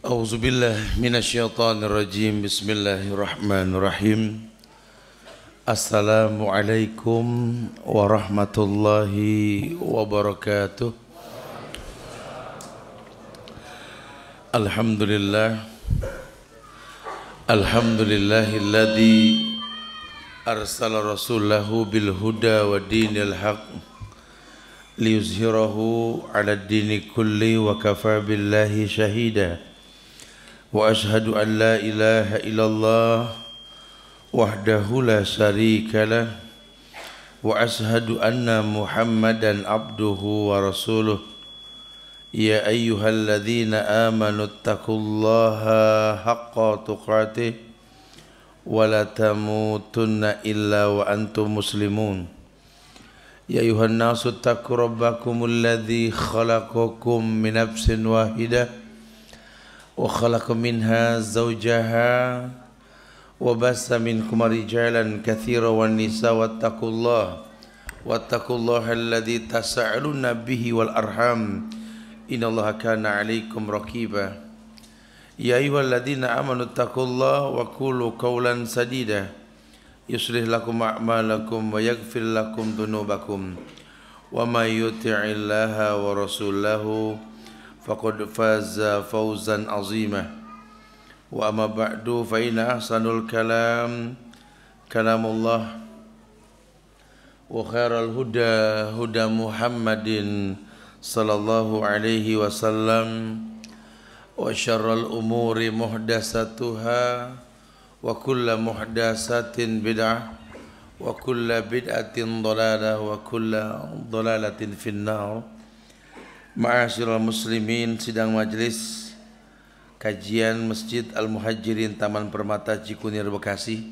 A'udzubillah minasyaitonirrajim. Bismillahirrahmanirrahim. Assalamualaikum warahmatullahi wabarakatuh. Alhamdulillah. Alhamdulillahilladzi arsala rasulahu bil huda wa dinil haq liyuzhirahu 'ala ad-dini kulli wa kafa billahi shahida. Wa ashhadu an la ilaha illallah wahdahu la syarika lah wa ashhadu anna Muhammadan abduhu wa rasuluh. Ya ayyuhalladzina amanu taqullaha haqqa tuqatih wa la tamutunna illa wa antum muslimun. Ya ayyuhan nasu taqu rabbakumul ladzi khalaqakum min nafsin wahidah wa khalaqa minha zawjaha wa bassa minkum rijalan katsiran wan nisaa wattaqullaha alladzi tasaaluna bihi wal arham innallaha kana 'alaikum raqiba. Ya ayyuhalladzina amanu taqullaha wa qulu qawlan sadida yuslih lakum a'malakum wa yaghfir lakum dhunubakum wa may yuti'illaha wa rasulahu faqad faza fawzan azima. Wa amma ba'du fa inna ahsanul kalam kalamullah wa khairal huda huda Muhammadin sallallahu alaihi wasallam wa syarrul umuri muhdatsatuha wa kullu muhdatsatin bid'ah wa kullu bid'atin dhalalah wa kullu dhalalatin finnar. Ma'asyiral muslimin, sidang majelis kajian Masjid Al-Muhajirin Taman Permata Cikunir Bekasi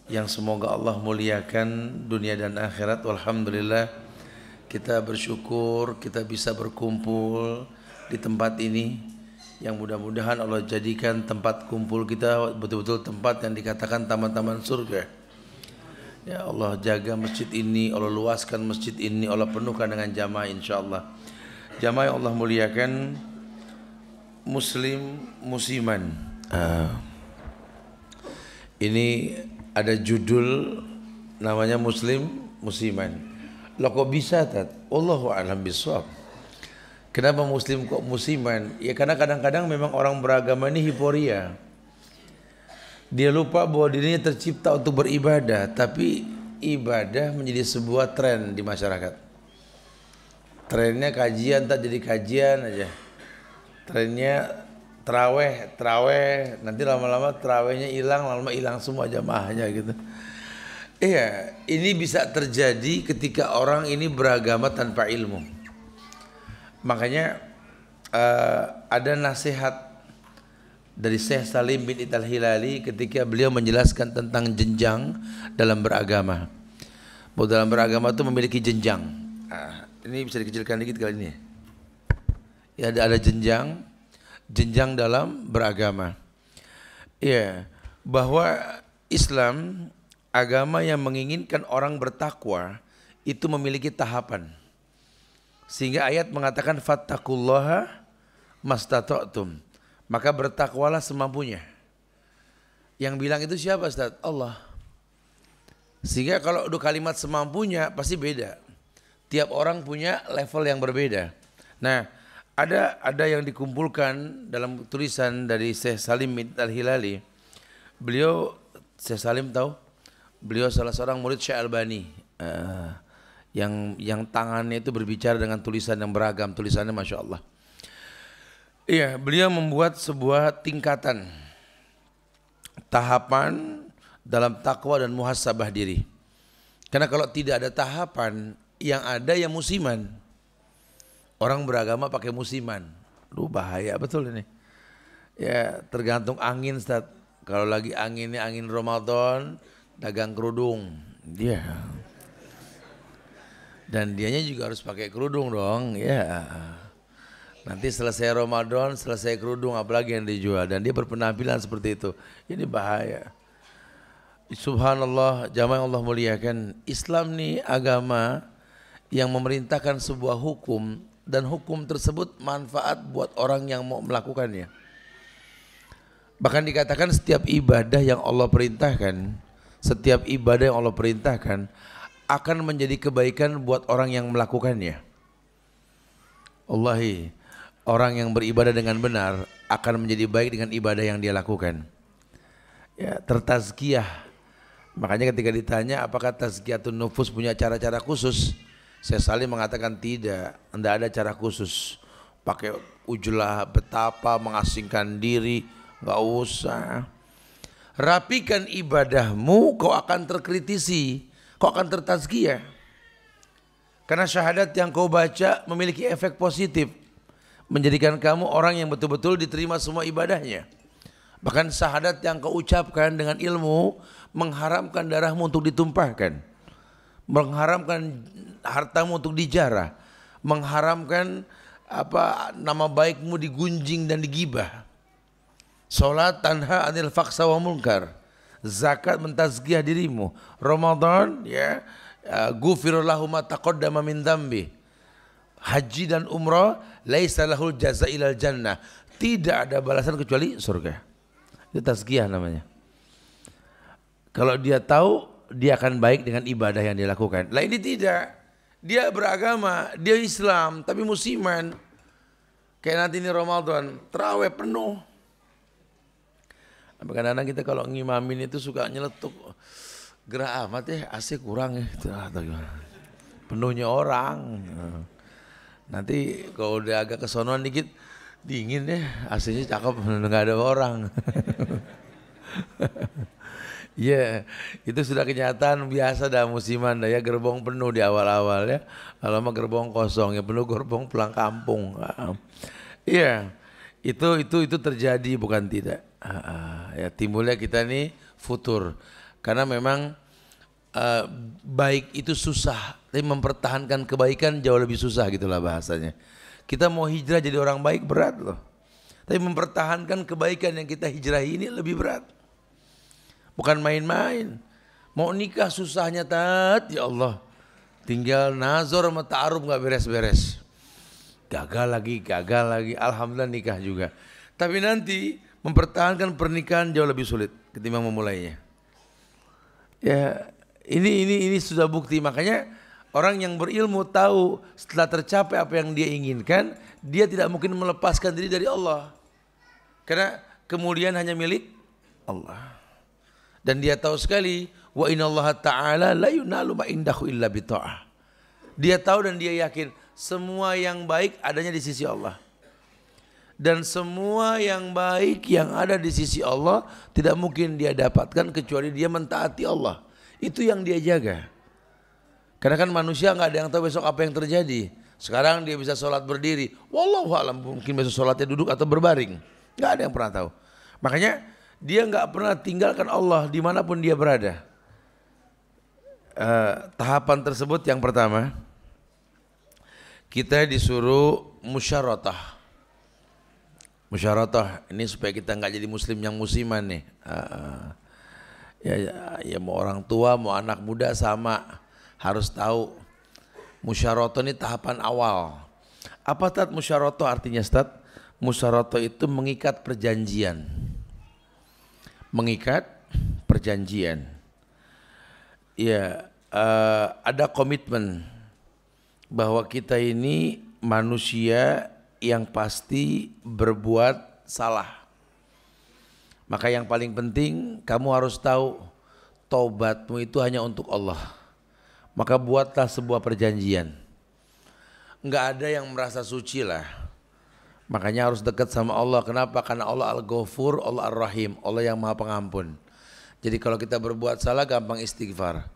yang semoga Allah muliakan dunia dan akhirat. Alhamdulillah kita bersyukur kita bisa berkumpul di tempat ini yang mudah-mudahan Allah jadikan tempat kumpul kita betul-betul tempat yang dikatakan taman-taman surga. Ya Allah, jaga masjid ini, Allah luaskan masjid ini, Allah penuhkan dengan jamaah insyaallah. Jamaah yang Allah muliakan, muslim musiman. Ini ada judul namanya muslim musiman. Loh kok bisa tat? Allahu a'lam bishawab. Kenapa muslim kok musiman? Ya karena kadang-kadang memang orang beragama ini hiporia. Dia lupa bahwa dirinya tercipta untuk beribadah, tapi ibadah menjadi sebuah tren di masyarakat. Trennya kajian tak jadi kajian aja. Trennya terawih, nanti lama-lama terawihnya hilang, lama-lama hilang semua jamaahnya gitu. Iya, ini bisa terjadi ketika orang ini beragama tanpa ilmu. Makanya ada nasihat dari Syekh Salim bin Id Al-Hilali ketika beliau menjelaskan tentang jenjang dalam beragama. Bahwa dalam beragama itu memiliki jenjang. Ini bisa dikecilkan dikit kali ini. Ya ada jenjang dalam beragama. Ya, bahwa Islam agama yang menginginkan orang bertakwa itu memiliki tahapan. Sehingga ayat mengatakan fattaqullaha mastata'tum. Maka bertakwalah semampunya. Yang bilang itu siapa Ustaz? Allah. Sehingga kalau udah kalimat semampunya pasti beda. Tiap orang punya level yang berbeda. Nah, ada yang dikumpulkan dalam tulisan dari Syekh Salim bin Al-Hilali. Beliau, Syekh Salim tahu? Beliau salah seorang murid Syekh Albani. Yang tangannya itu berbicara dengan tulisan yang beragam, tulisannya Masya Allah. Iya, beliau membuat sebuah tingkatan tahapan dalam takwa dan muhasabah diri. Karena kalau tidak ada tahapan, yang ada yang musiman. Orang beragama pakai musiman. Lu bahaya betul ini. Ya tergantung angin Ustaz. Kalau lagi anginnya angin Ramadan, dagang kerudung. Dia. Dan dianya juga harus pakai kerudung dong. Ya. Nanti selesai Ramadan, selesai kerudung apalagi yang dijual. Dan dia berpenampilan seperti itu. Ini bahaya. Subhanallah, jamaah yang Allah muliakan. Islam nih agama yang memerintahkan sebuah hukum dan hukum tersebut manfaat buat orang yang mau melakukannya. Bahkan dikatakan setiap ibadah yang Allah perintahkan, setiap ibadah yang Allah perintahkan akan menjadi kebaikan buat orang yang melakukannya. Wallahi, orang yang beribadah dengan benar akan menjadi baik dengan ibadah yang dia lakukan. Ya, tertazkiyah. Makanya ketika ditanya apakah tazkiyatun nufus punya cara-cara khusus, Syekh Salim mengatakan tidak ada cara khusus. Pakai ujlah betapa mengasingkan diri, enggak usah. Rapikan ibadahmu, kau akan terkritisi, kau akan tertazkiyah. Karena syahadat yang kau baca memiliki efek positif, menjadikan kamu orang yang betul-betul diterima semua ibadahnya. Bahkan syahadat yang kau ucapkan dengan ilmu mengharamkan darahmu untuk ditumpahkan, mengharamkan hartamu untuk dijarah, mengharamkan nama baikmu digunjing dan digibah. Salat tanha anil fahsya wa munkar, zakat mentazkiyah dirimu, Ramadan ya ghufira lahu ma taqaddama min dzambi, haji dan umrah laisa lahul jazaa ilal jannah, tidak ada balasan kecuali surga. Itu tazkiyah namanya. Kalau dia tahu, dia akan baik dengan ibadah yang dia lakukan. Lah ini tidak. Dia beragama, dia Islam, tapi musiman. Kayak nanti ini Ramadan, terawih penuh. Kadang-kadang kita kalau ngimamin itu suka nyeletuk. Gerah amat ya, AC kurang ya. Penuhnya orang. Nanti kalau udah agak kesonoan dikit, dingin deh, AC-nya cakep, nggak ada orang. Ya, itu sudah kenyataan biasa dah musiman dah ya, gerbong penuh di awal-awal ya. Lama gerbong kosong ya, penuh gerbong pulang kampung. Iya, itu terjadi bukan tidak. Ya timbulnya kita nih futur, karena memang baik itu susah, tapi mempertahankan kebaikan jauh lebih susah gitulah bahasanya. Kita mau hijrah jadi orang baik berat loh, tapi mempertahankan kebaikan yang kita hijrahi ini lebih berat. Bukan main-main. Mau nikah susahnya ya Allah. Tinggal nazar sama ta'aruf gak beres-beres. Gagal lagi. Alhamdulillah nikah juga. Tapi nanti mempertahankan pernikahan jauh lebih sulit ketimbang memulainya. Ya, ini sudah bukti. Makanya orang yang berilmu tahu setelah tercapai apa yang dia inginkan, dia tidak mungkin melepaskan diri dari Allah. Karena kemudian hanya milik Allah. Dan dia tahu sekali, wa innallaha ta'ala la yunalu ma indahu illa bita'ah. Dia tahu dan dia yakin semua yang baik adanya di sisi Allah. Dan semua yang baik yang ada di sisi Allah tidak mungkin dia dapatkan kecuali dia mentaati Allah. Itu yang dia jaga. Karena kan manusia nggak ada yang tahu besok apa yang terjadi. Sekarang dia bisa sholat berdiri, wallahu alam, mungkin besok sholatnya duduk atau berbaring. Nggak ada yang pernah tahu. Makanya dia nggak pernah tinggalkan Allah dimanapun dia berada. Tahapan tersebut yang pertama, kita disuruh musyaratah. Musyaratah ini supaya kita nggak jadi muslim yang musiman nih. Ya mau orang tua mau anak muda sama harus tahu. Musyaratah ini tahapan awal. Apa Tad musyaratah artinya Tad? Musyaratah itu mengikat perjanjian. Mengikat perjanjian. Ya, ada komitmen bahwa kita ini manusia yang pasti berbuat salah. Maka yang paling penting kamu harus tahu taubatmu itu hanya untuk Allah. Maka buatlah sebuah perjanjian. Enggak ada yang merasa suci lah. Makanya harus dekat sama Allah. Kenapa? Karena Allah Al-Ghafur, Allah Ar-Rahim, Allah yang Maha Pengampun. Jadi kalau kita berbuat salah gampang istighfar.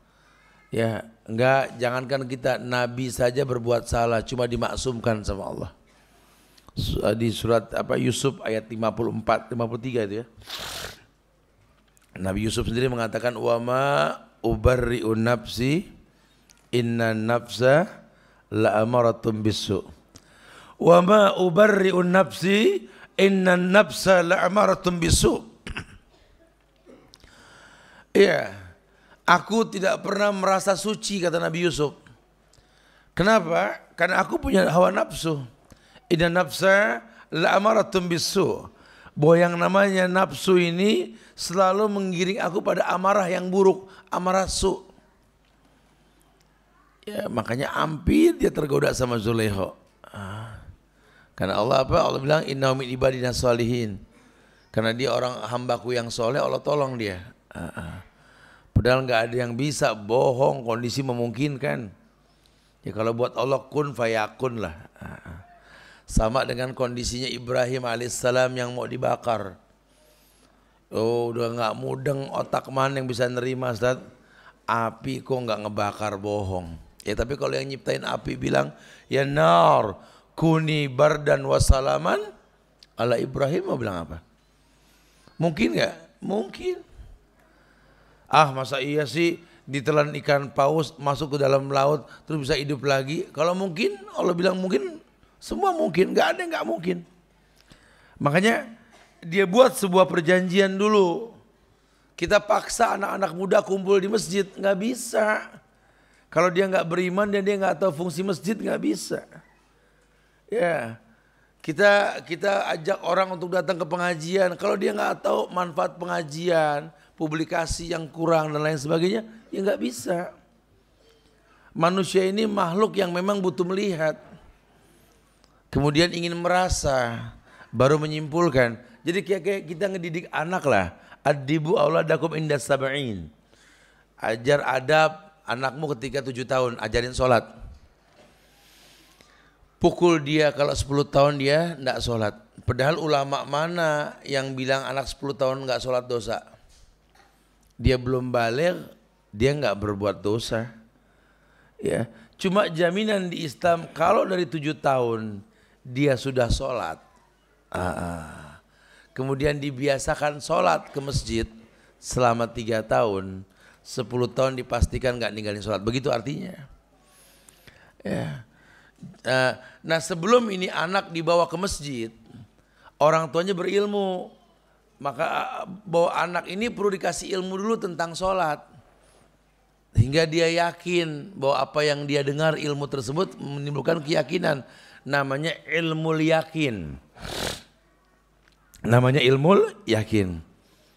Ya, enggak, jangankan kita, Nabi saja berbuat salah cuma dimaksumkan sama Allah. Di surat Yusuf ayat 54 53 itu ya. Nabi Yusuf sendiri mengatakan wa ma ubarri'u nafsi inna nafsa la'amaratun bisu'. Wa ma ubarri'u nafsi inna nafsa la'amaratun bisu'. Iya, aku tidak pernah merasa suci kata Nabi Yusuf. Kenapa? Karena aku punya hawa nafsu. Inna nafsa la'amaratun bisu'. bahwa yang namanya nafsu ini selalu menggiring aku pada amarah yang buruk, amarah su. Ya, makanya hampir dia tergoda sama Zulaikha. Karena Allah apa? Allah bilang innahu min ibadina sholihin. Karena dia orang hambaku yang soleh, Allah tolong dia. Padahal nggak ada yang bisa, bohong, kondisi memungkinkan. Ya kalau buat Allah kun fayakun lah. Sama dengan kondisinya Ibrahim alaihissalam yang mau dibakar. Oh udah nggak mudeng, otak mana yang bisa nerima Ustaz? Api kok nggak ngebakar, bohong. Ya tapi kalau yang nyiptain api bilang ya nar kuni bardan wasalaman ala Ibrahim, mau bilang apa? Mungkin nggak? Mungkin. Masa iya sih ditelan ikan paus masuk ke dalam laut terus bisa hidup lagi? Kalau mungkin Allah bilang mungkin, semua mungkin, nggak ada yang nggak mungkin. Makanya dia buat sebuah perjanjian dulu. Kita paksa anak-anak muda kumpul di masjid, nggak bisa. Kalau dia nggak beriman dan dia nggak tahu fungsi masjid, nggak bisa. Ya, kita ajak orang untuk datang ke pengajian. Kalau dia nggak tahu manfaat pengajian, publikasi yang kurang dan lain sebagainya, ya nggak bisa. Manusia ini makhluk yang memang butuh melihat, kemudian ingin merasa, baru menyimpulkan. Jadi kayak kita ngedidik anak lah. Adibu auladakum inda sab'in. Ajar adab anakmu ketika 7 tahun, ajarin sholat. Pukul dia kalau 10 tahun dia enggak sholat. Padahal ulama mana yang bilang anak 10 tahun enggak sholat dosa? Dia belum balik, dia enggak berbuat dosa. Ya, cuma jaminan di Islam kalau dari 7 tahun dia sudah sholat. Kemudian dibiasakan sholat ke masjid selama 3 tahun, 10 tahun dipastikan enggak ninggalin sholat. Begitu artinya. Ya. Nah sebelum ini anak dibawa ke masjid, orang tuanya berilmu, maka bahwa anak ini perlu dikasih ilmu dulu tentang sholat, hingga dia yakin bahwa apa yang dia dengar ilmu tersebut menimbulkan keyakinan. Namanya ilmu yakin. Namanya ilmu yakin.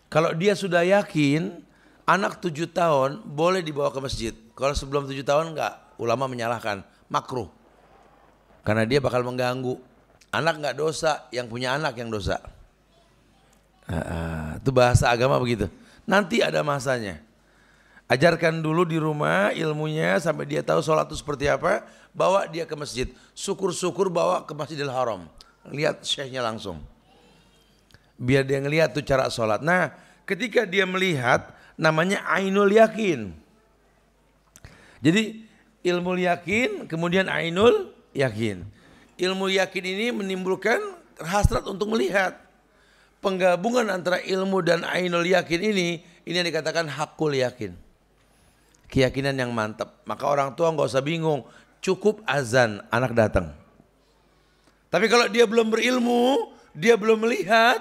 Kalau dia sudah yakin, anak 7 tahun boleh dibawa ke masjid. Kalau sebelum 7 tahun enggak, ulama menyalahkan, makruh. Karena dia bakal mengganggu. Anak enggak dosa, yang punya anak yang dosa. Itu bahasa agama begitu. Nanti ada masanya. Ajarkan dulu di rumah ilmunya sampai dia tahu sholat itu seperti apa. Bawa dia ke masjid. Syukur-syukur bawa ke Masjidil Haram. Lihat syekhnya langsung. Biar dia ngelihat tuh cara sholat. Nah ketika dia melihat, namanya ainul yakin. Jadi ilmu yakin kemudian ainul yakin. Ilmu yakin ini menimbulkan hasrat untuk melihat. Penggabungan antara ilmu dan ainul yakin ini yang dikatakan hakul yakin. Keyakinan yang mantap. Maka orang tua nggak usah bingung, cukup azan anak datang. Tapi kalau dia belum berilmu, dia belum melihat,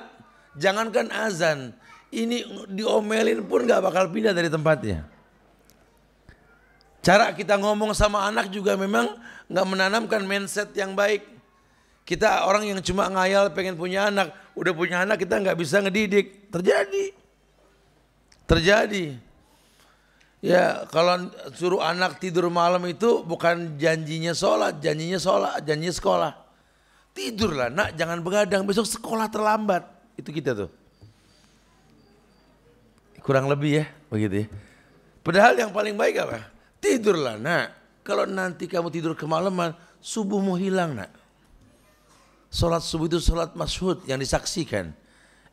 jangankan azan, ini diomelin pun nggak bakal pindah dari tempatnya. Cara kita ngomong sama anak juga memang nggak menanamkan mindset yang baik. Kita orang yang cuma ngayal pengen punya anak, udah punya anak kita nggak bisa ngedidik. Terjadi. Ya kalau suruh anak tidur malam itu bukan janjinya janjinya sekolah. Tidurlah nak, jangan begadang, besok sekolah terlambat. Itu kita tuh. Kurang lebih ya, begitu ya. Padahal yang paling baik apa? Tidurlah nak. Kalau nanti kamu tidur kemalaman, subuhmu hilang nak. Salat subuh itu salat masyhud yang disaksikan.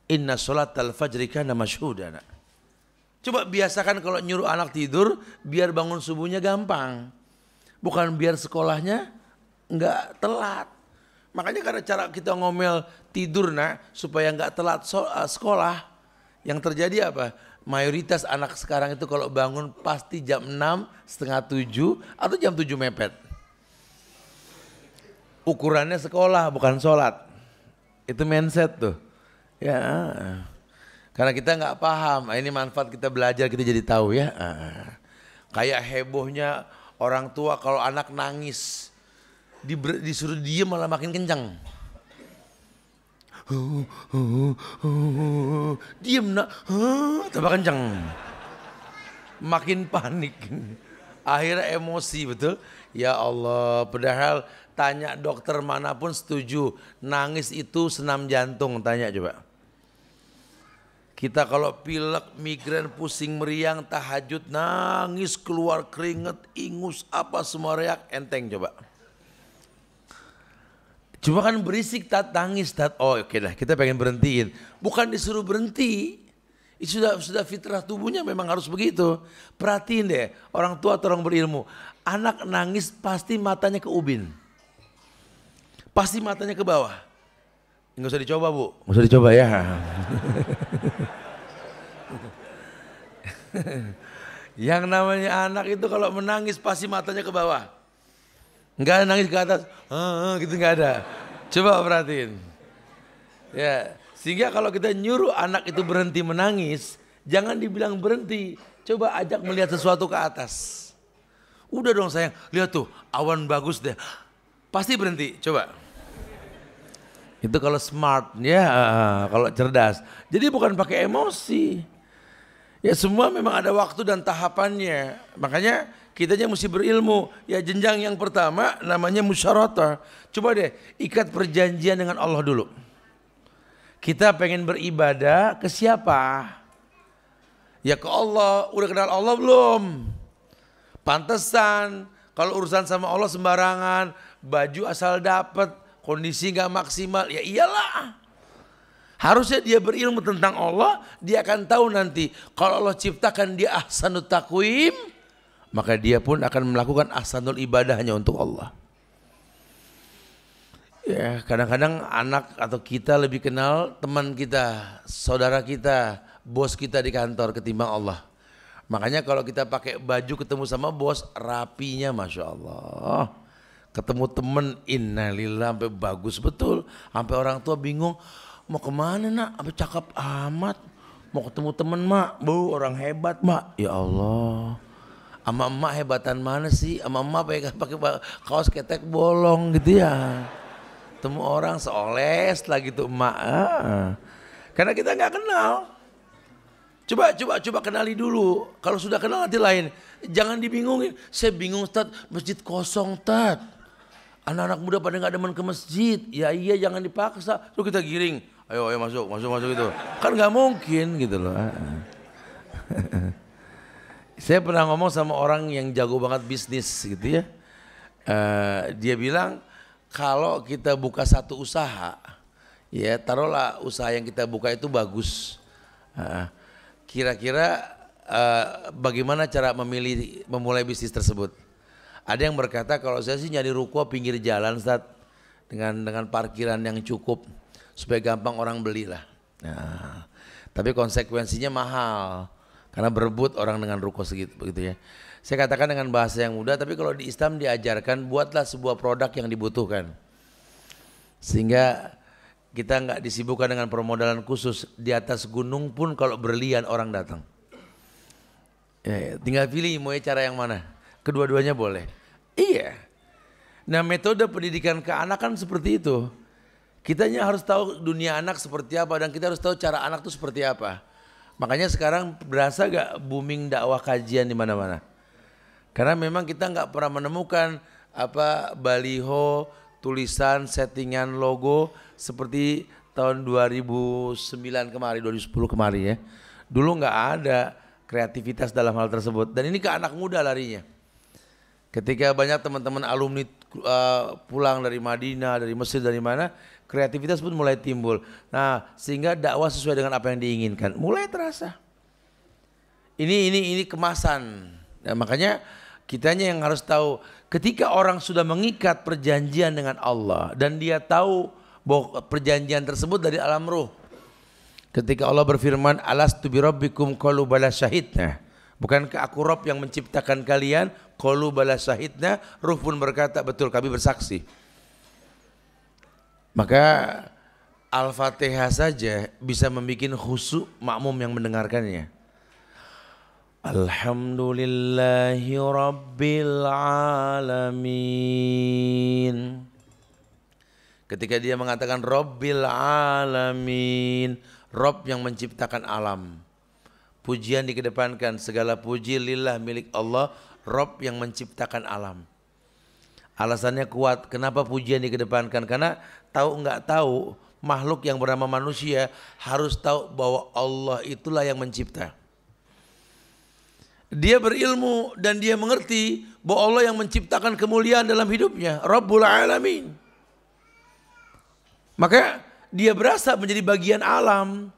Inna salatal fajri kana masyhuda nak. Coba biasakan kalau nyuruh anak tidur biar bangun subuhnya gampang. Bukan biar sekolahnya enggak telat. Makanya karena cara kita ngomel tidur nak supaya enggak telat sekolah. Yang terjadi apa? Mayoritas anak sekarang itu kalau bangun pasti jam 6, setengah 7 atau jam 7 mepet. Ukurannya sekolah bukan sholat. Itu mindset tuh. Ya, karena kita nggak paham. Ini manfaat kita belajar, kita jadi tahu ya. Kayak hebohnya orang tua kalau anak nangis, disuruh diem malah makin kencang. Diem nak, tambah kencang. Makin panik. Akhirnya emosi betul. Ya Allah, padahal tanya dokter manapun setuju. Nangis itu senam jantung, tanya coba. Kita kalau pilek, migrain, pusing meriang, tahajud, nangis, keluar keringet, ingus, apa semua reak, enteng coba. Cuma kan berisik tat, nangis tat. Oh oke dah, kita pengen berhentiin. Bukan disuruh berhenti. Itu sudah fitrah tubuhnya memang harus begitu. Perhatiin deh, orang tua atau orang berilmu. Anak nangis pasti matanya ke ubin. Pasti matanya ke bawah. Nggak usah dicoba bu. Nggak usah dicoba ya. Yang namanya anak itu kalau menangis pasti matanya ke bawah. Nggak ada nangis ke atas. Gitu nggak ada. Coba perhatiin. Ya, sehingga kalau kita nyuruh anak itu berhenti menangis, jangan dibilang berhenti. Coba ajak melihat sesuatu ke atas. Udah dong sayang, lihat tuh awan bagus deh. Pasti berhenti, coba. Itu kalau smart ya, kalau cerdas. Jadi bukan pakai emosi. Ya semua memang ada waktu dan tahapannya. Makanya kitanya mesti berilmu. Ya jenjang yang pertama namanya musyaratah. Coba deh ikat perjanjian dengan Allah dulu. Kita pengen beribadah ke siapa? Ya ke Allah. Udah kenal Allah belum? Pantesan kalau urusan sama Allah sembarangan, baju asal dapat, kondisi gak maksimal, ya iyalah. Harusnya dia berilmu tentang Allah, dia akan tahu nanti kalau Allah ciptakan dia ahsanut taqwim, maka dia pun akan melakukan ahsanul ibadah hanya untuk Allah. Ya, kadang-kadang anak atau kita lebih kenal teman kita, saudara kita, bos kita di kantor ketimbang Allah. Makanya kalau kita pakai baju ketemu sama bos, rapinya Masya Allah. Ketemu temen, innalillah, sampai bagus betul. Sampai orang tua bingung, mau kemana nak? Sampai cakep amat. Mau ketemu temen mak, orang hebat mak. Ya Allah, ama emak hebatan mana sih? Ama emak pakai kaos ketek bolong gitu ya. Temu orang seoles lah gitu emak. Karena kita nggak kenal. Coba kenali dulu. Kalau sudah kenal nanti lain. Jangan dibingungin. Saya bingung Ustaz, masjid kosong Ustaz. Anak-anak muda pada nggak demen ke masjid. Ya iya jangan dipaksa. Terus kita giring. Ayo masuk gitu. Kan nggak mungkin gitu loh. Saya pernah ngomong sama orang yang jago banget bisnis gitu ya. Dia bilang kalau kita buka satu usaha, ya taruhlah usaha yang kita buka itu bagus. Kira-kira bagaimana cara memulai bisnis tersebut? Ada yang berkata kalau saya sih nyari ruko pinggir jalan Ustaz, dengan parkiran yang cukup supaya gampang orang belilah. Nah, tapi konsekuensinya mahal karena berebut orang dengan ruko segitu begitu ya. Saya katakan dengan bahasa yang mudah, tapi kalau di Islam diajarkan buatlah sebuah produk yang dibutuhkan. Sehingga kita nggak disibukkan dengan permodalan khusus. Di atas gunung pun kalau berlian orang datang. Ya, tinggal pilih mau cara yang mana. Kedua-duanya boleh. Iya. Nah metode pendidikan ke anak kan seperti itu. Kitanya harus tahu dunia anak seperti apa dan kita harus tahu cara anak itu seperti apa. Makanya sekarang berasa gak booming dakwah kajian di mana-mana. Karena memang kita nggak pernah menemukan baliho, tulisan, settingan logo seperti tahun 2009 kemarin, 2010 kemarin ya. Dulu nggak ada kreativitas dalam hal tersebut. Dan ini ke anak muda larinya. Ketika banyak teman-teman alumni pulang dari Madinah, dari Mesir, dari mana, kreativitas pun mulai timbul. Nah, sehingga dakwah sesuai dengan apa yang diinginkan. Mulai terasa. Ini kemasan. Nah, makanya kitanya yang harus tahu ketika orang sudah mengikat perjanjian dengan Allah dan dia tahu bahwa perjanjian tersebut dari alam ruh. Ketika Allah berfirman, alastu birabbikum qalu bala syahidna. Bukankah aku Rabb yang menciptakan kalian? Qalu bala syahidna. Ruh pun berkata, betul kami bersaksi. Maka Al-Fatihah saja bisa membuat khusyuk makmum yang mendengarkannya. Alhamdulillahi Rabbil Alamin. Ketika dia mengatakan Rabbil Alamin, Rabb yang menciptakan alam. Pujian dikedepankan, segala puji lillah milik Allah, Rabb yang menciptakan alam. Alasannya kuat, kenapa pujian dikedepankan? Karena tahu nggak tahu, makhluk yang bernama manusia harus tahu bahwa Allah itulah yang mencipta. Dia berilmu dan dia mengerti bahwa Allah yang menciptakan kemuliaan dalam hidupnya, Rabbul Alamin. Maka dia berasa menjadi bagian alam.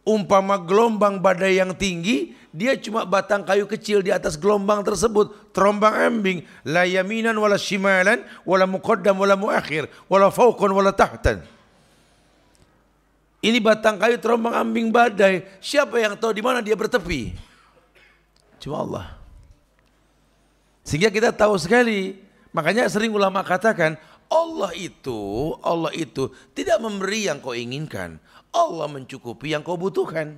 Umpama gelombang badai yang tinggi, dia cuma batang kayu kecil di atas gelombang tersebut, terombang ambing, la yaminan wala shimalan wala muqaddam wala muakhir wala fawqan wala tahtan. Ini batang kayu terombang ambing badai, siapa yang tahu di mana dia bertepi? Cuma Allah. Sehingga kita tahu sekali, makanya sering ulama katakan Allah itu tidak memberi yang kau inginkan, Allah mencukupi yang kau butuhkan.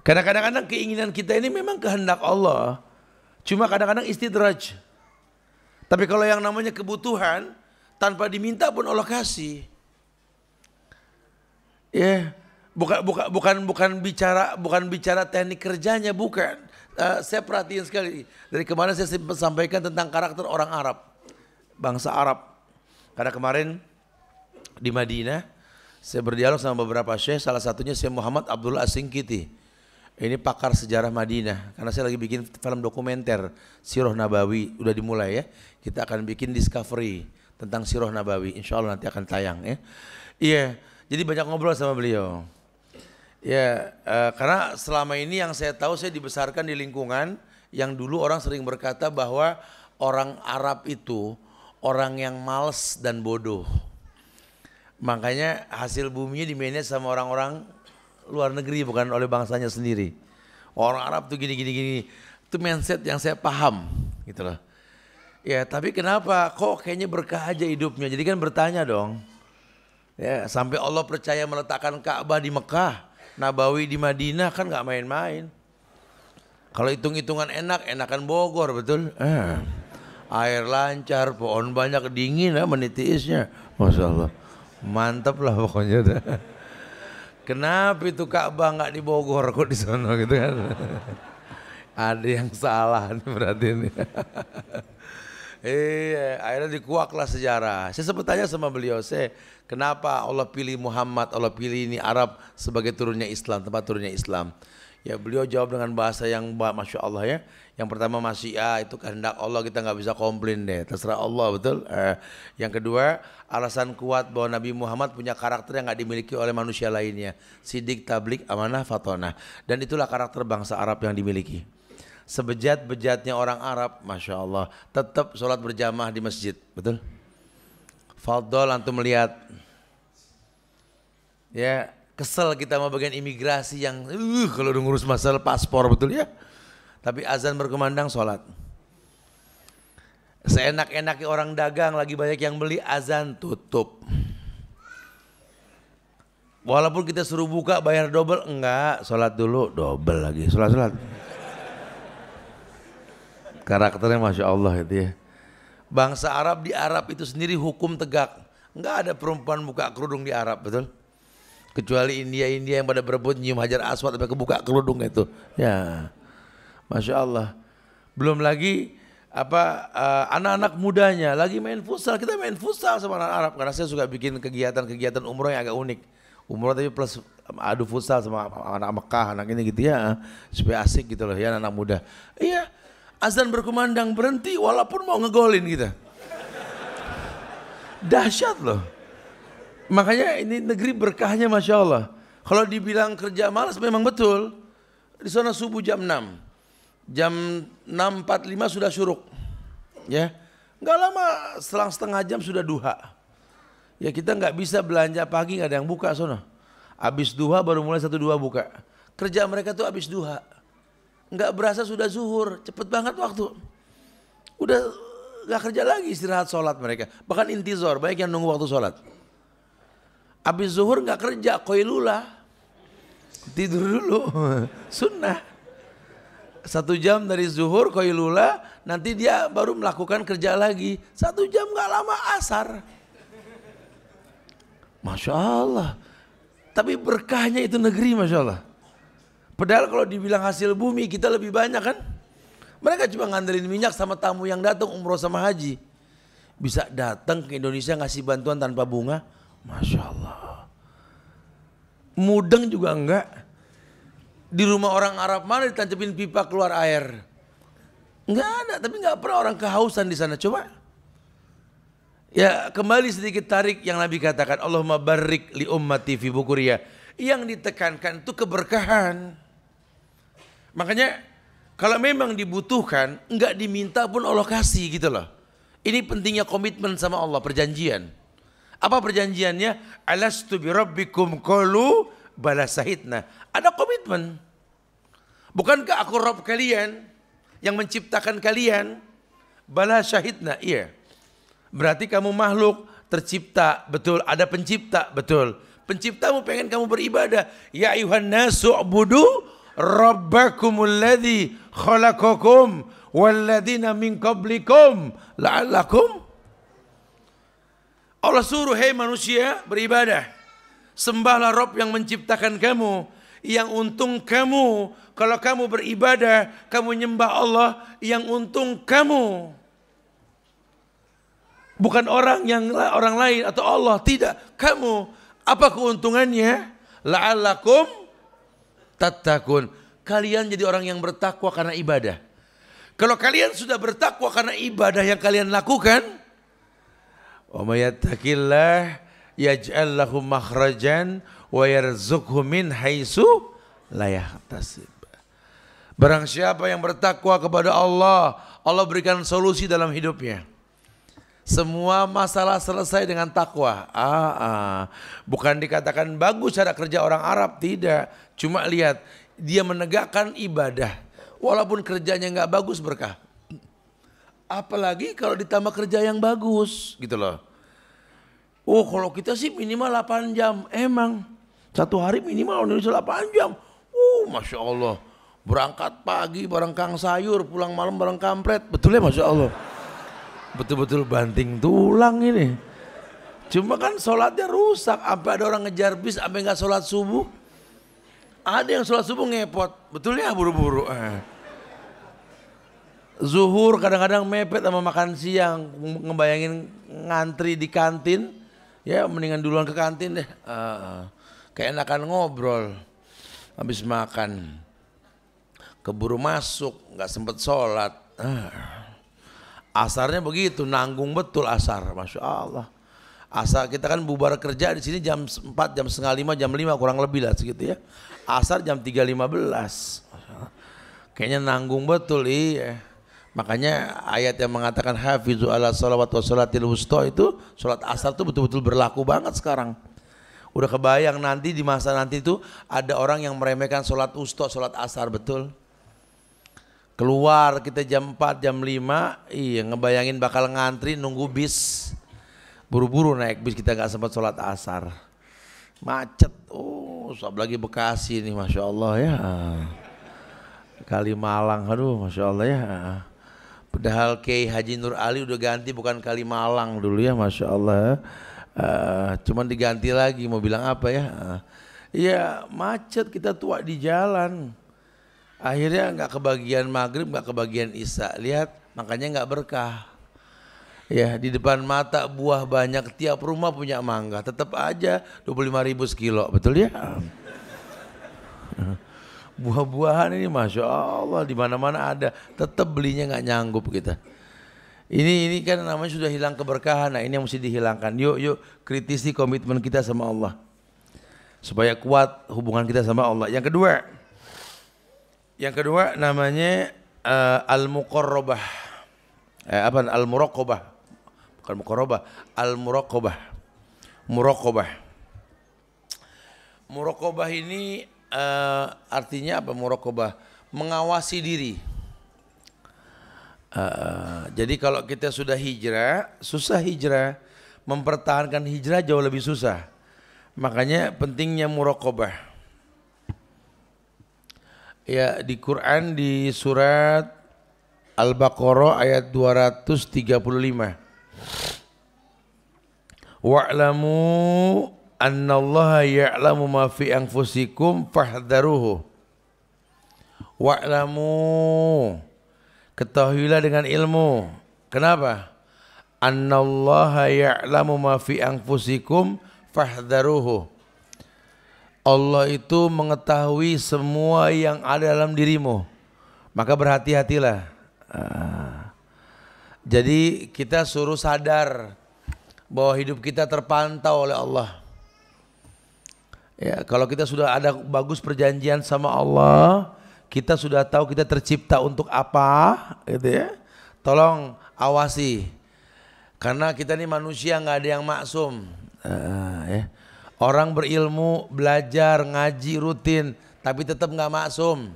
Karena kadang-kadang keinginan kita ini memang kehendak Allah, cuma kadang-kadang istidraj. Tapi kalau yang namanya kebutuhan tanpa diminta pun Allah kasih. Ya, bukan bicara teknik kerjanya, bukan. Saya perhatiin sekali dari kemarin saya sampaikan tentang karakter orang Arab, bangsa Arab. Karena kemarin di Madinah saya berdialog sama beberapa syekh, salah satunya Syekh Muhammad Abdullah As-Singkiti. Ini pakar sejarah Madinah. Karena saya lagi bikin film dokumenter Sirah Nabawi, udah dimulai ya. Kita akan bikin Discovery tentang Sirah Nabawi. Insya Allah nanti akan tayang ya. Iya, jadi banyak ngobrol sama beliau. Ya, karena selama ini yang saya tahu, saya dibesarkan di lingkungan yang dulu orang sering berkata bahwa orang Arab itu orang yang malas dan bodoh. Makanya hasil buminya dimanage sama orang-orang luar negeri, bukan oleh bangsanya sendiri. Orang Arab tuh gini. Itu mindset yang saya paham gitu loh. Ya, tapi kenapa kok kayaknya berkah aja hidupnya? Jadi kan bertanya dong. Ya, sampai Allah percaya meletakkan Ka'bah di Mekah, Nabawi di Madinah, kan nggak main-main. Kalau hitung-hitungan enakan Bogor, betul? Air lancar, pohon banyak, dingin ya menitiisnya. Masya Allah. Mantap lah pokoknya. Kenapa itu Ka'bah nggak di Bogor kok di sana gitu kan? Ada yang salah nih berarti ini. Akhirnya dikuaklah sejarah. Saya sempat tanya sama beliau, kenapa Allah pilih Muhammad, Allah pilih ini Arab sebagai turunnya Islam, tempat turunnya Islam. Ya beliau jawab dengan bahasa yang Masya Allah ya. Yang pertama masyiah, itu kehendak Allah, kita nggak bisa komplain deh, terserah Allah, betul. Yang kedua, alasan kuat bahwa Nabi Muhammad punya karakter yang nggak dimiliki oleh manusia lainnya, sidik, tablik, amanah, fatonah. Dan itulah karakter bangsa Arab yang dimiliki. Sebejat-bejatnya orang Arab, Masya Allah, tetap sholat berjamaah di masjid, betul. Fadol antum melihat, ya kesel kita sama bagian imigrasi yang kalau udah ngurus masalah paspor, betul ya. Tapi azan berkumandang sholat. Seenak-enaknya orang dagang, lagi banyak yang beli, azan tutup. Walaupun kita suruh buka bayar double, enggak, sholat dulu, double lagi, sholat. Karakternya Masya Allah itu ya. Bangsa Arab, di Arab itu sendiri hukum tegak. Enggak ada perempuan buka kerudung di Arab, betul? Kecuali India yang pada berebut nyium Hajar Aswad sampai kebuka kerudung itu. Ya. Masya Allah. Belum lagi anak-anak mudanya lagi main futsal. Kita main futsal sama anak Arab, karena saya suka bikin kegiatan umroh yang agak unik. Umroh tapi plus adu futsal sama anak Mekah, anak ini gitu ya, supaya asik gitu loh ya, anak muda. Iya, azan berkumandang berhenti walaupun mau ngegolin kita. Dahsyat loh. Makanya ini negeri berkahnya Masya Allah. Kalau dibilang kerja malas memang betul. Di sana subuh jam 6. Jam 6.45 sudah syuruk. Ya. Enggak lama, selang setengah jam sudah duha. Ya kita enggak bisa belanja pagi, enggak ada yang buka sana. Habis duha baru mulai 1-2 buka. Kerja mereka tuh habis duha. Enggak berasa sudah zuhur, cepet banget waktu. Udah enggak kerja lagi, istirahat sholat mereka. Bahkan intizor, banyak yang nunggu waktu sholat. Habis zuhur enggak kerja, qailulah. Tidur dulu, sunnah. 1 jam dari zuhur qailula, nanti dia baru melakukan kerja lagi. 1 jam nggak lama asar. Masya Allah. Tapi berkahnya itu negeri, Masya Allah. Padahal kalau dibilang hasil bumi kita lebih banyak kan. Mereka cuma ngandelin minyak sama tamu yang datang umroh sama haji. Bisa datang ke Indonesia ngasih bantuan tanpa bunga. Masya Allah. Mudeng juga enggak. Di rumah orang Arab mana ditancapin pipa keluar air. Enggak ada, tapi enggak pernah orang kehausan di sana. Coba. Ya kembali sedikit tarik yang Nabi katakan. Allahumma barik li ummati fi bukuriyah. Yang ditekankan itu keberkahan. Makanya kalau memang dibutuhkan, enggak diminta pun Allah kasih gitu loh. Ini pentingnya komitmen sama Allah, perjanjian. Apa perjanjiannya? Alastu bi rabbikum qalu bala sahidna. Ada komitmen. Bukankah aku Rabb kalian yang menciptakan kalian? Bala syahidna, iya. Berarti kamu makhluk tercipta, betul. Ada pencipta, betul. Penciptamu pengen kamu beribadah. Ya ayuhan nasu ubudu rabbakumul ladzi khalaqakum walladzina min qablikum la'allakum. Allah suruh, hei manusia beribadah. Sembahlah Rabb yang menciptakan kamu. Yang untung kamu kalau kamu beribadah, kamu nyembah Allah, yang untung kamu. Bukan orang lain atau Allah, tidak. Kamu, apa keuntungannya? La'allakum tattaqun. Kalian jadi orang yang bertakwa karena ibadah. Kalau kalian sudah bertakwa karena ibadah yang kalian lakukan, wa may yattaqillah yaj'al lahu makhrajan wa yarzuqhu min haitsu la yahtasib. Barang siapa yang bertakwa kepada Allah, Allah berikan solusi dalam hidupnya. Semua masalah selesai dengan takwa. Bukan dikatakan bagus cara kerja orang Arab, tidak. Cuma lihat dia menegakkan ibadah, walaupun kerjanya nggak bagus berkah. Apalagi kalau ditambah kerja yang bagus, gitu loh. Oh kalau kita sih minimal 8 jam, emang satu hari minimal Indonesia 8 jam. Masya Allah. Berangkat pagi bareng kang sayur, pulang malam bareng kampret, betul ya Masya Allah. Betul-betul banting tulang ini. Cuma kan sholatnya rusak. Apa ada orang ngejar bis sampai nggak sholat subuh? Ada yang sholat subuh ngepot. Betul ya, buru-buru. Zuhur kadang-kadang mepet sama makan siang. Ngebayangin ngantri di kantin. Ya mendingan duluan ke kantin deh. Kayak enakan ngobrol. Habis makan. Keburu masuk. Nggak sempet sholat. Asarnya begitu, nanggung betul asar, Masya Allah. Asar kita kan bubar kerja di sini jam 4, jam setengah 5, jam 5 kurang lebih lah segitu ya. Asar jam 3.15. Kayaknya nanggung betul, iya. Makanya ayat yang mengatakan hafizu ala sholawat wa sholatil wusta itu, sholat asar itu betul-betul berlaku banget sekarang. Udah kebayang nanti di masa nanti itu ada orang yang meremehkan sholat wusta, sholat asar, betul. Keluar kita jam 4, jam 5, iya ngebayangin bakal ngantri nunggu bis. Buru-buru naik bis, kita gak sempat sholat asar. Macet, apalagi Bekasi nih Masya Allah ya. Kalimalang, aduh Masya Allah ya. Padahal Kiai Haji Nur Ali udah ganti bukan Kalimalang dulu ya Masya Allah. Cuman diganti lagi, mau bilang apa ya. Iya macet, kita tua di jalan. Akhirnya nggak kebagian maghrib, nggak kebagian isya. Lihat, makanya nggak berkah. Ya di depan mata buah banyak, tiap rumah punya mangga, tetap aja 25.000 sekilo, betul ya? Buah-buahan ini Masya Allah di mana-mana ada, tetap belinya nggak nyanggup kita. Ini kan namanya sudah hilang keberkahan. Nah ini yang mesti dihilangkan. Yuk kritisi komitmen kita sama Allah supaya kuat hubungan kita sama Allah. Yang kedua namanya al-muqarrabah. Al-muraqabah. Bukan muqarrabah, al-muraqabah. Muraqabah ini artinya apa muraqabah? Mengawasi diri. Jadi kalau kita sudah hijrah, susah hijrah. Mempertahankan hijrah jauh lebih susah. Makanya pentingnya muraqabah. Ya, di Quran di surat Al-Baqarah ayat 235. Wa'lamu annallaha ya'lamu ma fi anfusikum fahdharuhu. Wa'lamu, ketahuilah dengan ilmu. Kenapa? Annallaha ya'lamu ma fi anfusikum fahdharuhu. Allah itu mengetahui semua yang ada dalam dirimu, maka berhati-hatilah. Jadi kita suruh sadar bahwa hidup kita terpantau oleh Allah. Ya, kalau kita sudah ada bagus perjanjian sama Allah, kita sudah tahu kita tercipta untuk apa, gitu ya. Tolong awasi, karena kita ini manusia, nggak ada yang maksum. Ya. Orang berilmu, belajar, ngaji rutin, tapi tetap nggak maksum,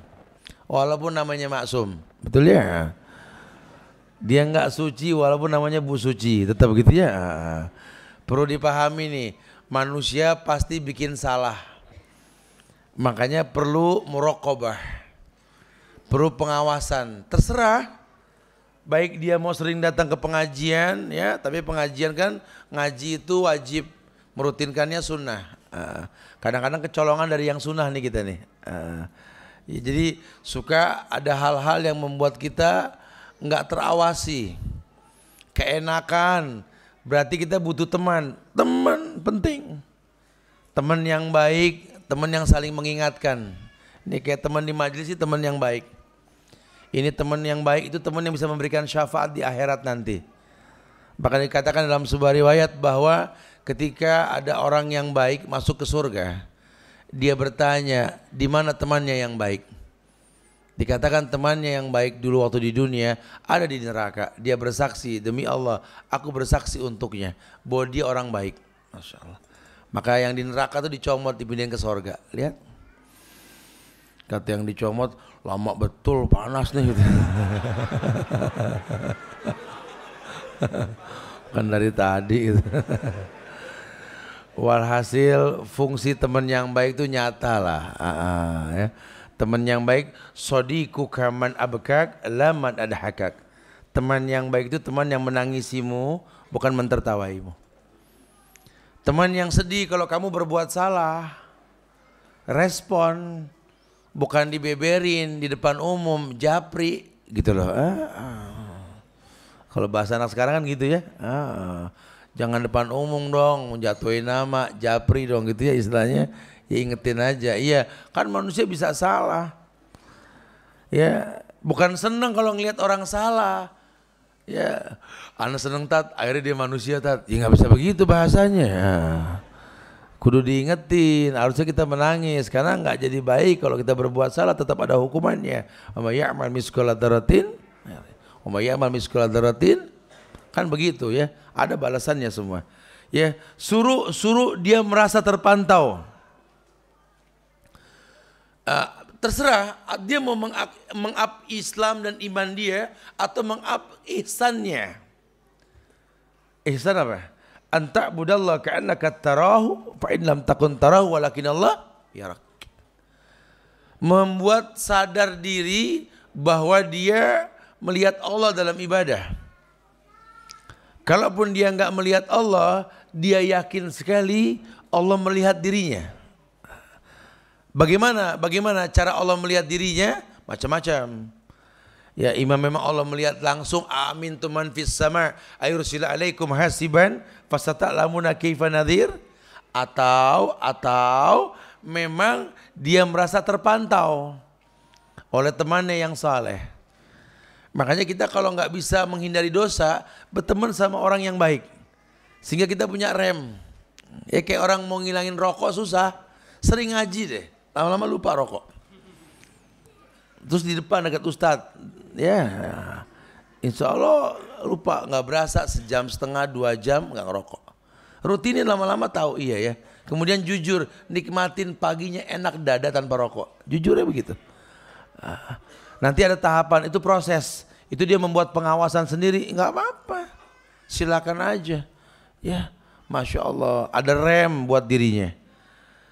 walaupun namanya maksum, betul ya? Dia nggak suci walaupun namanya Bu Suci, tetap gitu ya. Perlu dipahami nih, manusia pasti bikin salah. Makanya perlu muraqabah, perlu pengawasan. Terserah, baik dia mau sering datang ke pengajian ya, tapi pengajian kan ngaji itu wajib, merutinkannya sunnah. Kadang-kadang kecolongan dari yang sunnah nih kita nih. Ya, jadi suka ada hal-hal yang membuat kita nggak terawasi, keenakan. Berarti kita butuh teman penting, teman yang baik, teman yang saling mengingatkan. Ini kayak teman di majelis, teman yang baik. Ini teman yang baik itu teman yang bisa memberikan syafaat di akhirat nanti. Bahkan dikatakan dalam sebuah riwayat bahwa ketika ada orang yang baik masuk ke surga, dia bertanya, di mana temannya yang baik? Dikatakan temannya yang baik dulu waktu di dunia ada di neraka. Dia bersaksi, demi Allah aku bersaksi untuknya bahwa dia orang baik. Masya Allah. Maka yang di neraka itu dicomot, dipindahin ke surga. Lihat, kata yang dicomot, lama betul, panas nih gitu. Kan dari tadi gitu. Walhasil fungsi teman yang baik itu nyata lah. Ya. Teman yang baik, sodiquka man abkak laman adhakak. Teman yang baik itu teman yang menangisimu, bukan mentertawaimu. Teman yang sedih kalau kamu berbuat salah, respon, bukan dibeberin di depan umum, japri gitu loh. Kalau bahasa anak sekarang kan gitu ya. Jangan depan umum dong, jatuhin nama, japri dong gitu ya istilahnya. Ya ingetin aja, iya kan manusia bisa salah. Ya bukan seneng kalau ngelihat orang salah. Ya anak seneng tat, akhirnya dia manusia tat. Ya nggak bisa begitu bahasanya. Kudu diingetin, harusnya kita menangis karena nggak jadi baik kalau kita berbuat salah, tetap ada hukumannya. Wa ya'mal mithqala dzarratin, wa ya'mal mithqala dzarratin, kan begitu ya. Ada balasannya semua. Ya suruh dia merasa terpantau. Terserah dia mau meng-up Islam dan iman dia atau meng-up ihsannya. Ihsan apa? Anta budallah ka'annaka tarahu fa in lam takun tarahu walakin Allah yarak. Membuat sadar diri bahwa dia melihat Allah dalam ibadah. Kalaupun dia enggak melihat Allah, dia yakin sekali Allah melihat dirinya. Bagaimana cara Allah melihat dirinya? Macam-macam. Ya, imam memang Allah melihat langsung, amin tuman fis sama ayursila alaikum hasiban fasata'lamuna kaifa nadhir, atau memang dia merasa terpantau oleh temannya yang saleh. Makanya kita kalau nggak bisa menghindari dosa, berteman sama orang yang baik, sehingga kita punya rem. Ya kayak orang mau ngilangin rokok susah, sering ngaji deh. Lama-lama lupa rokok. Terus di depan dekat ustadz, ya insya Allah lupa, nggak berasa sejam setengah 2 jam nggak ngerokok. Rutinin lama-lama tahu, iya ya. Kemudian jujur, nikmatin paginya enak dada tanpa rokok. Jujur ya begitu. Nanti ada tahapan, itu proses. Itu dia membuat pengawasan sendiri, nggak apa-apa. Silakan aja. Ya, Masya Allah, ada rem buat dirinya.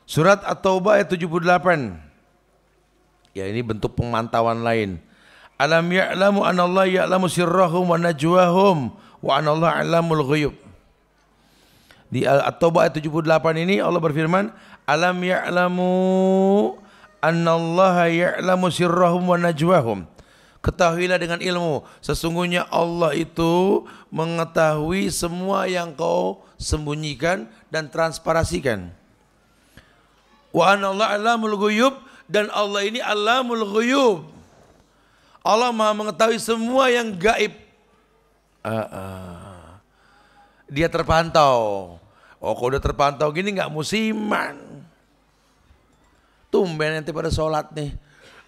Surat At-Taubah ayat 78. Ya ini bentuk pemantauan lain. Alam ya'lamu anallah ya'lamu sirrahum wa najwahum wa anallah alamul ghuyub. Di At-Taubah ayat 78 ini Allah berfirman, alam ya'lamu annallaha ya'lamu sirrahum wa najwahum. Ketahuilah dengan ilmu, sesungguhnya Allah itu mengetahui semua yang kau sembunyikan dan transparasikan. Wa anallahu alamul ghuyub, dan Allah ini alamul ghuyub. Allah Maha mengetahui semua yang gaib. Dia terpantau. Oh, kalau udah terpantau gini nggak musiman. Tumben nanti pada sholat nih.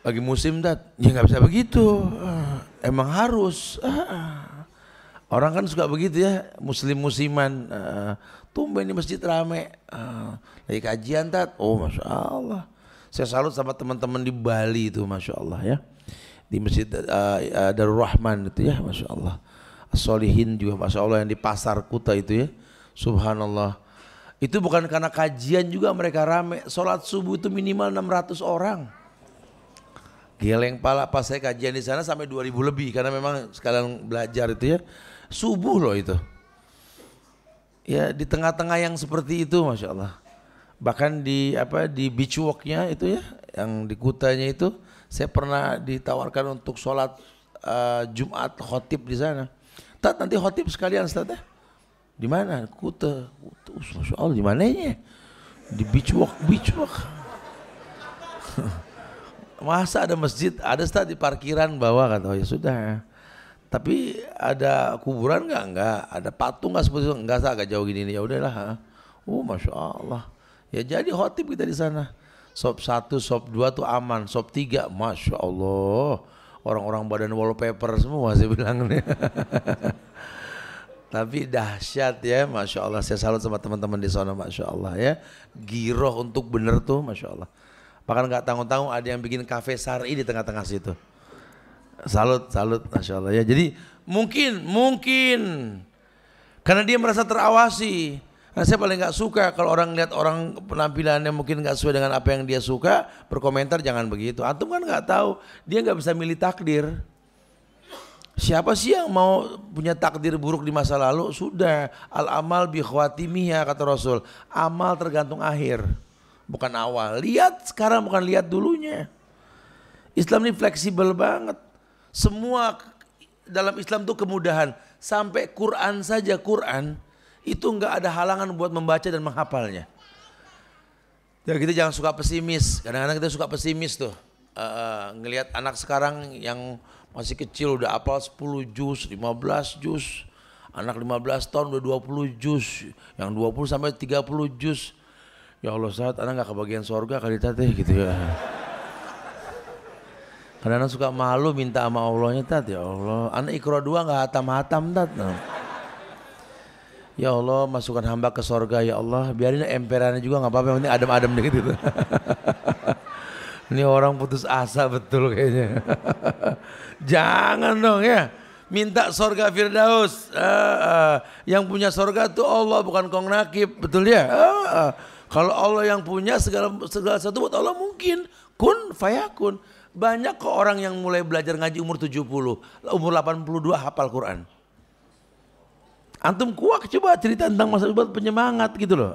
Lagi musim tat, ya nggak bisa begitu. Emang harus. Orang kan suka begitu ya, muslim-musiman. Tumben di masjid rame. Lagi kajian tat. Oh, masya Allah. Saya salut sama teman-teman di Bali itu, masya Allah ya. Di masjid Darul Rahman itu ya, masya Allah. As-Solihin juga, masya Allah, yang di Pasar Kuta itu ya. Subhanallah. Itu bukan karena kajian juga mereka rame. Sholat subuh itu minimal 600 orang. Geleng pala, pas saya kajian di sana sampai 2000 lebih karena memang sekalian belajar itu ya. Subuh loh itu. Ya di tengah-tengah yang seperti itu, masya Allah. Bahkan di beach walknya itu ya, yang di Kutanya itu, saya pernah ditawarkan untuk sholat Jumat khotib di sana. Tat, nanti khotib sekalian Ustaz ya. Di mana? Kuta. Masya Allah, di mananya? Di beach walk. Masa ada masjid? Ada Ustaz di parkiran bawah, kata. Oh ya sudah. Tapi ada kuburan nggak? Enggak. Ada patung nggak seperti itu? Enggak, agak jauh gini nih. Ya udahlah. Oh masya Allah. Ya jadi khotib kita di sana. Sop 1, sop 2 tuh aman. Sop 3, masya Allah. Orang-orang badan wallpaper semua saya bilang nih. Tapi dahsyat ya, masya Allah. Saya salut sama teman-teman di sana, masya Allah ya. Giroh untuk bener tuh, masya Allah. Bahkan nggak tanggung-tanggung ada yang bikin kafe syar'i di tengah-tengah situ. Salut, masya Allah ya. Jadi mungkin karena dia merasa terawasi. Nah, saya paling nggak suka kalau orang lihat orang penampilannya mungkin nggak sesuai dengan apa yang dia suka, berkomentar jangan begitu. Antum kan nggak tahu, dia nggak bisa milih takdir. Siapa sih yang mau punya takdir buruk di masa lalu? Sudah, al-amal bi khawatimiha kata Rasul. Amal tergantung akhir, bukan awal. Lihat sekarang, bukan lihat dulunya. Islam ini fleksibel banget. Semua dalam Islam itu kemudahan. Sampai Quran saja, Quran itu nggak ada halangan buat membaca dan menghafalnya. Ya kita jangan suka pesimis. Kadang-kadang kita suka pesimis tuh. Ngelihat anak sekarang yang masih kecil udah hafal 10 juz, 15 juz. Anak 15 tahun udah 20 juz. Yang 20 sampai 30 juz. Ya Allah, saat anak gak kebagian surga kali tadi gitu ya. Karena anak suka malu minta sama Allahnya tat. Ya Allah, anak Iqra 2 gak hatam-hatam tat. Ya Allah, masukkan hamba ke surga ya Allah. Biarin emperannya juga gak apa-apa, yang penting adem-adem dikit gitu. Ini orang putus asa betul kayaknya. Jangan dong ya. Minta surga Firdaus. Yang punya surga itu Allah, bukan kong nakib. Betul ya? Kalau Allah yang punya segala sesuatu buat Allah mungkin. Kun fayakun. Banyak kok orang yang mulai belajar ngaji umur 70. Umur 82 hafal Quran. Antum kuak coba cerita tentang masa buat penyemangat gitu loh.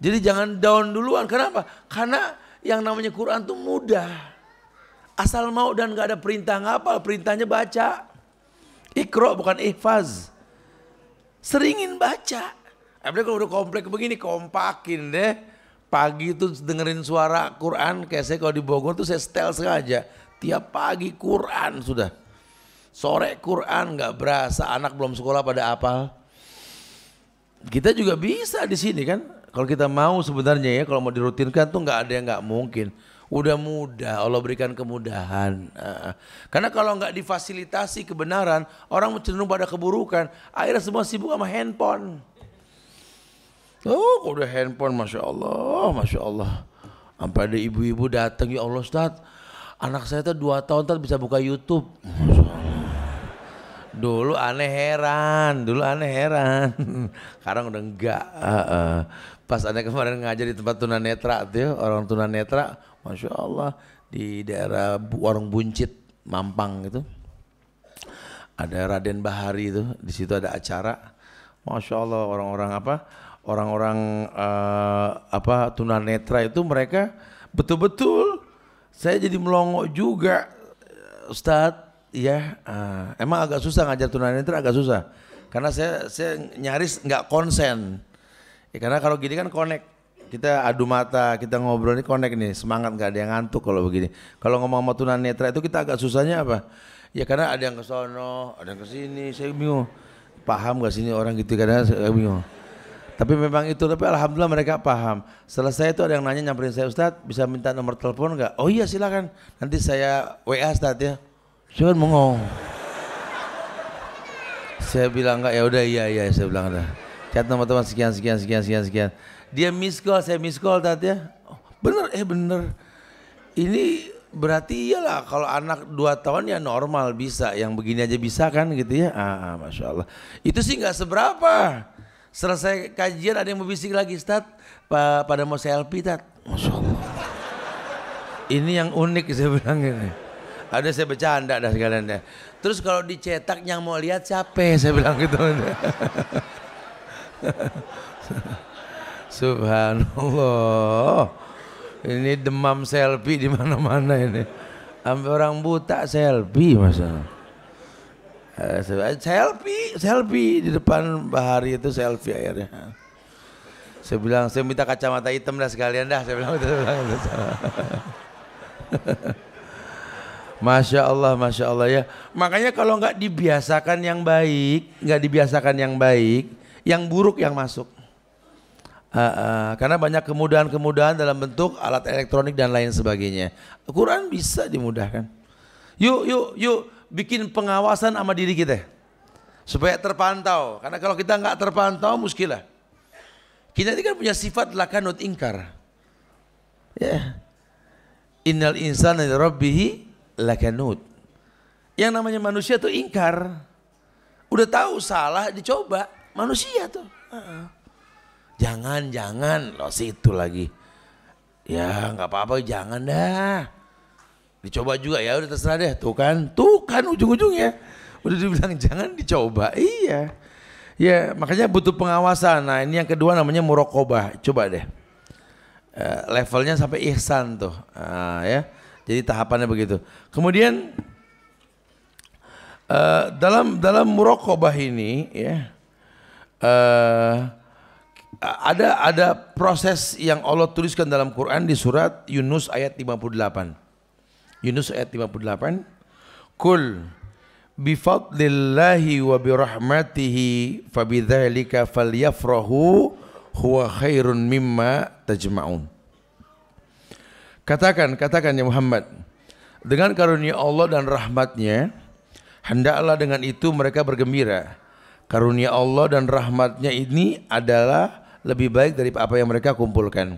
Jadi jangan down duluan. Kenapa? Karena yang namanya Quran tuh mudah. Asal mau dan gak ada perintah ngapal, perintahnya baca. Iqra bukan ihfaz. Seringin baca. Apalagi kalau udah komplek begini, kompakin deh. Pagi itu dengerin suara Quran, kayak saya kalau di Bogor tuh saya setel sengaja. Tiap pagi Quran sudah. Sore Quran gak berasa, anak belum sekolah pada hafal. Kita juga bisa di sini kan. Kalau kita mau sebenarnya ya, kalau mau dirutinkan tuh nggak ada yang nggak mungkin. Udah mudah, Allah berikan kemudahan. Karena kalau nggak difasilitasi kebenaran, orang cenderung pada keburukan. Akhirnya semua sibuk sama handphone. Oh, udah handphone, masya Allah. Sampai ada ibu-ibu datang, ya Allah Ustaz, anak saya tuh 2 tahun bisa buka YouTube. Masya Allah. Dulu aneh heran. Sekarang udah enggak. Pas aneh kemarin ngajar di tempat tunanetra tuh ya, orang tunanetra, Masya Allah di daerah Warung Buncit, Mampang itu. Ada Raden Bahari itu, di situ ada acara. Masya Allah orang-orang tunanetra itu mereka betul-betul saya jadi melongo juga, Ustadz. Ya, emang agak susah ngajar tunanetra, agak susah. Karena saya nyaris nggak konsen. Ya, karena kalau gini kan connect. Kita adu mata, kita ngobrol ini connect nih, semangat, nggak ada yang ngantuk kalau begini. Kalau ngomong sama tunanetra itu kita agak susahnya apa? Ya karena ada yang ke sono, ada yang ke sini, saya bingung. Paham gak sini orang gitu, kadang saya bingung. Tapi memang itu, tapi alhamdulillah mereka paham. Selesai itu ada yang nanya, nyamperin saya, Ustadz bisa minta nomor telepon nggak? Oh iya silakan, nanti saya WA Ustadz ya. Cuman mengong. Saya bilang enggak, ya udah iya saya bilang ada. Chat nomor teman sekian. Dia miss call, saya miss call tadi ya. Oh, bener. Ini berarti iyalah kalau anak 2 tahun ya normal bisa, yang begini aja bisa kan gitu ya. Masya Allah. Itu sih nggak seberapa. Selesai kajian ada yang mau bisik lagi, Ustaz. Pada mau selfie, Tat. Masya Allah. Ini yang unik saya bilang ini. Ada saya bercanda dah sekalian deh. Terus kalau dicetak yang mau lihat siapa? Saya bilang gitu. Subhanallah. Ini demam selfie di mana-mana ini. Sampai orang buta selfie masa. Selfie di depan Bahari itu selfie akhirnya. Saya bilang saya minta kacamata hitam dah sekalian dah. Saya bilang itu. Masya Allah ya. Makanya kalau nggak dibiasakan yang baik, yang buruk yang masuk. Karena banyak kemudahan-kemudahan dalam bentuk alat elektronik dan lain sebagainya. Quran bisa dimudahkan. Yuk bikin pengawasan sama diri kita supaya terpantau. Karena kalau kita nggak terpantau, muskilah. Kita ini kan punya sifat lakanut ingkar. Ya. Innal insana li rabbihi lakanut. Yang namanya manusia tuh ingkar. Udah tahu salah dicoba, manusia tuh. Jangan loh situ lagi. Ya nggak apa-apa, jangan dah. Dicoba juga ya, udah terserah deh. Tuh kan ujung-ujungnya udah dibilang jangan dicoba. Iya. Ya makanya butuh pengawasan. Nah ini yang kedua namanya muraqabah. Coba deh. Levelnya sampai ihsan tuh. Ya. Jadi tahapannya begitu. Kemudian dalam muraqabah ini ya ada proses yang Allah tuliskan dalam Quran di surat Yunus ayat 58. Yunus ayat 58. Kul bifadlillahi wa birahmatihi fabidzalika falyafrahu huwa khairun mimma tajma'un. Katakan ya Muhammad, dengan karunia Allah dan rahmatnya, hendaklah dengan itu mereka bergembira. Karunia Allah dan rahmatnya ini adalah lebih baik dari apa yang mereka kumpulkan.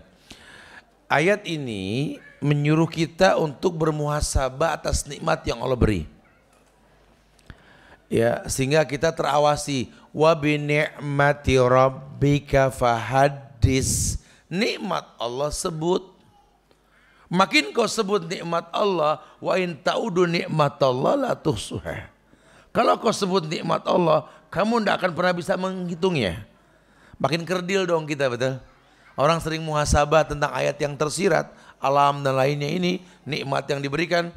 Ayat ini menyuruh kita untuk bermuhasabah atas nikmat yang Allah beri. Ya, sehingga kita terawasi. Wa bi ni'mati rabbika fahaddis. Nikmat Allah sebut. Makin kau sebut nikmat Allah, wa in ta'udu nikmatallah la tuhsuha. Kalau kau sebut nikmat Allah, kamu tidak akan pernah bisa menghitungnya. Makin kerdil dong kita, betul. Orang sering muhasabah tentang ayat yang tersirat, alam dan lainnya ini, nikmat yang diberikan.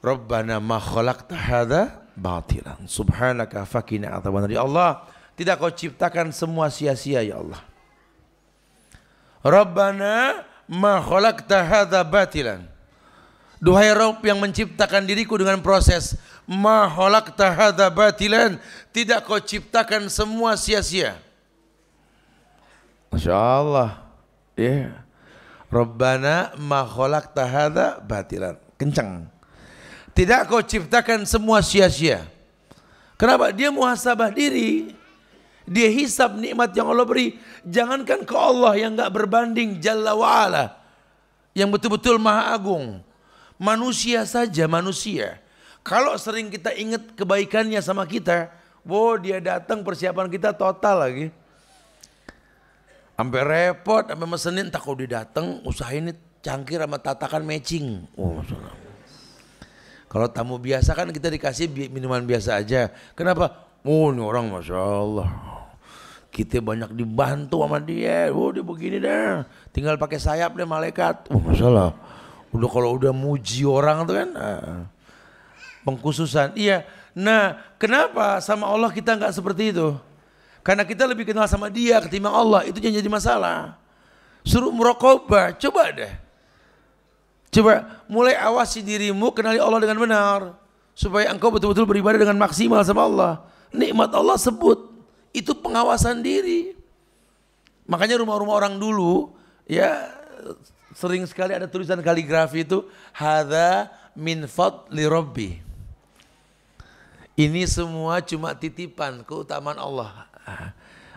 Rabbana ma khalaqta hadza batilan. Subhanaka faqina adzabannar. Ya Allah, tidak kau ciptakan semua sia-sia ya Allah. Rabbana ma khalaqta hadza batilan. Duhai Rabb yang menciptakan diriku dengan proses ma khalaqta hadza batilan, tidak kau ciptakan semua sia-sia. Masya Allah. Ya. Rabbana ma khalaqta hadza batilan. Kencang. Tidak kau ciptakan semua sia-sia. Kenapa? Dia muhasabah diri. Dia hisab nikmat yang Allah beri. Jangankan ke Allah yang enggak berbanding Jalla wa'ala, yang betul-betul maha agung. Manusia saja manusia. Kalau sering kita ingat kebaikannya sama kita, dia datang persiapan kita total lagi. Sampai repot, sampai mesenin, tak kalau dia datang usahain cangkir sama tatakan matching. Masalah. Kalau tamu biasa kan kita dikasih minuman biasa aja. Kenapa? Ini orang Masya Allah. Kita banyak dibantu sama dia. Dia begini dah. Tinggal pakai sayap deh malaikat. Masalah. Kalau udah muji orang tuh kan. Pengkhususan. Iya. Nah, kenapa sama Allah kita nggak seperti itu? Karena kita lebih kenal sama dia ketimbang Allah. Itu yang jadi masalah. Suruh muraqabah. Coba deh. Coba mulai awasi dirimu, kenali Allah dengan benar. Supaya engkau betul-betul beribadah dengan maksimal sama Allah. Nikmat Allah sebut. Itu pengawasan diri. Makanya rumah-rumah orang dulu ya sering sekali ada tulisan kaligrafi itu hadza min fadli rabbi. Ini semua cuma titipan keutamaan Allah.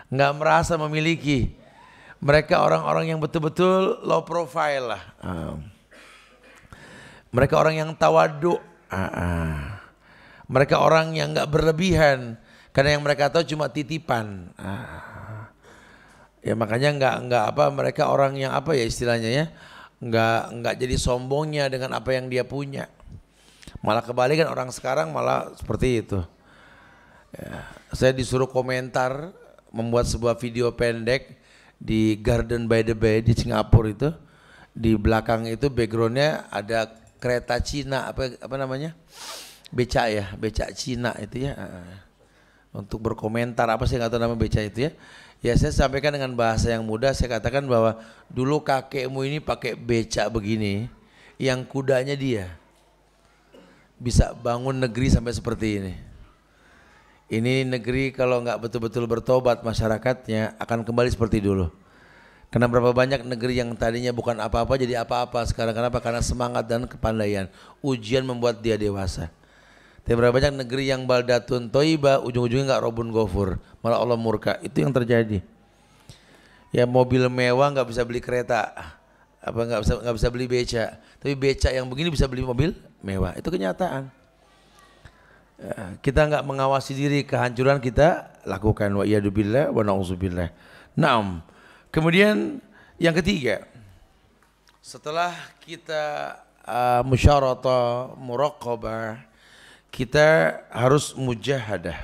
Enggak merasa memiliki. Mereka orang-orang yang betul-betul low profile lah. Mereka orang yang tawaduk. Mereka orang yang enggak berlebihan. Karena yang mereka tahu cuma titipan. Ya makanya enggak mereka orang yang istilahnya ya. Enggak jadi sombongnya dengan apa yang dia punya. Malah kebalikan orang sekarang malah seperti itu. Ya, saya disuruh komentar membuat sebuah video pendek di Garden by the Bay di Singapura itu. Di belakang itu backgroundnya ada kereta Cina apa namanya? Becak Cina itu ya. Untuk berkomentar apa sih nggak tahu nama becak itu ya. Ya saya sampaikan dengan bahasa yang mudah, saya katakan bahwa dulu kakekmu ini pakai becak begini, yang kudanya dia. Bisa bangun negeri sampai seperti ini. Ini negeri kalau nggak betul-betul bertobat masyarakatnya akan kembali seperti dulu. Karena berapa banyak negeri yang tadinya bukan apa-apa jadi apa-apa sekarang. Kenapa? Karena semangat dan kepandaian. Ujian membuat dia dewasa. Tapi berapa banyak negeri yang baldatun toibah ujung-ujungnya nggak robun gofur, malah Allah murka. Itu yang terjadi. Ya mobil mewah nggak bisa beli kereta, nggak bisa beli beca. Tapi beca yang begini bisa beli mobil mewah. Itu kenyataan. Ya, kita nggak mengawasi diri, kehancuran kita lakukan. Wa iyyadubillah wa na'udzubillah. Naam. Kemudian yang ketiga, setelah kita musyaratah, muraqabah, kita harus mujahadah.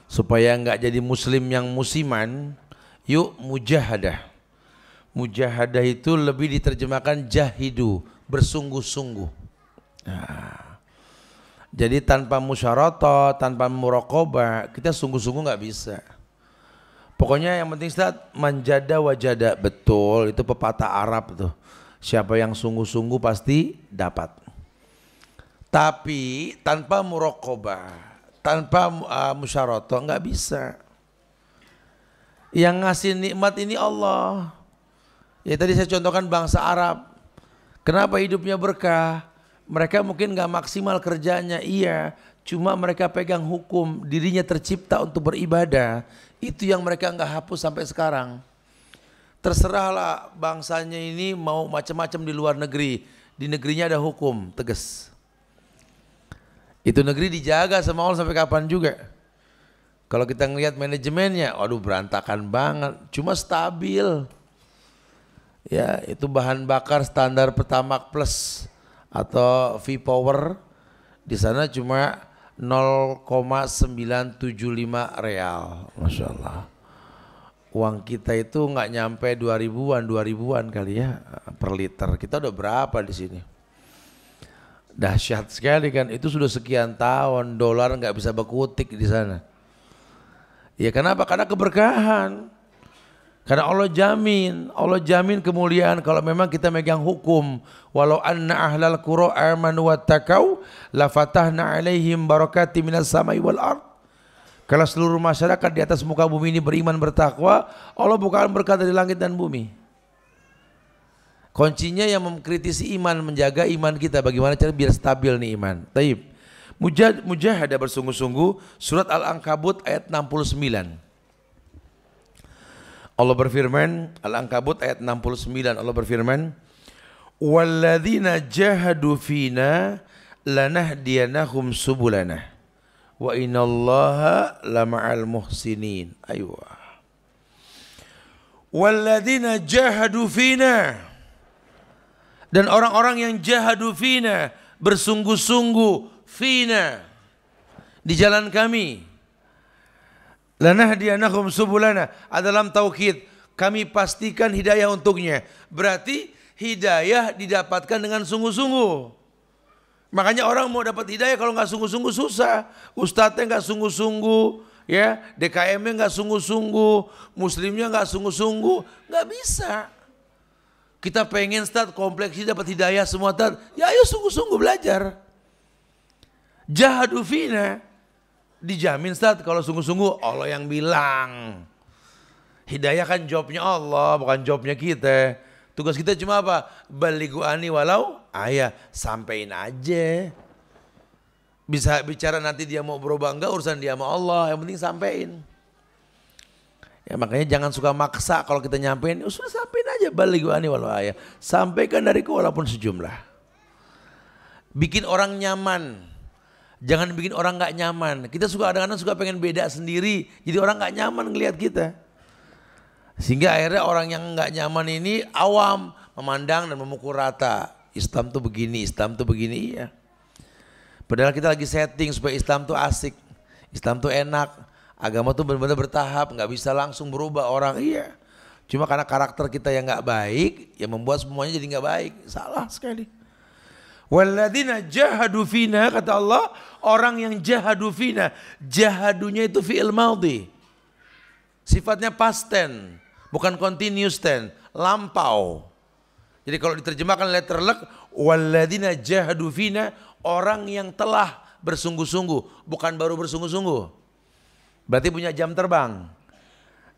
Supaya nggak jadi muslim yang musiman, yuk mujahadah. Mujahadah itu lebih diterjemahkan jahidu, bersungguh-sungguh. Nah, jadi tanpa musyaratah, tanpa muraqabah, kita sungguh-sungguh nggak bisa. Pokoknya yang penting Ustaz, manjada wajada, betul itu pepatah Arab tuh. Siapa yang sungguh-sungguh pasti dapat. Tapi tanpa muraqabah, tanpa musyaratah nggak bisa. Yang ngasih nikmat ini Allah. Ya tadi saya contohkan bangsa Arab. Kenapa hidupnya berkah? Mereka mungkin nggak maksimal kerjanya, iya. Cuma mereka pegang hukum, dirinya tercipta untuk beribadah. Itu yang mereka nggak hapus sampai sekarang. Terserahlah bangsanya ini mau macam-macam di luar negeri. Di negerinya ada hukum, tegas. Itu negeri dijaga sama Allah sampai kapan juga. Kalau kita ngelihat manajemennya, waduh berantakan banget. Cuma stabil. Ya itu bahan bakar standar Pertamax Plus atau V-Power. Di sana cuma 0,975 real. Masya Allah. Uang kita itu nggak nyampe 2000-an kali ya per liter. Kita udah berapa di sini? Dahsyat sekali kan, itu sudah sekian tahun dolar nggak bisa berkutik di sana. Ya kenapa? Karena keberkahan. Karena Allah jamin kemuliaan kalau memang kita megang hukum. Walau anna ahlal qura amanu wattaqau la fatahna alaihim barakati minas samai wal ard. Kalau seluruh masyarakat di atas muka bumi ini beriman bertakwa, Allah bukakan berkat dari langit dan bumi. Kuncinya yang mengkritisi iman, menjaga iman kita. Bagaimana cara biar stabil nih iman. Taib. Mujahadah bersungguh-sungguh. Surat Al-Ankabut ayat 69. Allah berfirman, Al-Ankabut ayat 69. Allah berfirman, walladzina jahadu fina lanahdiyanahum subulana wa innallaha lama'al muhsinin. Ayo. Walladzina jahadu fina, dan orang-orang yang jahadu fina, bersungguh-sungguh fina, di jalan kami. Lanahdiyanahum subulana, dalam taukid, kami pastikan hidayah untuknya. Berarti hidayah didapatkan dengan sungguh-sungguh. Makanya orang mau dapat hidayah kalau nggak sungguh-sungguh susah. Ustadznya nggak sungguh-sungguh, ya, DKM-nya nggak sungguh-sungguh, muslimnya nggak sungguh-sungguh, nggak bisa. Kita pengen Ustadz kompleksi dapat hidayah semua Ustadz, ya ayo sungguh-sungguh belajar. Jahadu fina, dijamin Ustadz kalau sungguh-sungguh, Allah yang bilang. Hidayah kan jobnya Allah, bukan jobnya kita. Tugas kita cuma apa? Balighu ani walau ayah, sampein aja. Bisa bicara nanti dia mau berubah enggak, urusan dia sama Allah, yang penting sampein. Ya makanya jangan suka maksa kalau kita nyampein, sudah sampein aja, balighu ani walau ayah. Sampaikan dariku walaupun sejumlah. Bikin orang nyaman. Jangan bikin orang enggak nyaman. Kita suka kadang-kadang suka pengen beda sendiri, jadi orang enggak nyaman ngelihat kita. Sehingga akhirnya orang yang enggak nyaman ini awam, memandang dan memukul rata. Islam tuh begini, Islam tuh begini, iya. Padahal kita lagi setting supaya Islam tuh asik, Islam tuh enak, agama tuh benar-benar bertahap, nggak bisa langsung berubah orang, iya. Cuma karena karakter kita yang nggak baik, yang membuat semuanya jadi nggak baik, salah sekali. Walladzina jahadu fina, kata Allah, orang yang jahadu fina, jahadunya itu fi'il madhi, sifatnya past tense, bukan continuous tense, lampau. Jadi kalau diterjemahkan letter luck, walladzina jahadu fina, orang yang telah bersungguh-sungguh, bukan baru bersungguh-sungguh. Berarti punya jam terbang.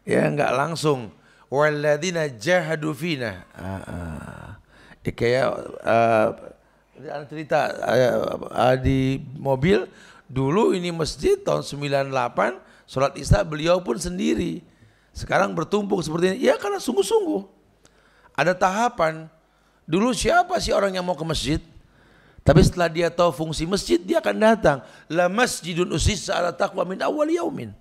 Ya enggak langsung. Walladzina jahadu fina. Kayak ada cerita di mobil, dulu ini masjid tahun 98, sholat isya beliau pun sendiri. Sekarang bertumpuk seperti ini. Ya karena sungguh-sungguh. Ada tahapan. Dulu siapa sih orang yang mau ke masjid? Tapi setelah dia tahu fungsi masjid, dia akan datang. La masjidun usissa ala taqwa min awal yaumin.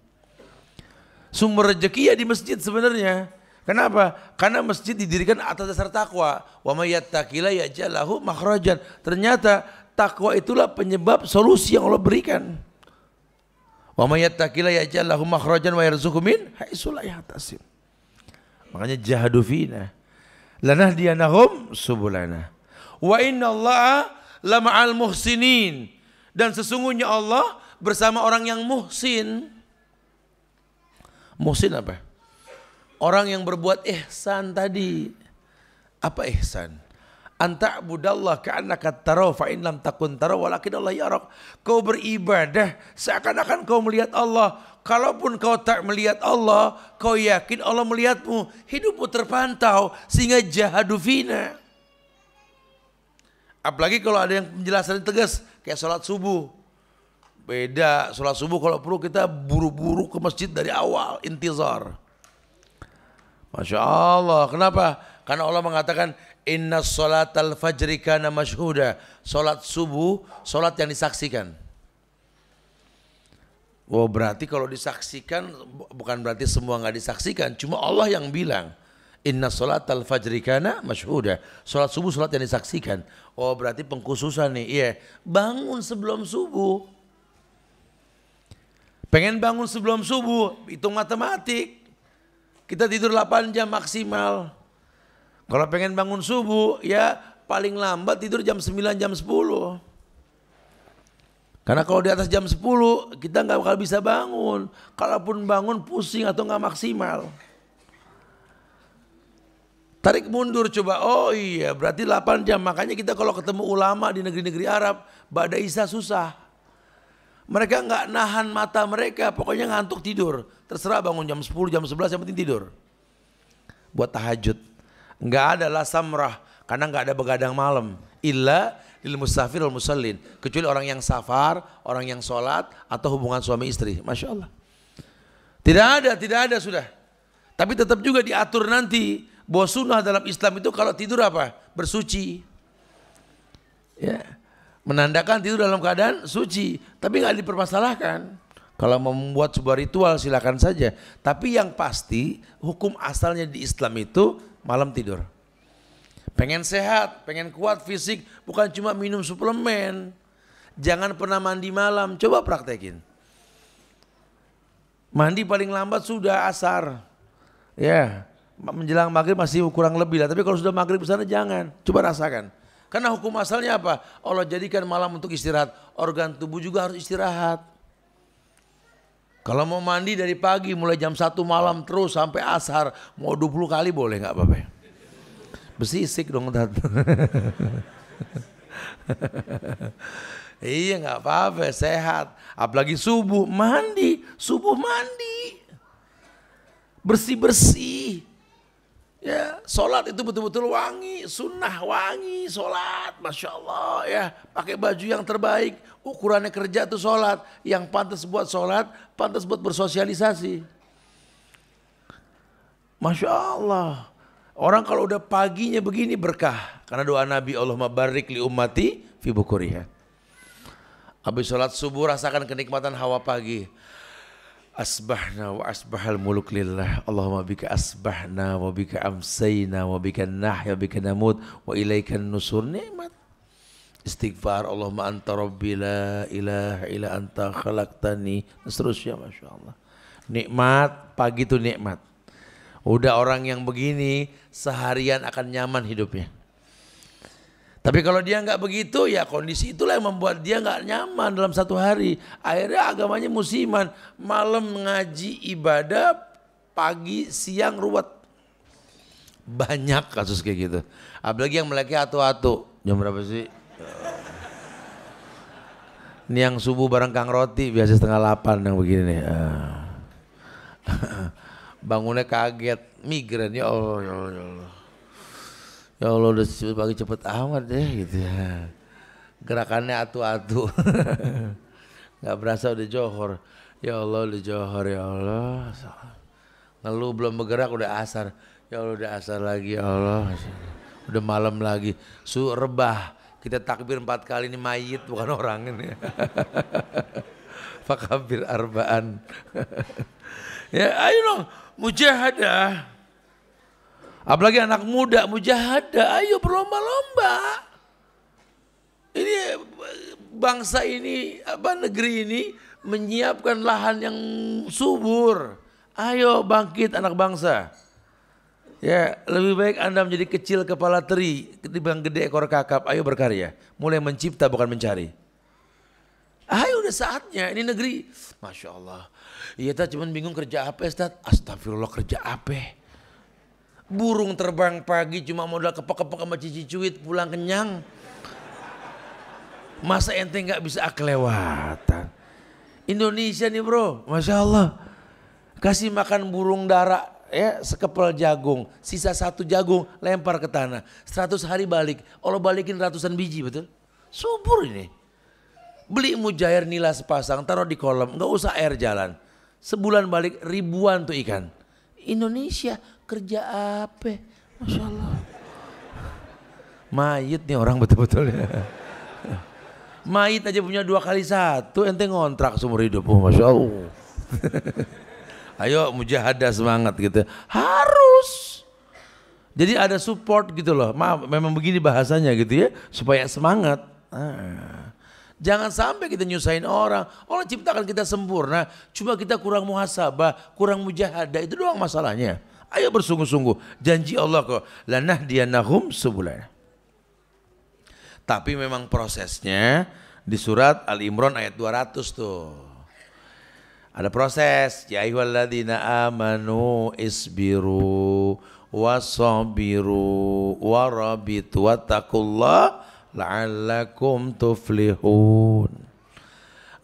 Sumber rezeki ya di masjid sebenarnya. Kenapa? Karena masjid didirikan atas dasar takwa. Wa may yattaqilla yaj'al lahu makhrajan. Ternyata takwa itulah penyebab solusi yang Allah berikan. Wa may yattaqilla yaj'al lahu makhrajan wa yarzuqhu min haitsu la yahtasib. Makanya jahadu fina. Lanahdiyanahum subulana. Wa innallaha lama'al muhsinin, dan sesungguhnya Allah bersama orang yang muhsin. Muhsin apa? Orang yang berbuat ihsan tadi. Apa ihsan? Anta budallah ka'annaka taraw fa in lam takun taraw walakin Allah yarak. Kau beribadah seakan-akan kau melihat Allah. Kalaupun kau tak melihat Allah, kau yakin Allah melihatmu. Hidupmu terpantau sehingga jahadu fina. Apalagi kalau ada yang penjelasan tegas kayak sholat subuh. Beda, sholat subuh kalau perlu kita buru-buru ke masjid dari awal, intizar. Masya Allah, kenapa? Karena Allah mengatakan inna sholatal fajri kana masyhuda. Sholat subuh, sholat yang disaksikan. Oh berarti kalau disaksikan bukan berarti semua nggak disaksikan. Cuma Allah yang bilang inna sholatal fajri kana masyhuda. Sholat subuh sholat yang disaksikan. Oh berarti pengkhususan nih. Iya, bangun sebelum subuh. Pengen bangun sebelum subuh, hitung matematik. Kita tidur 8 jam maksimal. Kalau pengen bangun subuh, ya paling lambat tidur jam 9, jam 10. Karena kalau di atas jam 10, kita nggak bakal bisa bangun. Kalaupun bangun pusing atau nggak maksimal. Tarik mundur coba, oh iya berarti 8 jam. Makanya kita kalau ketemu ulama di negeri-negeri Arab, ba'da isya susah. Mereka nggak nahan mata mereka, pokoknya ngantuk tidur. Terserah bangun jam 10, jam 11 yang penting tidur. Buat tahajud. Nggak ada la samrah, karena nggak ada begadang malam. Illa lil musafir wal musallin. Kecuali orang yang safar, orang yang sholat, atau hubungan suami istri. Masya Allah. Tidak ada sudah. Tapi tetap juga diatur nanti. Bahwa sunnah dalam Islam itu kalau tidur apa? Bersuci. Ya. Menandakan tidur dalam keadaan suci, tapi nggak dipermasalahkan. Kalau mau membuat sebuah ritual silakan saja. Tapi yang pasti hukum asalnya di Islam itu malam tidur. Pengen sehat, pengen kuat fisik, bukan cuma minum suplemen. Jangan pernah mandi malam, coba praktekin. Mandi paling lambat sudah asar. Ya, menjelang maghrib masih kurang lebih lah. Tapi kalau sudah maghrib sana jangan, coba rasakan. Karena hukum asalnya apa? Allah jadikan malam untuk istirahat. Organ tubuh juga harus istirahat. Kalau mau mandi dari pagi mulai jam 1 malam terus sampai asar, mau 20 kali boleh nggak apa-apa. Bersisik dong Tat. Iya nggak apa-apa, sehat. Apalagi subuh mandi, bersih-bersih. Ya, sholat itu betul-betul wangi, sunnah wangi, sholat, masya Allah ya, pakai baju yang terbaik, ukurannya kerja tuh sholat, yang pantas buat sholat, pantas buat bersosialisasi. Masya Allah, orang kalau udah paginya begini berkah, karena doa Nabi Allahumma barik li ummati fi bukuriha. Habis sholat subuh rasakan kenikmatan hawa pagi. Asbahna wa asbahal muluk lillah. Allahumma bika asbahna wa bika amsayna wa bika nahya wa bika namut wa ilaikan nusur. Nikmat. Istighfar, Allahumma anta rabbi la ilaha illa anta khalaqtani. Seterusnya, masya Allah. Nikmat, pagi itu nikmat. Udah orang yang begini seharian akan nyaman hidupnya. Tapi kalau dia nggak begitu, ya kondisi itulah yang membuat dia nggak nyaman dalam satu hari. Akhirnya agamanya musiman, malam ngaji ibadah, pagi siang ruwet. Banyak kasus kayak gitu. Apalagi yang meleki atu-atu. Jam berapa sih? Ini yang subuh bareng Kang Roti biasa 7:30 yang begini nih. Bangunnya kaget, migran, ya Allah, ya Allah, ya Allah. Ya Allah udah pagi cepet amat deh gitu ya. Gerakannya atu-atu. Gak berasa udah johor. Ya Allah udah johor ya Allah. Ngeluh belum bergerak udah asar. Ya Allah udah asar lagi ya Allah. Udah malam lagi. Rebah. Kita takbir 4 kali ini mayit bukan orang ini. Fakabir arba'an. Ya ayo dong mujahadah. Apalagi anak muda mujahadah, ayo berlomba-lomba. Ini bangsa ini, negeri ini menyiapkan lahan yang subur. Ayo bangkit anak bangsa. Ya, lebih baik Anda menjadi kecil kepala teri ketimbang gede ekor kakap. Ayo berkarya, mulai mencipta bukan mencari. Ayo udah saatnya, ini negeri. Masya Allah. Iya Ustaz, cuman bingung kerja apa Ustaz? Astagfirullah, kerja apa? Burung terbang pagi cuma modal kepek-kepek sama cici cuit pulang kenyang. Masa ente gak bisa kelewatan? Indonesia nih bro, Masya Allah. Kasih makan burung dara ya, sekepel jagung. Sisa 1 jagung lempar ke tanah. 100 hari balik, Allah balikin ratusan biji, betul? Subur ini. Beli mujair nila sepasang, taruh di kolam, gak usah air jalan. Sebulan balik ribuan tuh ikan. Indonesia kerja apa? Masya Allah. Mayit nih orang betul-betul ya. Mayit aja punya 2 kali 1, ente ngontrak seumur hidup. Oh, Masya Allah. Ayo mujahadah semangat gitu. Harus. Jadi ada support gitu loh. Maaf, memang begini bahasanya gitu ya. Supaya semangat. Jangan sampai kita nyusahin orang. Allah ciptakan kita sempurna. Cuma kita kurang muhasabah, kurang mujahadah. Itu doang masalahnya. Ayo bersungguh-sungguh. Janji Allah kok. Lanahdiyannahum subulana. Tapi memang prosesnya di surat Al-Imran ayat 200 tuh. Ada proses. Ya ayyuhalladzina amanu isbiru wasabiru warabitu wattaqullah la'allakum tuflihun.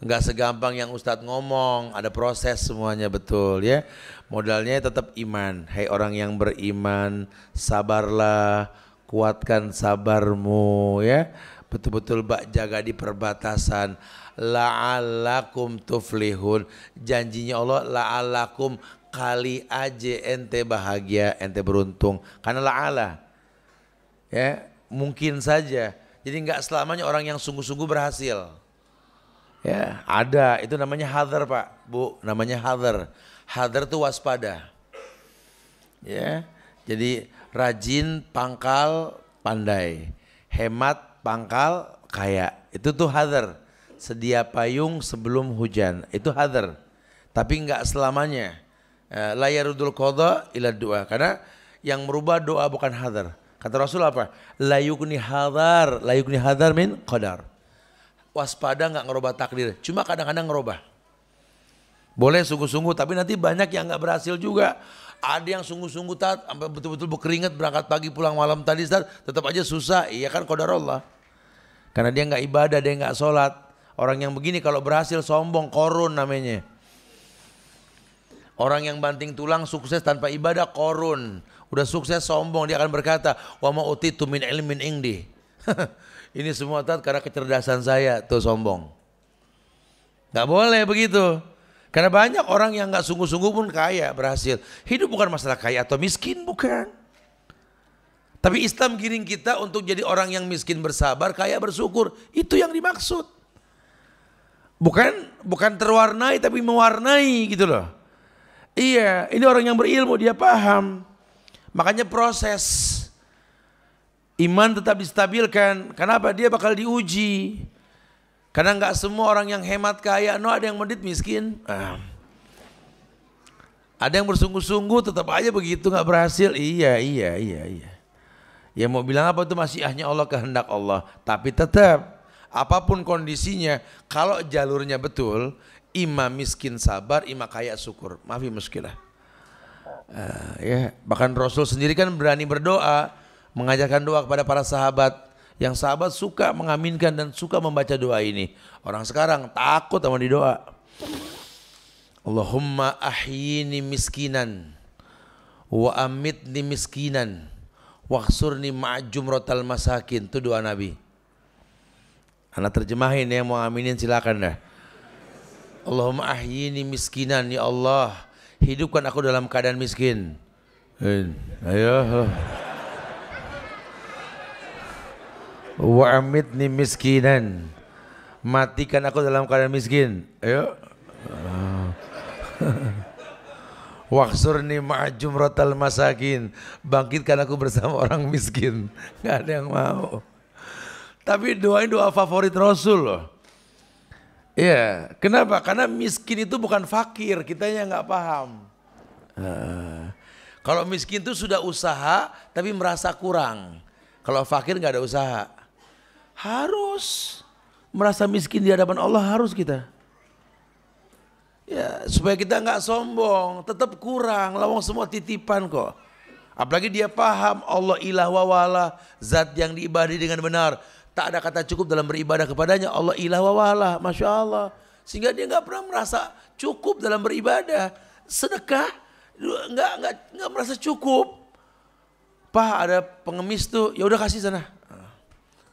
Enggak segampang yang Ustadz ngomong, ada proses semuanya, betul ya. Modalnya tetap iman. Hai orang yang beriman, sabarlah, kuatkan sabarmu ya. Betul-betul jaga di perbatasan. La'allakum tuflihun. Janjinya Allah la'allakum, kali aja ente bahagia, ente beruntung. Karena la'ala ya, mungkin saja. Jadi nggak selamanya orang yang sungguh-sungguh berhasil. Ya, ada, itu namanya hadar Pak, Bu, namanya hadar. Hadar itu waspada. Ya. Jadi rajin, pangkal, pandai. Hemat, pangkal, kaya. Itu tuh hadar. Sedia payung sebelum hujan. Itu hadar. Tapi enggak selamanya. La yarudul qadha ila doa. Karena yang merubah doa bukan hadar. Kata Rasul apa? La yukni hadar min qadar. Waspada enggak ngerubah takdir. Cuma kadang-kadang ngerubah. Boleh sungguh-sungguh, tapi nanti banyak yang enggak berhasil juga. Ada yang sungguh-sungguh tat, sampai betul-betul berkeringat berangkat pagi pulang malam tadi tat, tetap aja susah. Iya kan qadar Allah. Karena dia enggak ibadah, dia enggak sholat. Orang yang begini kalau berhasil sombong, korun namanya. Orang yang banting tulang sukses tanpa ibadah, korun. Udah sukses sombong, dia akan berkata, wa ma utitu min ilmin indi. Ini semua tat karena kecerdasan saya, tuh sombong. Gak boleh begitu. Karena banyak orang yang gak sungguh-sungguh pun kaya, berhasil. Hidup bukan masalah kaya atau miskin, bukan. Tapi Islam giring kita untuk jadi orang yang miskin bersabar, kaya bersyukur. Itu yang dimaksud. Bukan terwarnai tapi mewarnai gitu loh. Iya, ini orang yang berilmu, dia paham. Makanya proses iman tetap distabilkan. Kenapa? Dia bakal diuji. Karena nggak semua orang yang hemat kaya, ada yang medit miskin. Ada yang bersungguh-sungguh tetap aja begitu nggak berhasil. Iya. Ya mau bilang apa itu masyiahnya Allah, kehendak Allah. Tapi tetap apapun kondisinya, kalau jalurnya betul, imam miskin sabar, imam kaya syukur. Maafi muskilah. Ya, bahkan Rasul sendiri kan berani berdoa, mengajarkan doa kepada para sahabat. Yang sahabat suka mengaminkan dan suka membaca doa ini. Orang sekarang takut sama di doa. Allahumma ahyini miskinan wa amitni miskinan wahsurni ma'jumratal masakin. Itu doa Nabi. Anak terjemahin ya, mau aminin silakan dah. Allahumma ahyini miskinan, ya Allah, hidupkan aku dalam keadaan miskin. Ayo. Wa amitni miskinan, matikan aku dalam keadaan miskin. Ayo. Wahsurni ma'jumratal masakin, bangkitkan aku bersama orang miskin. Gak ada yang mau. Tapi doa ini doa favorit Rasul loh. Iya, kenapa? Karena miskin itu bukan fakir, kitanya nggak paham. Kalau miskin itu sudah usaha tapi merasa kurang. Kalau fakir nggak ada usaha. Harus merasa miskin di hadapan Allah, harus kita. Ya, supaya kita nggak sombong, tetap kurang, lawang semua titipan kok. Apalagi dia paham Allah ilah wa wala, zat yang diibadahi dengan benar. Tak ada kata cukup dalam beribadah kepadanya. Allah ilah wa wala, Masya Allah. Sehingga dia nggak pernah merasa cukup dalam beribadah. Sedekah nggak merasa cukup. Pak ada pengemis tuh, ya udah kasih sana.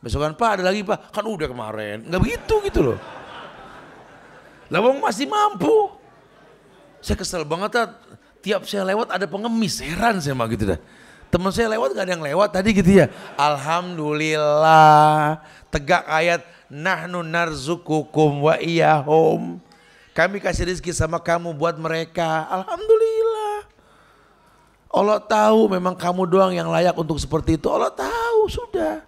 Besokan Pak ada lagi Pak, kan udah kemarin. Nggak begitu gitu loh. Lawang masih mampu. Saya kesel banget tiap saya lewat ada pengemis, heran saya mah gitu dah. Teman saya lewat gak ada yang lewat tadi gitu ya. Alhamdulillah. Tegak ayat nahnu narzukukum wa iyahum. Kami kasih rezeki sama kamu buat mereka. Alhamdulillah. Allah tahu memang kamu doang yang layak untuk seperti itu. Allah tahu sudah.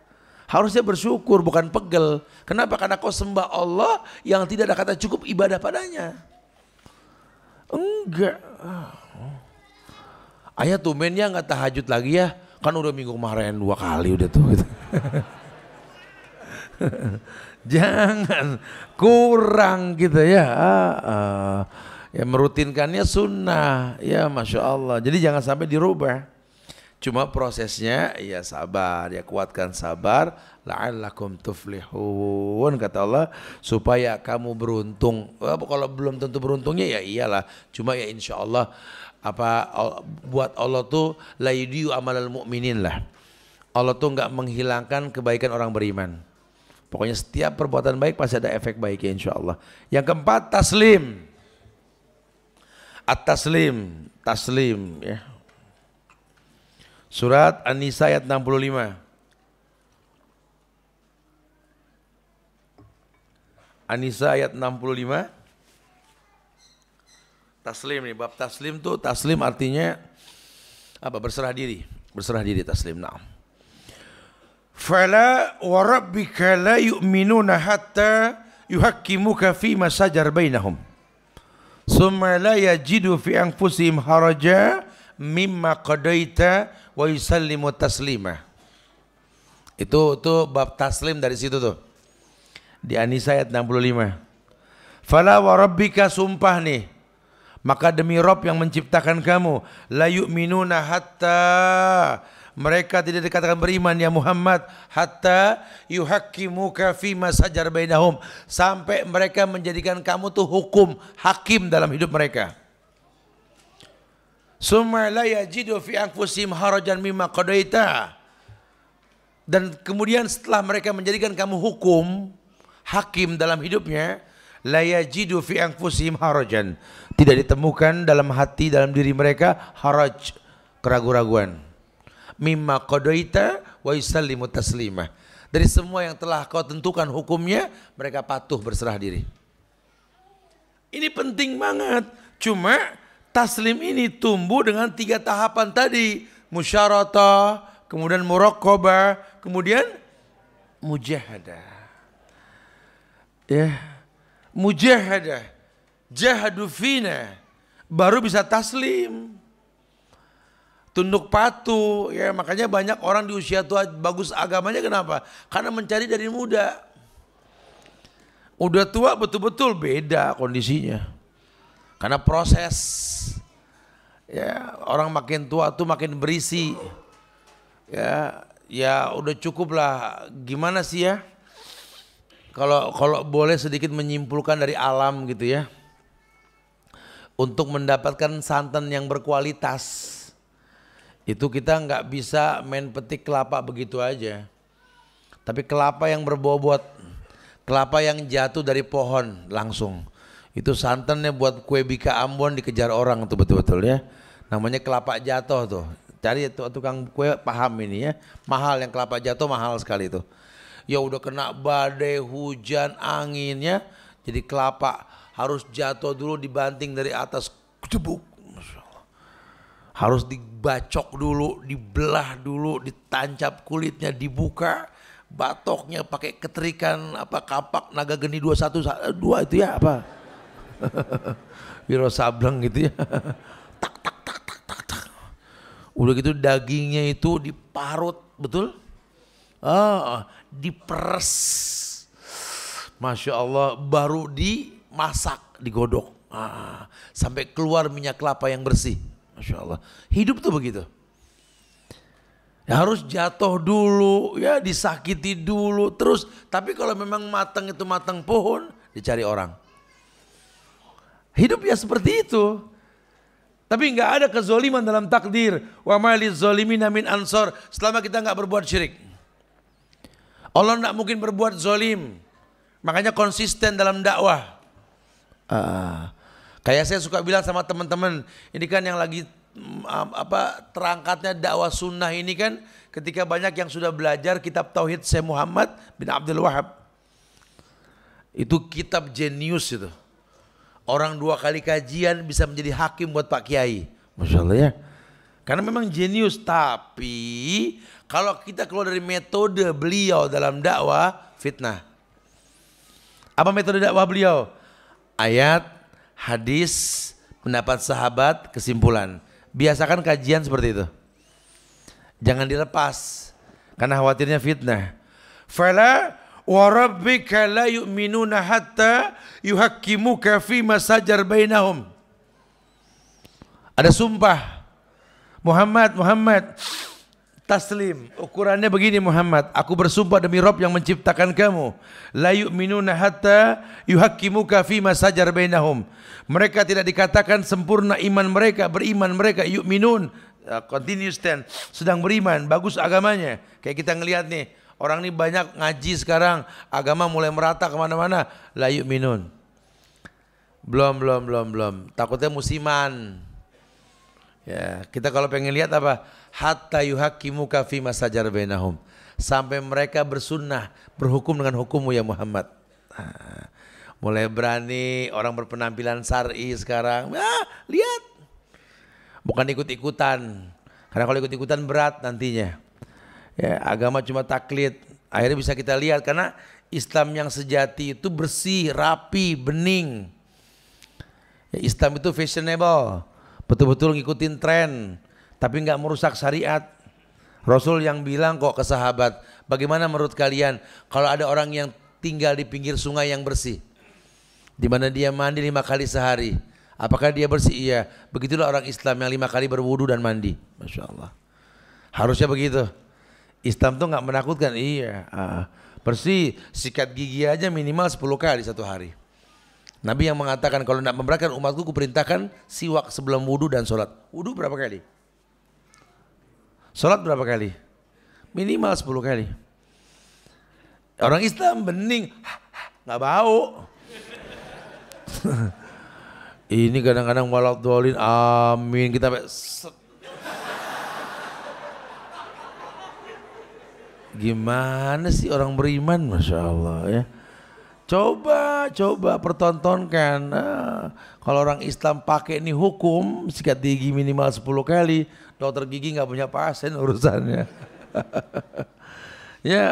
Harusnya bersyukur bukan pegel. Kenapa? Karena kau sembah Allah yang tidak ada kata cukup ibadah padanya. Enggak. Ayah tumbennya nggak tahajud lagi ya, kan udah minggu kemarin 2 kali udah tuh. Gitu. Jangan kurang gitu ya. Ya merutinkannya sunnah, ya Masya Allah. Jadi jangan sampai dirubah. Cuma prosesnya ya sabar, ya kuatkan sabar. La'allakum tuflihun, kata Allah, supaya kamu beruntung. Kalau belum tentu beruntungnya ya iyalah. Cuma ya insya Allah buat Allah tuh la yudiyu amalal mu'minin lah. Allah tuh nggak menghilangkan kebaikan orang beriman. Pokoknya setiap perbuatan baik pasti ada efek baiknya insya Allah. Yang keempat taslim. At-taslim, taslim ya. Surat An-Nisa ayat 65. An-Nisa ayat 65. Taslim nih, bab taslim tuh, taslim artinya apa? Berserah diri. Berserah diri taslim. Naam. Fala wa rabbika la yu'minuna hatta yuhakkimuka fi ma shajar bainahum. Summa la yajidu fi anfusihim haraja mimma qadaita wa yusallimu taslima. Itu bab taslim dari situ tuh. Di An-Nisa ayat 65. Fala wa rabbika, sumpah nih, maka demi Rob yang menciptakan kamu, la yu'minuna hatta, mereka tidak dikatakan beriman ya Muhammad, hatta yuhakkimuka fima sajar bainahum, sampai mereka menjadikan kamu tuh hukum, hakim dalam hidup mereka. Summa la yajidu fi anfusihim harajan mimma qadaita, dan kemudian setelah mereka menjadikan kamu hukum, hakim dalam hidupnya, la yajidu fi anfusihim harajan, tidak ditemukan dalam hati, dalam diri mereka haraj, keraguan-raguan. Mimma qadaita wa yusallimu taslima, dari semua yang telah kau tentukan hukumnya, mereka patuh berserah diri. Ini penting banget. Cuma taslim ini tumbuh dengan 3 tahapan tadi, musyaratah, kemudian muraqabah, kemudian mujahadah. Ya, mujahadah, jahadu fina, baru bisa taslim, tunduk patuh. Ya, makanya banyak orang di usia tua bagus agamanya, kenapa? Karena mencari dari muda. Udah tua betul-betul beda kondisinya, karena proses. Ya, orang makin tua tuh makin berisi. Ya udah cukup lah. Gimana sih ya? Kalau boleh sedikit menyimpulkan dari alam gitu ya, untuk mendapatkan santan yang berkualitas itu kita nggak bisa main petik kelapa begitu aja, tapi kelapa yang berbobot, kelapa yang jatuh dari pohon langsung, itu santannya buat kue bika Ambon dikejar orang tuh betul-betul ya, namanya kelapa jatuh tuh. Cari tukang kue paham ini ya, mahal, yang kelapa jatuh mahal sekali tuh. Ya udah kena badai, hujan, anginnya, jadi kelapa harus jatuh dulu, dibanting dari atas, kecebuk, Masya Allah. Harus dibacok dulu, dibelah dulu, ditancap kulitnya, dibuka, batoknya pakai keterikan apa, kapak naga geni 21 2 itu ya apa, Wiro Sableng gitu ya. Tak tak tak tak tak tak. Udah gitu dagingnya itu diparut, betul? Diperes, Masya Allah, baru dimasak, digodok, sampai keluar minyak kelapa yang bersih, Masya Allah. Hidup tuh begitu ya, harus jatuh dulu ya, disakiti dulu terus. Tapi kalau memang matang itu matang pohon, dicari orang. Hidup ya seperti itu. Tapi nggak ada kezoliman dalam takdir. Wa ma lizzolimin min ansor, selama kita nggak berbuat syirik. Allah tidak mungkin berbuat zolim, makanya konsisten dalam dakwah. Kayak saya suka bilang sama teman-teman, ini kan yang lagi terangkatnya dakwah sunnah ini kan, ketika banyak yang sudah belajar kitab Tauhid Syekh Muhammad bin Abdul Wahab. Itu kitab jenius itu. Orang 2 kali kajian bisa menjadi hakim buat Pak Kiai, Masya Allah ya. Karena memang jenius. Tapi kalau kita keluar dari metode beliau dalam dakwah, fitnah. Apa metode dakwah beliau? Ayat, hadis, pendapat sahabat, kesimpulan. Biasakan kajian seperti itu. Jangan dilepas, karena khawatirnya fitnah. Fala wa rabbika la yu'minuna hatta yuhakkimuka fima sajar bainahum. Ada sumpah. Muhammad, taslim, ukurannya begini Muhammad, aku bersumpah demi Rob yang menciptakan kamu, la yu'minuna hatta yuhakkimuka fima sajar bainahum. Mereka tidak dikatakan sempurna iman mereka, beriman mereka, yu'minun, continuous tense, sedang beriman, bagus agamanya. Kayak kita ngelihat nih, orang ini banyak ngaji sekarang, agama mulai merata kemana-mana, la yu'minun. Belum, takutnya musiman. Ya, kita kalau pengen lihat apa? Hatta yuhakkimuka fima sajar bainahum. Sampai mereka bersunnah, berhukum dengan hukummu ya Muhammad. Mulai berani orang berpenampilan syar'i sekarang. Lihat. Bukan ikut-ikutan. Karena kalau ikut-ikutan berat nantinya. Ya, agama cuma taklid. Akhirnya bisa kita lihat karena Islam yang sejati itu bersih, rapi, bening. Ya, Islam itu fashionable, betul-betul ngikutin tren, tapi nggak merusak syariat. Rasul yang bilang kok ke sahabat, bagaimana menurut kalian kalau ada orang yang tinggal di pinggir sungai yang bersih, di mana dia mandi 5 kali sehari, apakah dia bersih? Iya. Begitulah orang Islam yang 5 kali berwudu dan mandi. Masya Allah. Harusnya begitu. Islam tuh nggak menakutkan. Iya. Bersih, sikat gigi aja minimal 10 kali satu hari. Nabi yang mengatakan kalau nak memberatkan umatku, kuperintahkan siwak sebelum wudu dan sholat. Wudu berapa kali? Sholat berapa kali? Minimal 10 kali. Orang Islam bening, nggak bau. Ini kadang-kadang waladhdallin, amin, kita gimana sih orang beriman, Masya Allah ya. Coba pertontonkan. Kalau orang Islam pakai ini hukum sikat gigi minimal 10 kali, dokter gigi nggak punya pasien urusannya. Ya,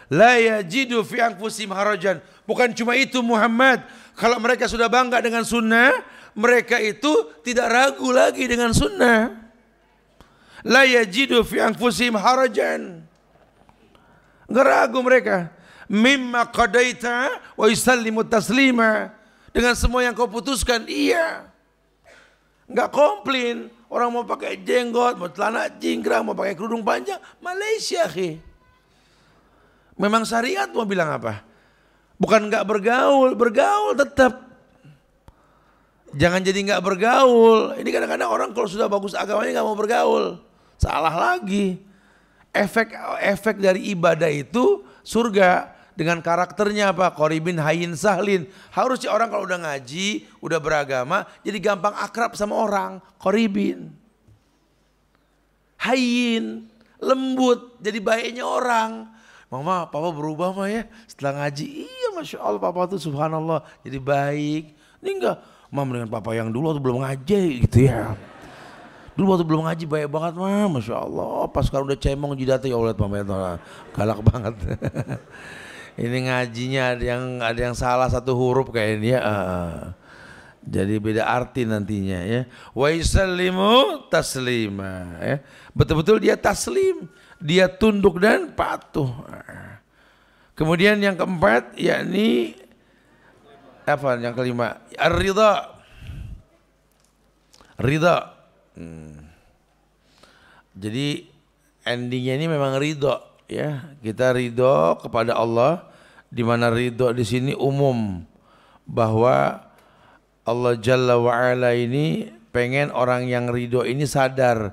la yajidu fi anfusihim harajan. Bukan cuma itu Muhammad, kalau mereka sudah bangga dengan sunnah, mereka itu tidak ragu lagi dengan sunnah. La yajidu fi anfusihim harajan. Nggak ragu mereka. Mimma qadaita wa yusallimu taslima. Dengan semua yang kau putuskan, iya. Nggak komplain. Orang mau pakai jenggot, mau celana jingkrang, mau pakai kerudung panjang, Malaysia khi. Memang syariat mau bilang apa? Bukan nggak bergaul, bergaul tetap. Jangan jadi nggak bergaul. Ini kadang-kadang orang kalau sudah bagus agamanya nggak mau bergaul. Salah lagi. Efek dari ibadah itu surga. Dengan karakternya apa? Qoribin hayyin sahlin. Harusnya orang kalau udah ngaji, udah beragama, jadi gampang akrab sama orang. Qoribin hayyin, lembut, jadi baiknya orang. Mama, papa berubah mah ya setelah ngaji. Iya, Masya Allah, papa tuh subhanallah jadi baik. Ini enggak, mama dengan papa yang dulu waktu belum ngaji gitu ya. Dulu waktu belum ngaji baik banget mah, Masya Allah. Pas sekarang udah cemong jidatnya, ya Allah mama itu galak banget. Ini ngajinya ada yang salah satu huruf kayaknya. Jadi beda arti nantinya ya. Wa yusallimu taslima ya. Betul-betul dia taslim, dia tunduk dan patuh. Kemudian yang keempat yakni apa? Yang kelima, ar-ridha. Ridha. Jadi endingnya ini memang ridho ya. Kita ridho kepada Allah, di mana ridho di sini umum, bahwa Allah Jalla wa'ala ini pengen orang yang ridho ini sadar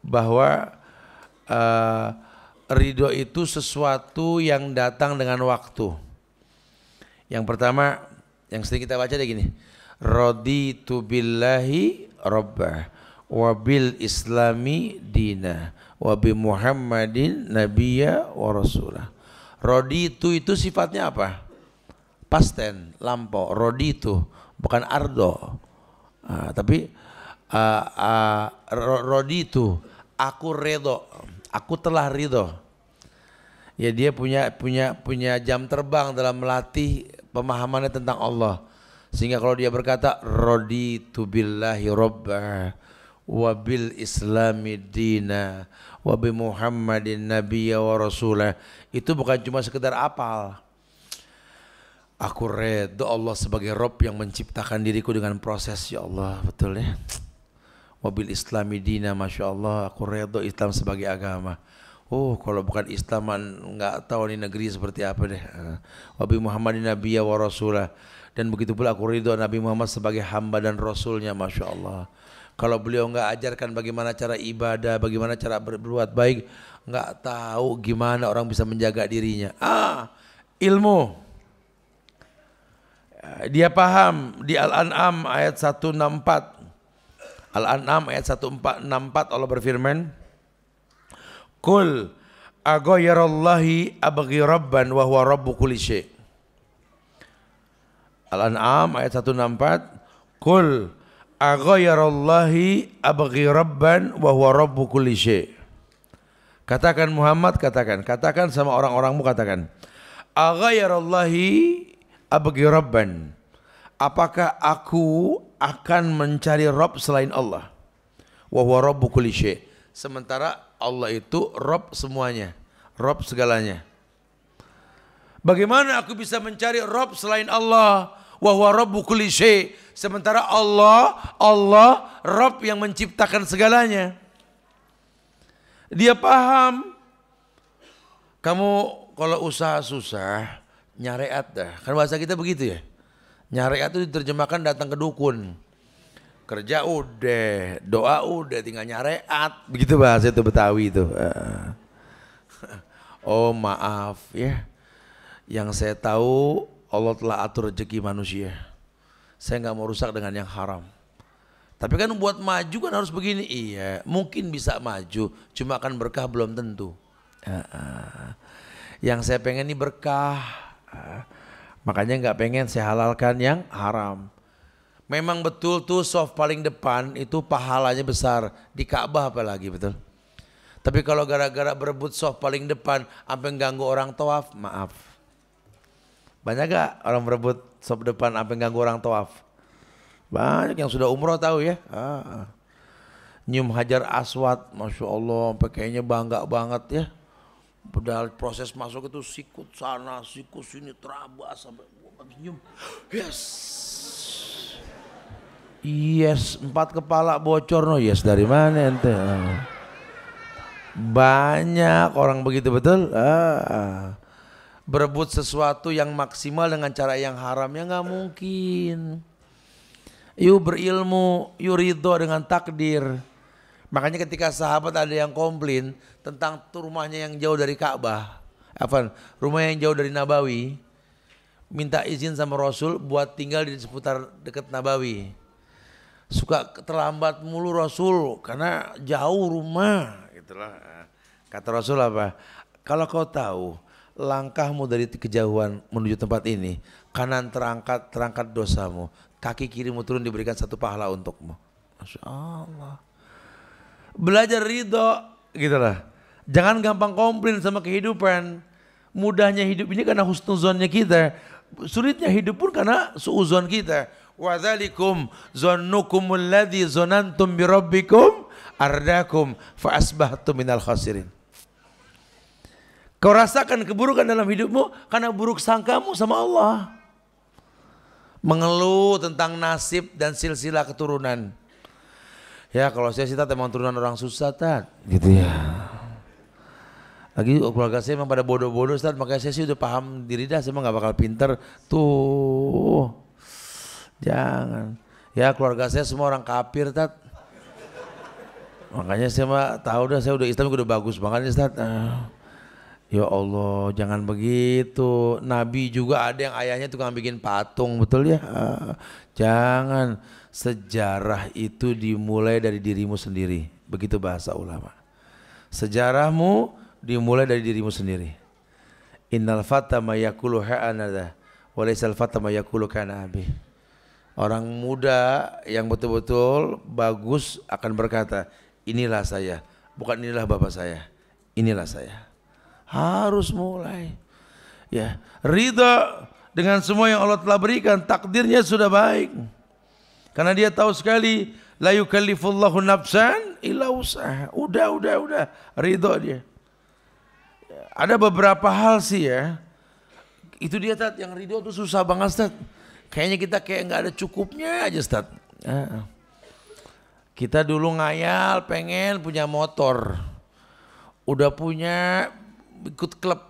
bahwa ridho itu sesuatu yang datang dengan waktu. Yang pertama yang sering kita baca ada gini, raditu billahi rabbah wa bil islami dina wa bi Muhammadin nabiyya wa rasulah. Raditu itu sifatnya apa? Past tense, lampau. Raditu bukan ardo. Tapi raditu, aku ridho, aku telah ridho. Ya, dia punya jam terbang dalam melatih pemahamannya tentang Allah. Sehingga kalau dia berkata raditu billahi rabbah wa bil islami dina wa bi Muhammadin nabiyya wa rasulah, itu bukan cuma sekedar apal. Aku redha Allah sebagai Rabb yang menciptakan diriku dengan proses, ya Allah, betul ya. Wa bil islami dina, Masya Allah, aku redha Islam sebagai agama. Oh, kalau bukan Islam nggak tahu nih negeri seperti apa deh. Wa bi Muhammadin nabiyya wa rasulah, dan begitu pula aku ridho Nabi Muhammad sebagai hamba dan rasulnya, Masya Allah. Kalau beliau nggak ajarkan bagaimana cara ibadah, bagaimana cara berbuat baik, nggak tahu gimana orang bisa menjaga dirinya. Ilmu. Dia paham di Al-An'am ayat 164. Al-An'am ayat 164 Allah berfirman, Qul aghayrallahi abghi rabban wa huwa rabbu kulli syai'. Al-An'am ayat 164. Qul aghairallahi abghi rabban wa huwa rabbu kulli syai'. Katakan Muhammad, katakan sama orang-orangmu, katakan, aghairallahi abghi rabban. Apakah aku akan mencari Rabb selain Allah? Wa huwa rabbu kulli syai'. Sementara Allah itu Rabb semuanya, Rabb segalanya. Bagaimana aku bisa mencari Rabb selain Allah? Wa huwa rabbu kulli syai'. Sementara Allah Rabb yang menciptakan segalanya. Dia paham. Kamu kalau usaha susah, nyareat dah. Kan bahasa kita begitu ya. Nyareat itu diterjemahkan datang ke dukun. Kerja udah, doa udah, tinggal nyareat. Begitu bahasa itu Betawi itu. Oh maaf ya. Yang saya tahu Allah telah atur rezeki manusia. Saya nggak mau rusak dengan yang haram. Tapi kan buat maju kan harus begini. Iya, mungkin bisa maju, cuma akan berkah belum tentu. Yang saya pengen ini berkah. Makanya nggak pengen saya halalkan yang haram. Memang betul tuh soft paling depan itu pahalanya besar. Di Ka'bah apalagi, betul. Tapi kalau gara-gara berebut soft paling depan sampai ganggu orang tawaf, maaf. Banyak gak orang berebut soft depan sampai ganggu orang tawaf? Banyak yang sudah umroh tahu ya. Nyium Hajar Aswad, Masya Allah, kayaknya bangga banget ya. Padahal proses masuk itu sikut sana, sikut sini, terabas sampai nyium. Yes, 4 kepala bocor, no yes dari mana ente? Banyak orang begitu, betul. Berebut sesuatu yang maksimal dengan cara yang haram ya nggak mungkin. Yuk berilmu, yuk ridho dengan takdir. Makanya ketika sahabat ada yang komplain tentang rumahnya yang jauh dari Ka'bah, rumah yang jauh dari Nabawi, minta izin sama Rasul buat tinggal di seputar dekat Nabawi. Suka terlambat mulu Rasul karena jauh rumah, gitulah. Kata Rasul apa? Kalau kau tahu langkahmu dari kejauhan menuju tempat ini, kanan terangkat dosamu, kaki kirimu turun diberikan 1 pahala untukmu. Masya Allah. Belajar ridho, gitulah. Jangan gampang komplain sama kehidupan. Mudahnya hidup ini karena husnuzonnya kita, sulitnya hidup pun karena suuzon kita. Wa dzalikum zannukumul ladzi zanantum bi rabbikum ardakum fa asbahtum minal khasirin. Kau rasakan keburukan dalam hidupmu karena buruk sangkamu sama Allah. Mengeluh tentang nasib dan silsilah keturunan. Ya kalau saya sih emang turunan orang susah gitu ya. Lagi keluarga saya memang pada bodoh-bodoh Ustaz, makanya saya sih udah paham diri dah, saya emang gak bakal pinter. Tuh, jangan. Ya keluarga saya semua orang kafir Ustaz. Makanya saya mah tahu dah, saya udah Islam udah bagus banget Ustaz. Ya Allah, jangan begitu. Nabi juga ada yang ayahnya tukang bikin patung, betul ya? Jangan. Sejarah itu dimulai dari dirimu sendiri. Begitu bahasa ulama. Sejarahmu dimulai dari dirimu sendiri. Innal fata ma yaqulu ha'anada wa laysal fata ma yaqulu kana abi. Orang muda yang betul-betul bagus akan berkata, inilah saya, bukan inilah bapak saya. Inilah saya. Harus mulai ya, ridha dengan semua yang Allah telah berikan. Takdirnya sudah baik karena dia tahu sekali la yukallifullahu nafsan illa wus'aha. Udah ridha dia. Ada beberapa hal sih ya, itu dia Tat, yang ridho tuh susah banget Tat. Kayaknya kita kayak nggak ada cukupnya aja Tat. Kita dulu ngayal pengen punya motor, udah punya, ikut klub,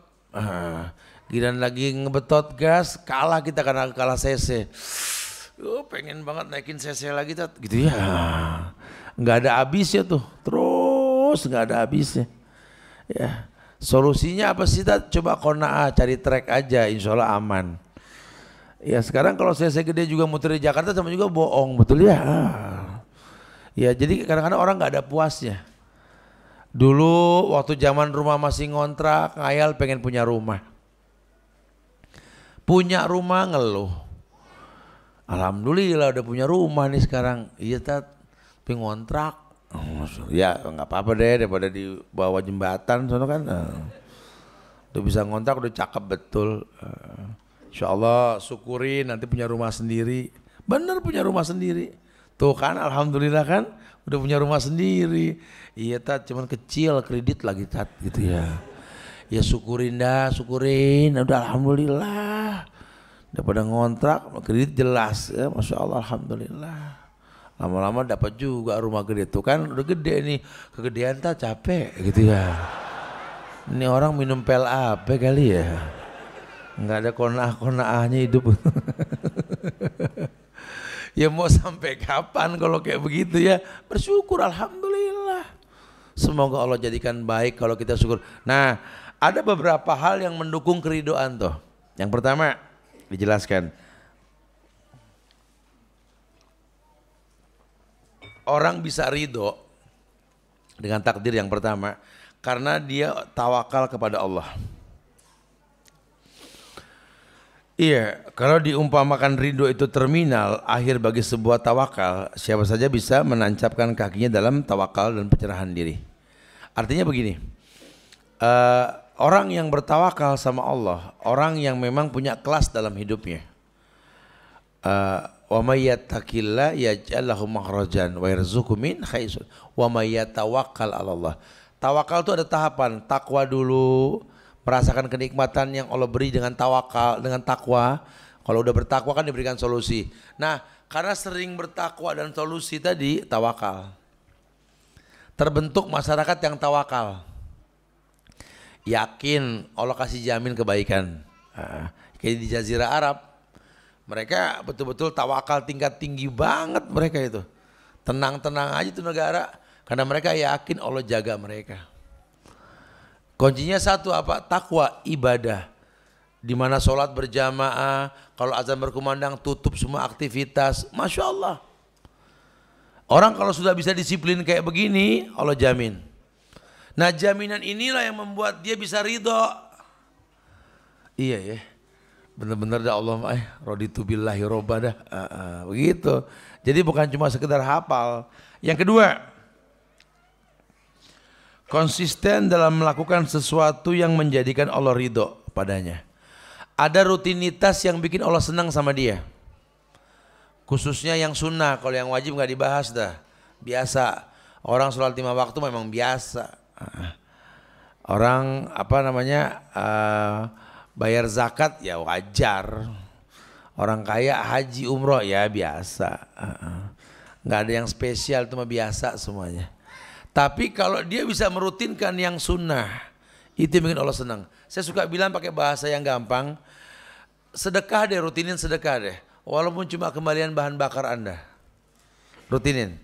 giliran lagi ngebetot gas, kalah kita karena kalah CC. Pengen banget naikin CC lagi Tat, gitu ya. Nggak ada habisnya tuh, terus nggak ada habisnya. Ya, solusinya apa sih Tat? Coba qanaah, cari track aja, insya Allah aman. Ya sekarang kalau CC gede juga muter di Jakarta sama juga bohong, betul ya. Ya jadi kadang-kadang orang nggak ada puasnya. Dulu waktu zaman rumah masih ngontrak, ngayal pengen punya rumah. Punya rumah ngeluh. Alhamdulillah udah punya rumah nih sekarang. Iya tat, tapi ngontrak. Ya nggak apa-apa deh daripada di bawah jembatan sono kan. Udah bisa ngontrak, udah cakep betul. Insya Allah syukurin nanti punya rumah sendiri. Bener punya rumah sendiri. Tuh kan alhamdulillah kan udah punya rumah sendiri. Iya tat, cuman kecil kredit lagi tat gitu ya. Ya syukurin dah, syukurin. Udah alhamdulillah. Daripada ngontrak, kredit jelas ya, masya Allah, alhamdulillah. Lama-lama dapat juga rumah gede tuh kan, udah gede nih, kegedean tak capek gitu ya. Ini orang minum pil apa kali ya? Nggak ada konah-konahnya hidup. Ya mau sampai kapan kalau kayak begitu ya? Bersyukur, alhamdulillah. Semoga Allah jadikan baik kalau kita syukur. Nah, ada beberapa hal yang mendukung keridoan tuh. Yang pertama dijelaskan, orang bisa ridho dengan takdir yang pertama karena dia tawakal kepada Allah. Iya, kalau diumpamakan ridho itu terminal akhir bagi sebuah tawakal, siapa saja bisa menancapkan kakinya dalam tawakal dan pencerahan diri. Artinya begini, orang yang bertawakal sama Allah, orang yang memang punya kelas dalam hidupnya. Wa may yattaqillah yaj'al lahu makhrajan wa yarzuqhu min haitsu wa may yatawakkal 'ala Allah. Tawakal itu ada tahapan, takwa dulu, merasakan kenikmatan yang Allah beri dengan tawakal, dengan takwa. Kalau udah bertakwa kan diberikan solusi. Nah, karena sering bertakwa dan solusi tadi, tawakal. Terbentuk masyarakat yang tawakal. Yakin Allah kasih jamin kebaikan. Kayak di Jazirah Arab, mereka betul-betul tawakal tingkat tinggi banget mereka itu. Tenang-tenang aja itu negara, karena mereka yakin Allah jaga mereka. Kuncinya satu apa? Takwa, ibadah. Di mana sholat berjamaah, kalau azan berkumandang tutup semua aktivitas. Masya Allah. Orang kalau sudah bisa disiplin kayak begini, Allah jamin. Nah jaminan inilah yang membuat dia bisa ridho. Iya ya, benar-benar dah Allah raditu billahi robba dah. Begitu. Jadi bukan cuma sekedar hafal. Yang kedua, konsisten dalam melakukan sesuatu yang menjadikan Allah ridho padanya. Ada rutinitas yang bikin Allah senang sama dia. Khususnya yang sunnah, kalau yang wajib nggak dibahas dah. Biasa. Orang sholat 5 waktu memang biasa. Orang bayar zakat ya wajar. Orang kaya haji umroh ya biasa. Nggak ada yang spesial, itu mah biasa semuanya. Tapi kalau dia bisa merutinkan yang sunnah, itu yang bikin Allah senang. Saya suka bilang pakai bahasa yang gampang, sedekah deh, rutinin sedekah deh. Walaupun cuma kembalian bahan bakar Anda, rutinin.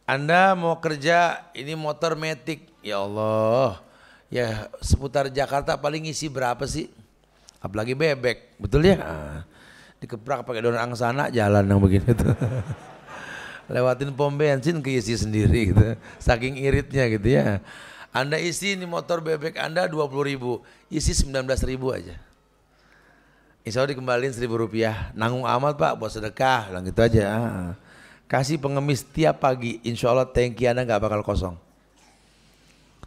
Anda mau kerja ini motor metik, ya Allah, ya seputar Jakarta paling ngisi berapa sih? Apalagi bebek, betul ya? Dikeprak pakai daun angsana jalan yang begini tuh. Lewatin pom bensin keisi sendiri gitu, saking iritnya gitu ya. Anda isi ini motor bebek Anda 20.000, isi 19.000 aja. Insya Allah dikembaliin 1.000 rupiah, nanggung amat Pak buat sedekah, bilang gitu aja. Kasih pengemis tiap pagi, insya Allah tangki Anda gak bakal kosong.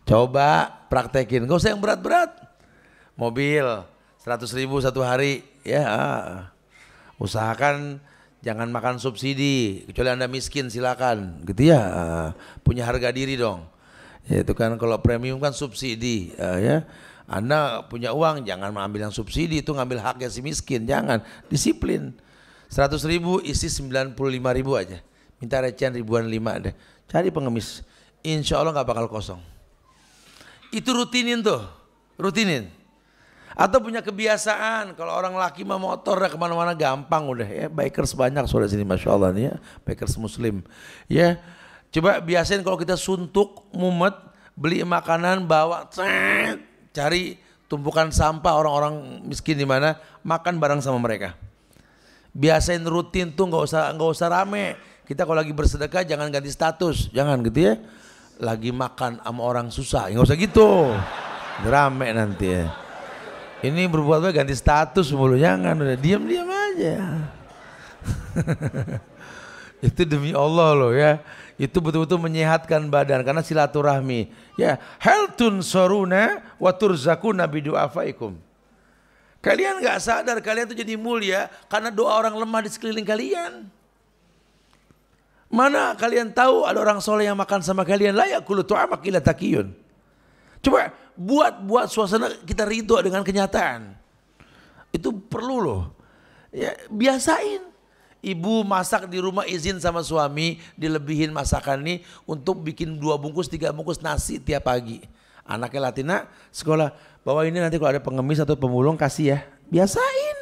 Coba praktekin, gak usah yang berat-berat. Mobil 100.000 satu hari, ya. Usahakan jangan makan subsidi, kecuali Anda miskin silakan, gitu ya. Punya harga diri dong. Ya, itu kan kalau premium kan subsidi, ya. Anda punya uang jangan mengambil yang subsidi, itu ngambil haknya si miskin, jangan. Disiplin. 100.000 isi 95.000 aja. Minta recehan ribuan 5 deh. Cari pengemis, insya Allah gak bakal kosong. Itu rutinin tuh, rutinin. Atau punya kebiasaan, kalau orang laki mah motor dah kemana-mana gampang udah ya. Bikers banyak soalnya sini, masya Allah nih ya, bikers muslim. Ya, coba biasain kalau kita suntuk, mumet, beli makanan bawa, cari tumpukan sampah orang-orang miskin di mana, makan bareng sama mereka. Biasain rutin tuh, nggak usah rame. Kita kalau lagi bersedekah jangan ganti status, jangan gitu ya. Lagi makan sama orang susah, nggak usah gitu, rame nanti ya. Ini berbuat ganti status mulu, jangan, udah diam-diam aja. Itu demi Allah loh ya. Itu betul-betul menyehatkan badan karena silaturahmi. Ya, hal tunsaruna wa turzakuna bidu'afaikum. Kalian nggak sadar kalian tuh jadi mulia karena doa orang lemah di sekeliling kalian. Mana kalian tahu ada orang soleh yang makan sama kalian, la yakulu tu'amak illa taqiyun. Coba buat suasana kita ridho dengan kenyataan. Itu perlu loh. Ya, biasain. Ibu masak di rumah izin sama suami dilebihin masakan nih untuk bikin 2 bungkus 3 bungkus nasi tiap pagi. Anaknya Latina sekolah, bawa ini nanti kalau ada pengemis atau pemulung kasih ya. Biasain.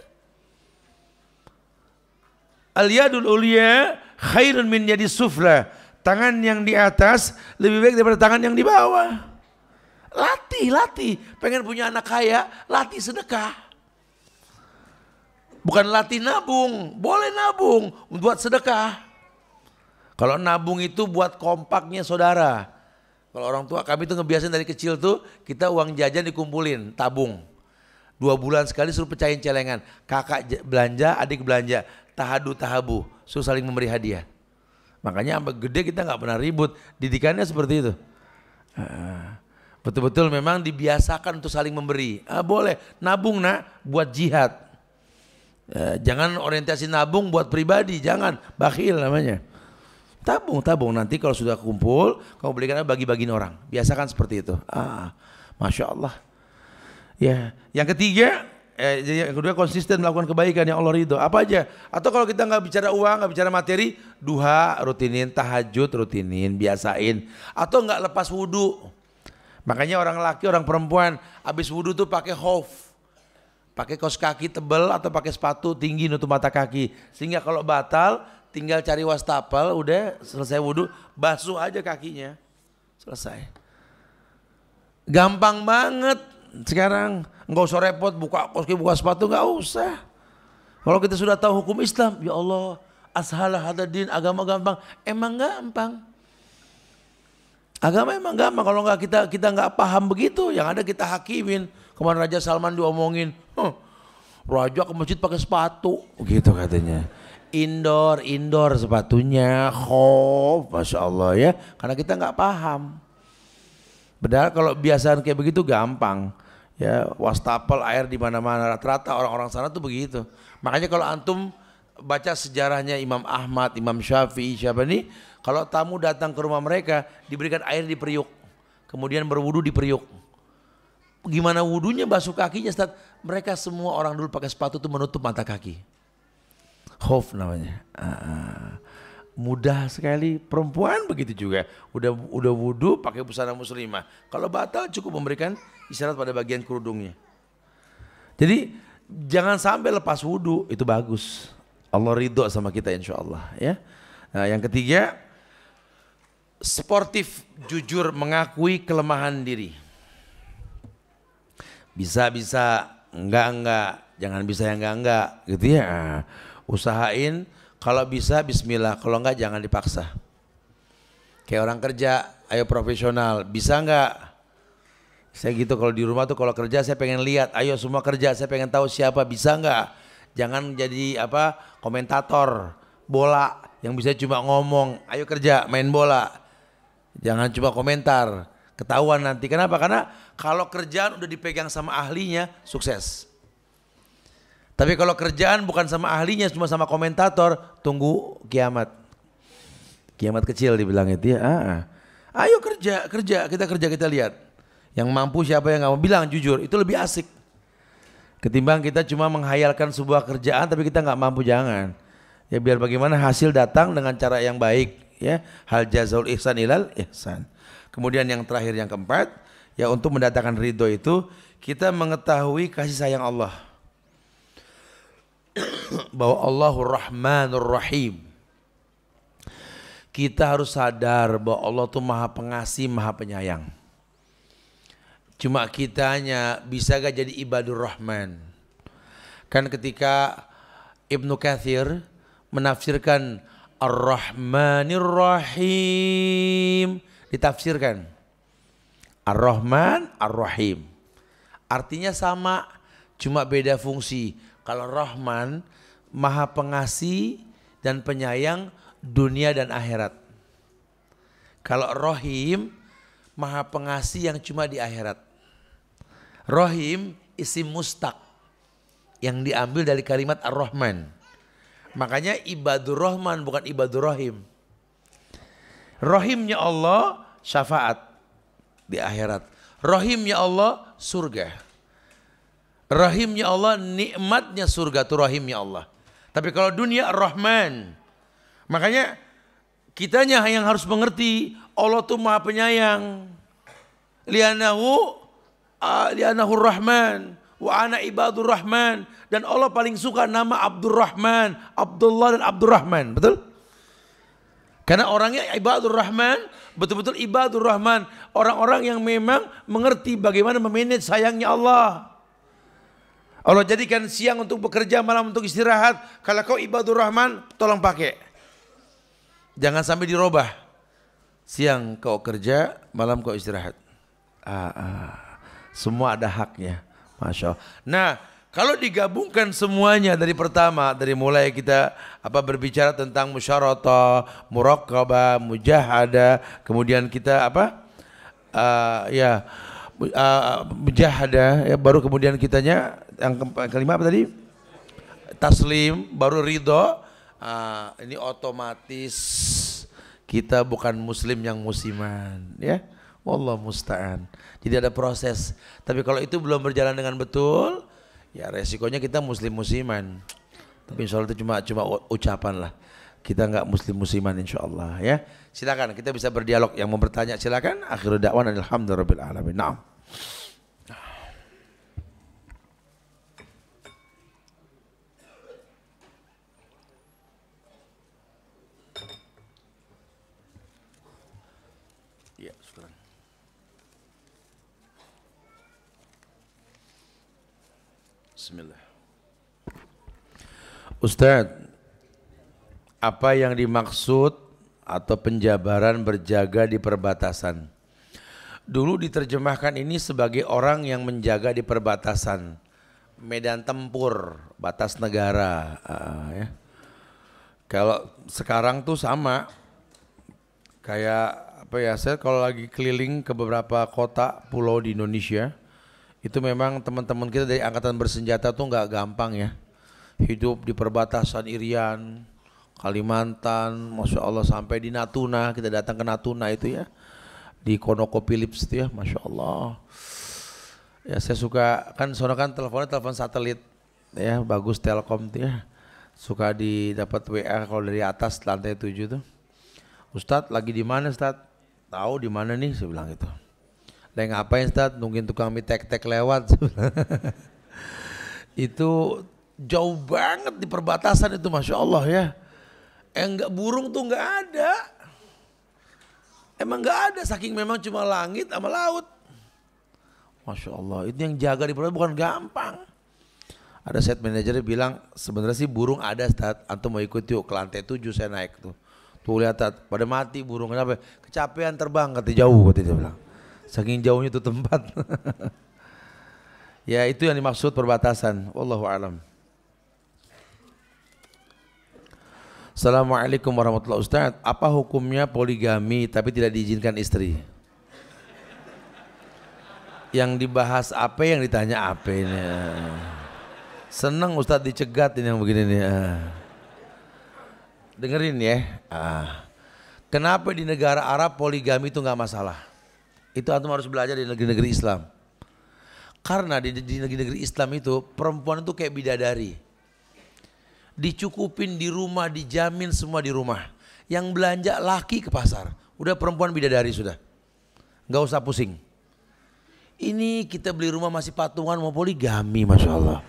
Al-yadul ulia khairun min yadis sufla. Tangan yang di atas lebih baik daripada tangan yang di bawah. Latih. Pengen punya anak kaya, latih sedekah. Bukan latih nabung, boleh nabung buat sedekah. Kalau nabung itu buat kompaknya saudara. Kalau orang tua kami tuh ngebiasain dari kecil tuh kita uang jajan dikumpulin, tabung. 2 bulan sekali suruh pecahin celengan. Kakak belanja, adik belanja, tahabu, suruh saling memberi hadiah. Makanya sampai gede kita nggak pernah ribut. Didikannya seperti itu. Betul-betul memang dibiasakan untuk saling memberi. Boleh nabung nak buat jihad. Jangan orientasi nabung buat pribadi, jangan, bakhil namanya. Tabung nanti kalau sudah kumpul kamu belikan bagi-bagiin orang. Biasakan seperti itu. Masya Allah. Ya, yang ketiga, yang kedua konsisten melakukan kebaikan yang Allah ridho. Apa aja? Atau kalau kita nggak bicara uang, nggak bicara materi, duha rutinin, tahajud rutinin, biasain. Atau nggak lepas wudhu. Makanya orang laki, orang perempuan habis wudhu tuh pakai khuf. Pakai kaos kaki tebal atau pakai sepatu tinggi nutup mata kaki. Sehingga kalau batal tinggal cari wastafel, udah selesai wudhu, basuh aja kakinya. Selesai. Gampang banget sekarang. Nggak usah repot buka kaos kaki, buka sepatu, nggak usah. Kalau kita sudah tahu hukum Islam, ya Allah, ashalah hadadin, agama gampang. Emang gampang. Agama emang gampang. Kalau nggak kita nggak paham begitu, yang ada kita hakimin. Kemarin Raja Salman diomongin, Raja ke masjid pakai sepatu, gitu katanya. Indoor sepatunya, Masya Allah ya, karena kita nggak paham. Padahal kalau biasaan kayak begitu gampang, ya wastafel air di mana-mana. Rata-rata orang-orang sana tuh begitu. Makanya kalau antum baca sejarahnya Imam Ahmad, Imam Syafi'i, siapa nih? Kalau tamu datang ke rumah mereka diberikan air di periuk, kemudian berwudu di periuk. Gimana wudunya, basuh kakinya, Ustaz? Mereka semua orang dulu pakai sepatu tuh menutup mata kaki. Khuf namanya. Mudah sekali. Perempuan begitu juga. Udah wudu pakai busana muslimah. Kalau batal cukup memberikan isyarat pada bagian kerudungnya. Jadi jangan sampai lepas wudu, itu bagus. Allah ridho sama kita insya Allah ya. Nah, yang ketiga, sportif, jujur mengakui kelemahan diri. Bisa, enggak, jangan bisa yang enggak gitu ya. Usahain, kalau bisa bismillah, kalau enggak jangan dipaksa. Kayak orang kerja, ayo profesional, bisa enggak? Saya gitu kalau di rumah tuh kalau kerja saya pengen lihat, ayo semua kerja, saya pengen tahu siapa, bisa enggak? Jangan jadi komentator bola yang bisa cuma ngomong, ayo kerja, main bola. Jangan cuma komentar. Ketahuan nanti. Kenapa? Karena kalau kerjaan udah dipegang sama ahlinya, sukses. Tapi kalau kerjaan bukan sama ahlinya, cuma sama komentator, tunggu kiamat. Kiamat kecil dibilang itu ya. Ayo kerja, kita lihat. Yang mampu siapa yang nggak mau, bilang jujur, itu lebih asik. Ketimbang kita cuma menghayalkan sebuah kerjaan tapi kita nggak mampu, jangan. Ya biar bagaimana hasil datang dengan cara yang baik. Ya, hal jazaul ihsan ilal ihsan. Kemudian yang terakhir, yang keempat, ya untuk mendatangkan ridho itu kita mengetahui kasih sayang Allah. Bahwa Allahur Rahmanur Rahim. Kita harus sadar bahwa Allah itu Maha Pengasih, Maha Penyayang. Cuma kitanya bisa gak jadi ibadur Rahman? Kan ketika Ibnu Katsir menafsirkan Ar-Rahmanir Rahim, ditafsirkan Ar-Rahman Ar-Rahim, artinya sama, cuma beda fungsi. Kalau Rahman Maha Pengasih, dan penyayang dunia dan akhirat. Kalau Rahim maha pengasih yang cuma di akhirat. Rahim isim mustaq yang diambil dari kalimat Ar-Rahman. Makanya ibadur Rahman bukan ibadur Rahim. Rahimnya Allah syafaat di akhirat. Rahimnya Allah surga. Rahimnya Allah nikmatnya surga itu rahimnya Allah. Tapi kalau dunia Ar-Rahman. Makanya kitanya yang harus mengerti Allah itu maha penyayang. Li'anahu Rahman wa ana ibadur Rahman. Dan Allah paling suka nama Abdurrahman, Abdullah dan Abdurrahman. Betul? Karena orangnya ibadur Rahman, betul-betul ibadur Rahman. Orang-orang yang memang mengerti bagaimana memanage sayangnya Allah. Allah jadikan siang untuk bekerja, malam untuk istirahat. Kalau kau ibadur Rahman, tolong pakai. Jangan sampai dirubah. Siang kau kerja, malam kau istirahat. Semua ada haknya. Masya Allah. Nah, kalau digabungkan semuanya dari pertama, dari mulai kita berbicara tentang musyaratah, muraqabah, mujahadah, kemudian kita mujahadah, ya, baru kemudian kitanya yang kelima apa tadi? Taslim, baru ridho. Ini otomatis kita bukan muslim yang musiman, ya. Wallah musta'an. Jadi ada proses. Tapi kalau itu belum berjalan dengan betul, ya resikonya kita muslim-musiman. Tapi insya Allah itu cuma ucapan lah. Kita enggak muslim-musiman insya Allah, ya. Silakan kita bisa berdialog. Yang mau bertanya silakan. Akhirul da'wan alhamdulillahirabbil alamin. Naam. Ya, syukran. Bismillah. Ustadz, apa yang dimaksud atau penjabaran berjaga di perbatasan? Dulu diterjemahkan ini sebagai orang yang menjaga di perbatasan, medan tempur, batas negara. Ya. Kalau sekarang tuh sama, kayak saya kalau lagi keliling ke beberapa kota pulau di Indonesia, itu memang teman-teman kita dari angkatan bersenjata tuh nggak gampang ya. Hidup di perbatasan Irian, Kalimantan, Masya Allah sampai di Natuna, kita datang ke Natuna itu ya. Di ConocoPhillips itu ya, Masya Allah. Ya saya suka, kan soalnya kan teleponnya telepon satelit ya, bagus Telkom tuh ya. Suka didapat WA kalau dari atas lantai 7 tuh. Ustadz lagi di mana Ustadz? Tahu di mana nih, saya bilang gitu. Lagi ngapain Ustadz? Nungguin tukang mie tek-tek lewat. Itu jauh banget di perbatasan itu, Masya Allah ya. Enggak, burung tuh enggak ada. Emang enggak ada, saking memang cuma langit sama laut. Masya Allah, itu yang jaga di perbatasan bukan gampang. Ada set manajernya bilang, sebenarnya sih burung ada Ustadz, antum mau ikut yuk ke lantai 7 saya naik tuh. Tuh lihat pada mati burung, kenapa? Kecapean terbang, katanya jauh, katanya dia bilang. Saking jauhnya itu tempat. Ya itu yang dimaksud perbatasan. Wallahu a'lam. Assalamualaikum warahmatullahi wabarakatuh. Ustaz, apa hukumnya poligami tapi tidak diizinkan istri? Yang dibahas apa, yang ditanya apa ini? Seneng Ustaz dicegat ini yang begini nih. Dengerin ya. Kenapa di negara Arab poligami itu nggak masalah? Itu antum harus belajar di negeri-negeri Islam. Karena di negeri-negeri Islam itu perempuan itu kayak bidadari. Dicukupin di rumah, dijamin semua di rumah. Yang belanja laki ke pasar. Udah perempuan bidadari sudah. Nggak usah pusing. Ini kita beli rumah masih patungan mau poligami, Masya Allah.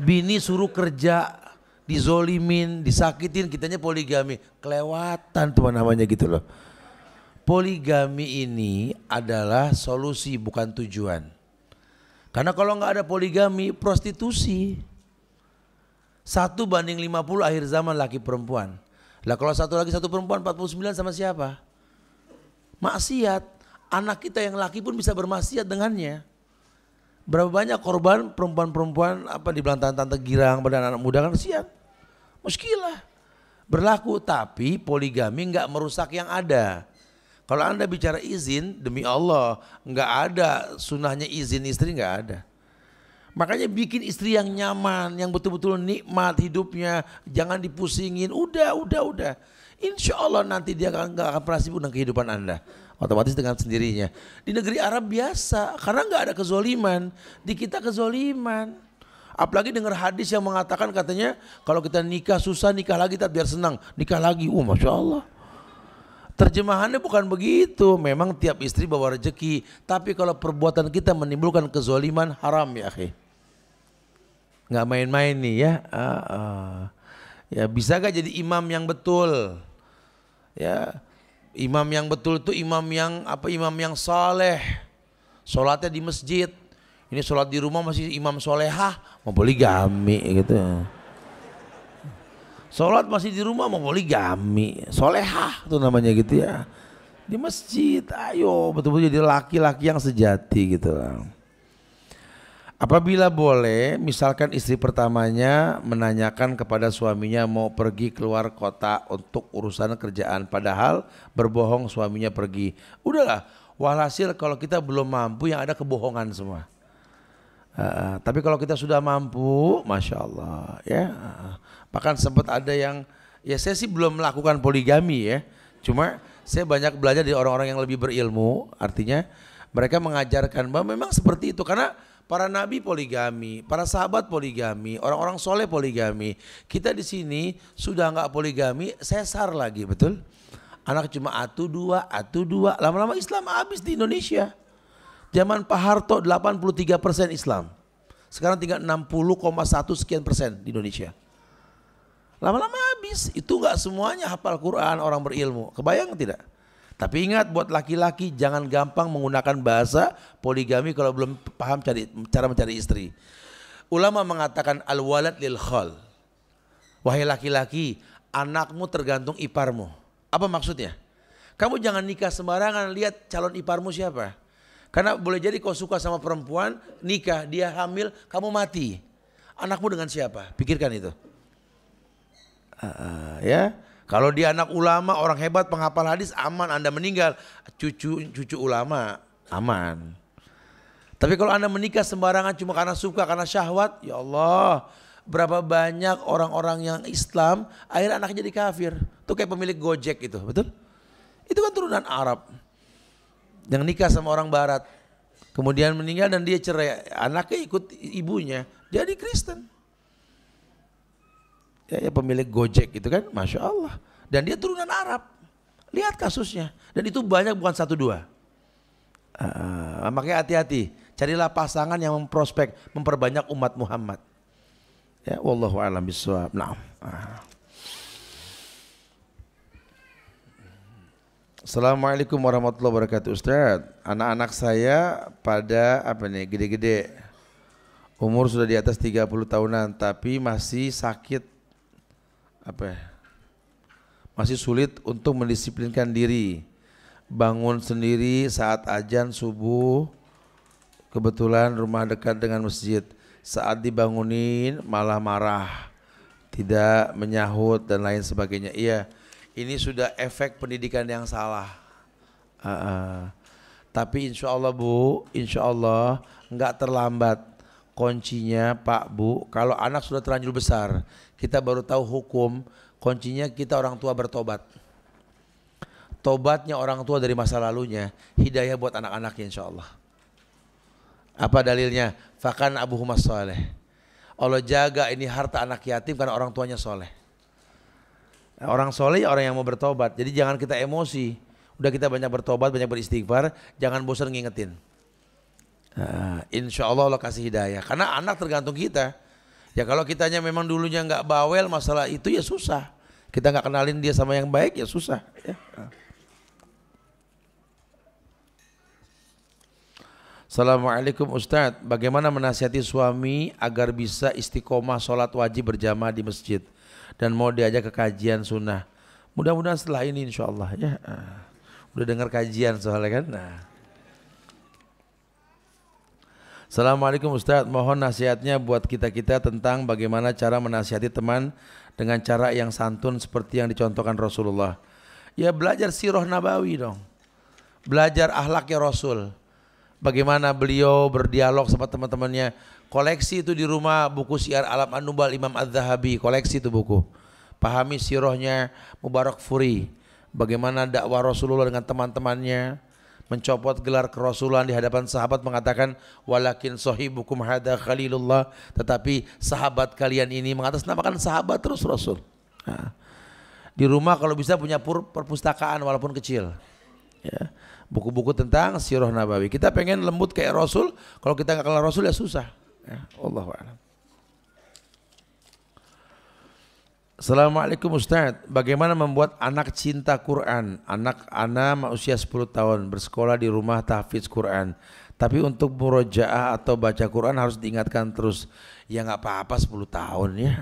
Bini suruh kerja, dizolimin, disakitin, kitanya poligami. Kelewatan tuh namanya gitu loh. Poligami ini adalah solusi bukan tujuan. Karena kalau nggak ada poligami, prostitusi. 1:50 akhir zaman laki perempuan. Lah kalau satu perempuan 49 sama siapa? Maksiat. Anak kita yang laki pun bisa bermaksiat dengannya. Berapa banyak korban perempuan-perempuan di belantaran tante girang pada anak muda kan kesian. muskilah. Berlaku, tapi poligami nggak merusak yang ada. Kalau Anda bicara izin, demi Allah, nggak ada sunnahnya izin istri, nggak ada. Makanya bikin istri yang nyaman, yang betul-betul nikmat hidupnya, jangan dipusingin. Udah. Insya Allah nanti dia nggak akan pernah sibuk dengan kehidupan Anda. Otomatis dengan sendirinya. Di negeri Arab biasa, karena nggak ada kezoliman. Di kita kezoliman. Apalagi dengar hadis yang mengatakan katanya kalau kita nikah susah, nikah lagi biar senang. Nikah lagi, Masya Allah. Terjemahannya bukan begitu. Memang tiap istri bawa rezeki. Tapi kalau perbuatan kita menimbulkan kezoliman, haram ya akhi. Nggak main-main nih ya. Ya bisa gak jadi imam yang betul? Ya, imam yang betul itu imam yang apa? Imam yang saleh. Sholatnya di masjid. Ini sholat di rumah masih imam solehah, mau poligami gitu. Sholat masih di rumah mau poligami, solehah tuh namanya gitu ya. Di masjid, ayo betul-betul jadi laki-laki yang sejati gitu. Apabila boleh, misalkan istri pertamanya menanyakan kepada suaminya mau pergi keluar kota untuk urusan kerjaan, padahal berbohong suaminya pergi. Udahlah, walhasil kalau kita belum mampu yang ada kebohongan semua. Tapi kalau kita sudah mampu, Masya Allah ya. Bahkan sempat ada yang, ya saya sih belum melakukan poligami ya. Cuma saya banyak belajar dari orang-orang yang lebih berilmu. Artinya mereka mengajarkan bahwa memang seperti itu. Karena para nabi poligami, para sahabat poligami, orang-orang soleh poligami. Kita di sini sudah nggak poligami, sesar lagi, betul? Anak cuma atu dua, lama-lama Islam habis di Indonesia. Zaman Pak Harto 83% Islam. Sekarang tinggal 60,1 sekian persen di Indonesia. Lama-lama habis. Itu enggak semuanya hafal Quran orang berilmu. Kebayang tidak? Tapi ingat buat laki-laki jangan gampang menggunakan bahasa poligami kalau belum paham cara mencari istri. Ulama mengatakan al-walad lil khal. Wahai laki-laki, anakmu tergantung iparmu. Apa maksudnya? Kamu jangan nikah sembarangan, lihat calon iparmu siapa. Karena boleh jadi kau suka sama perempuan, nikah, dia hamil, kamu mati. Anakmu dengan siapa? Pikirkan itu. Ya, kalau dia anak ulama, orang hebat, penghafal hadis, aman. Anda meninggal, cucu ulama, aman. Tapi kalau Anda menikah sembarangan cuma karena suka, karena syahwat, ya Allah, berapa banyak orang-orang yang Islam, akhirnya anaknya jadi kafir. Itu kayak pemilik Gojek itu, betul? Itu kan turunan Arab. Yang nikah sama orang barat, kemudian meninggal dan dia cerai, anaknya ikut ibunya jadi Kristen. Ya pemilik Gojek itu kan, Masya Allah. Dan dia turunan Arab. Lihat kasusnya. Dan itu banyak, bukan satu dua. Makanya hati-hati, carilah pasangan yang memprospek, memperbanyak umat Muhammad. Ya, wallahu a'lam bishawab. Nah. Assalamualaikum warahmatullahi wabarakatuh. Ustaz, anak-anak saya pada gede-gede, umur sudah di atas 30 tahunan, tapi masih sakit, masih sulit untuk mendisiplinkan diri, bangun sendiri saat azan subuh, kebetulan rumah dekat dengan masjid, saat dibangunin malah marah, tidak menyahut dan lain sebagainya. Iya, ini sudah efek pendidikan yang salah. Tapi insya Allah Bu, insya Allah nggak terlambat. Kuncinya Pak Bu, kalau anak sudah terlanjur besar, kita baru tahu hukum. Kuncinya kita orang tua bertobat. Tobatnya orang tua dari masa lalunya, hidayah buat anak-anaknya insya Allah. Apa dalilnya? Fakan abuhuma soleh. Allah jaga ini harta anak yatim karena orang tuanya soleh. Orang soleh orang yang mau bertobat. Jadi jangan kita emosi. Udah kita banyak bertobat, banyak beristighfar, jangan bosan ngingetin. Insya Allah Allah kasih hidayah. Karena anak tergantung kita. Ya kalau kitanya memang dulunya nggak bawel masalah itu ya susah. Kita nggak kenalin dia sama yang baik ya susah. Ya. Assalamualaikum Ustadz, bagaimana menasihati suami agar bisa istiqomah sholat wajib berjamaah di masjid dan mau diajak ke kajian sunnah. Mudah-mudahan setelah ini insya Allah ya. Udah dengar kajian soalnya kan. Assalamualaikum Ustadz, mohon nasihatnya buat kita-kita tentang bagaimana cara menasihati teman dengan cara yang santun seperti yang dicontohkan Rasulullah. Ya belajar sirah nabawi dong, belajar akhlaknya Rasul. Bagaimana beliau berdialog sama teman-temannya. Koleksi itu di rumah buku Syiar Alam An-Nubal Imam Az-Zahabi, koleksi itu buku. Pahami sirahnya Mubarak Furi. Bagaimana dakwah Rasulullah dengan teman-temannya, mencopot gelar kerasulan di hadapan sahabat, mengatakan walakin sahibukum hada khalilullah, tetapi sahabat kalian ini, mengatasnamakan sahabat terus Rasul. Nah, di rumah kalau bisa punya perpustakaan walaupun kecil, ya, buku-buku tentang sirah nabawi. Kita pengen lembut kayak Rasul, kalau kita nggak kenal Rasul ya susah, ya. Allahu a'lam. Assalamualaikum Ustaz, bagaimana membuat anak cinta Quran? Anak usia 10 tahun bersekolah di rumah tahfidz Quran, tapi untuk murojaah atau baca Quran harus diingatkan terus. Ya nggak apa-apa 10 tahun ya,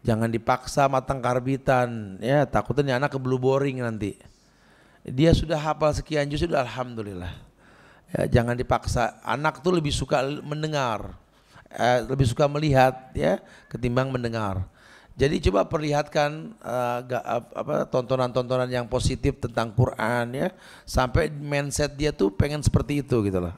jangan dipaksa matang karbitan ya, takutnya anak ke blue boring nanti. Dia sudah hafal sekian juz sudah alhamdulillah ya, jangan dipaksa. Anak tuh lebih suka mendengar, lebih suka melihat ya ketimbang mendengar. Jadi coba perlihatkan tontonan-tontonan yang positif tentang Quran ya, sampai mindset dia tuh pengen seperti itu gitu loh.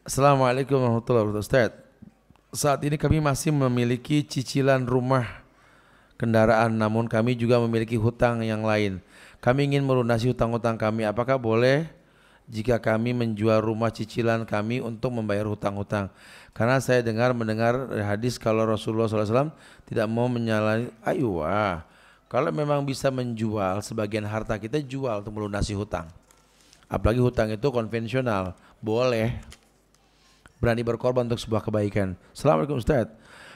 Assalamualaikum warahmatullahi wabarakatuh. Ustaz, saat ini kami masih memiliki cicilan rumah, kendaraan, namun kami juga memiliki hutang yang lain. Kami ingin melunasi hutang-hutang kami. Apakah boleh jika kami menjual rumah cicilan kami untuk membayar hutang-hutang? Karena saya mendengar hadis kalau Rasulullah SAW tidak mau menyalahi. Kalau memang bisa menjual sebagian harta kita, jual untuk melunasi hutang. Apalagi hutang itu konvensional, boleh. Berani berkorban untuk sebuah kebaikan. Assalamualaikum Ustaz.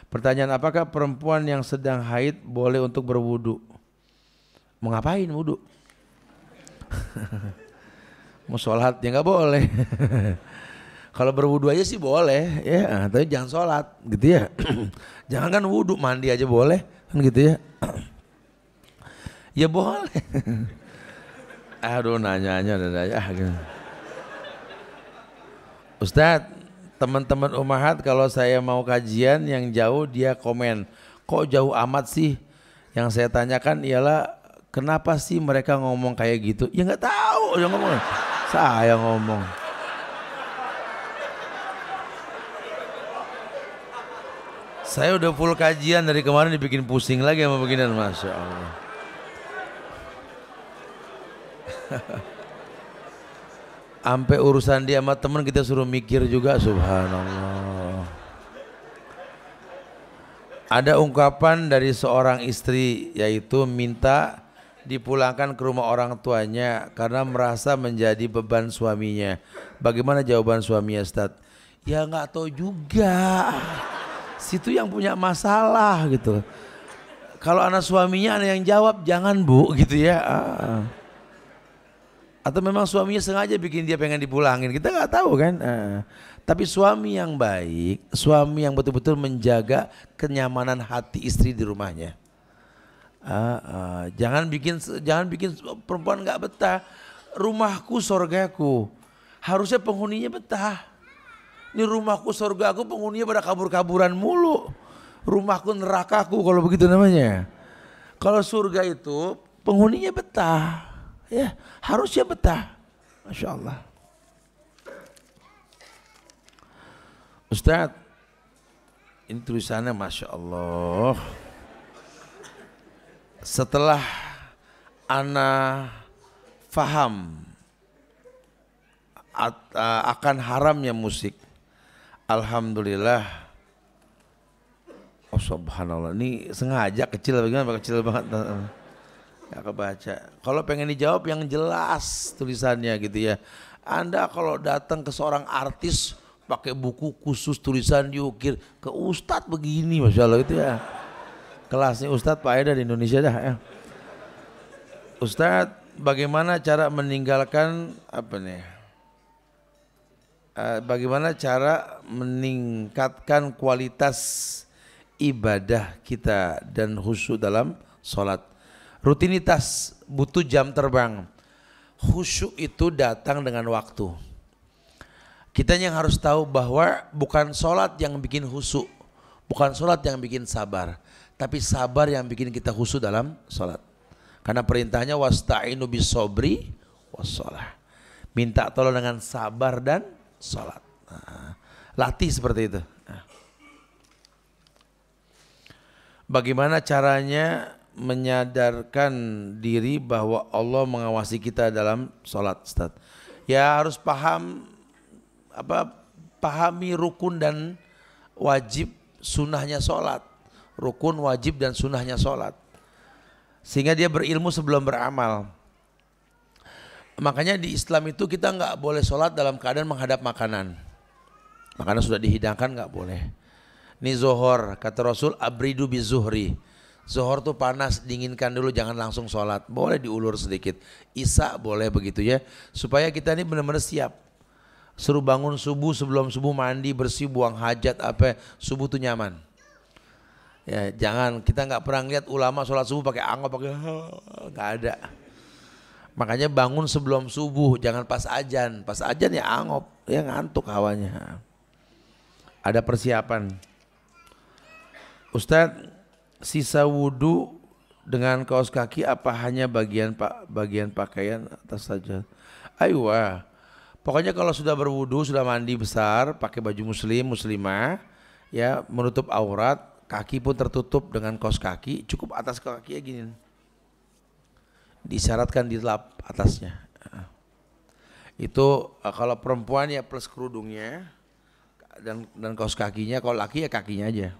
Pertanyaan, apakah perempuan yang sedang haid boleh untuk berwudu? Mau ngapain wudu? Mau sholat ya nggak boleh. Kalau berwudu aja sih boleh ya, tapi jangan sholat gitu ya. Jangan kan wudu, mandi aja boleh kan gitu ya. Ya boleh. Aduh nanya gitu. Ustadz, teman-teman umahat kalau saya mau kajian yang jauh dia komen, kok jauh amat sih? Yang saya tanyakan ialah kenapa sih mereka ngomong kayak gitu? Ya nggak tahu dia ngomong. Saya ngomong. Saya udah full kajian dari kemarin, dibikin pusing lagi sama beginian, Masya Allah. Sampai urusan dia sama teman kita suruh mikir juga, subhanallah. Ada ungkapan dari seorang istri, yaitu minta dipulangkan ke rumah orang tuanya karena merasa menjadi beban suaminya. Bagaimana jawaban suaminya, Ustaz? Ya nggak tahu juga. Situ yang punya masalah gitu. Kalau anak suaminya ada yang jawab, jangan Bu gitu ya. Atau memang suaminya sengaja bikin dia pengen dipulangin, kita nggak tahu kan. Tapi suami yang baik, suami yang betul-betul menjaga kenyamanan hati istri di rumahnya. Jangan bikin perempuan nggak betah. Rumahku sorgaku, harusnya penghuninya betah. Ini rumahku sorgaku, penghuninya pada kabur-kaburan mulu. Rumahku nerakaku kalau begitu namanya. Kalau surga itu penghuninya betah, ya harusnya betah. Masya Allah. Ustadz, ini tulisannya Masya Allah. Setelah ana faham akan haramnya musik, alhamdulillah. Oh subhanallah, ini sengaja kecil bagaimana? Kecil banget. Gak kebaca. Kalau pengen dijawab yang jelas tulisannya gitu ya. Anda kalau datang ke seorang artis pakai buku khusus tulisan diukir, ke Ustadz begini, Masya Allah itu ya. Kelasnya Ustadz Pak Eda di Indonesia dah ya. Ustadz, bagaimana cara meninggalkan bagaimana cara meningkatkan kualitas ibadah kita dan khusyuk dalam sholat? Rutinitas butuh jam terbang. khusyuk itu datang dengan waktu. Kita yang harus tahu bahwa bukan sholat yang bikin khusyuk, bukan sholat yang bikin sabar, tapi sabar yang bikin kita khusyuk dalam sholat. Karena perintahnya wasta'inu bisobri wassalah. Minta tolong dengan sabar dan sholat. Nah, latih seperti itu. Nah. Bagaimana caranya menyadarkan diri bahwa Allah mengawasi kita dalam sholat, Ustaz? Ya harus pahami rukun dan wajib sunnahnya sholat. Rukun, wajib dan sunnahnya sholat. Sehingga dia berilmu sebelum beramal. Makanya di Islam itu kita nggak boleh sholat dalam keadaan menghadap makanan. Makanan sudah dihidangkan nggak boleh. Ini zuhur, kata Rasul abridu bizuhri. Zuhur tuh panas, dinginkan dulu, jangan langsung sholat. Boleh diulur sedikit. Isya boleh begitu ya. Supaya kita ini benar-benar siap. Suruh bangun subuh, sebelum subuh mandi, bersih, buang hajat apa, subuh tuh nyaman. Ya jangan, kita nggak pernah lihat ulama sholat subuh pakai angop, pakai nggak ada. Makanya bangun sebelum subuh, jangan pas ajan. Pas ajan ya angop, ya ngantuk hawanya. Ada persiapan. Ustadz, sisa wudhu dengan kaos kaki apa hanya bagian pakaian atas saja? Aywa, pokoknya kalau sudah berwudhu, sudah mandi besar, pakai baju muslimah, ya menutup aurat, kaki pun tertutup dengan kaos kaki, cukup atas kaki ya gini. Disyaratkan di lap atasnya. Itu kalau perempuan ya plus kerudungnya dan kaos kakinya, kalau laki ya kakinya aja.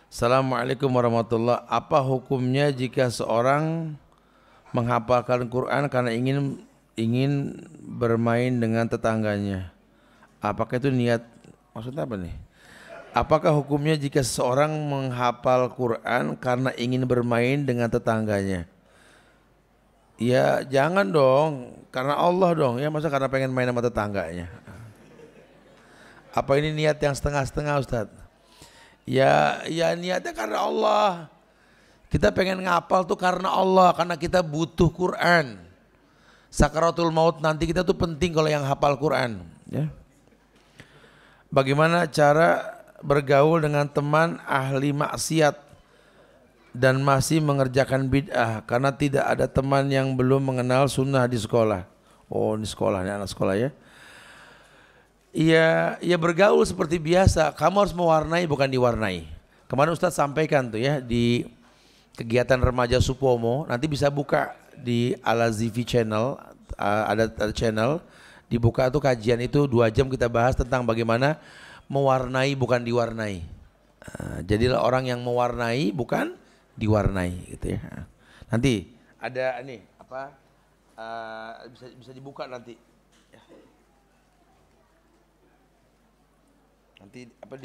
Assalamualaikum warahmatullahi wabarakatuh. Apa hukumnya jika seorang menghafalkan Quran karena ingin bermain dengan tetangganya? Apakah itu niat? Maksudnya apa nih? Apakah hukumnya jika seseorang menghafal Quran karena ingin bermain dengan tetangganya? Ya jangan dong, karena Allah dong. Ya masa karena pengen main sama tetangganya? Apa ini niat yang setengah-setengah, Ustadz? Ya niatnya karena Allah. Kita pengen ngapal tuh karena Allah, karena kita butuh Quran. Sakaratul maut nanti kita tuh penting kalau yang hafal Quran. Ya. Bagaimana cara bergaul dengan teman ahli maksiat dan masih mengerjakan bid'ah karena tidak ada teman yang belum mengenal sunnah di sekolah? Oh ini sekolah, ini anak sekolah ya. Iya bergaul seperti biasa. Kamu harus mewarnai bukan diwarnai. Kemarin Ustadz sampaikan tuh ya di kegiatan remaja Supomo. Nanti bisa buka di Al-Azifi channel, ada channel. Dibuka tuh kajian itu 2 jam kita bahas tentang bagaimana mewarnai bukan diwarnai. Jadilah orang yang mewarnai bukan diwarnai gitu ya. Nanti ada ini apa bisa dibuka nanti. Ya. Nanti apa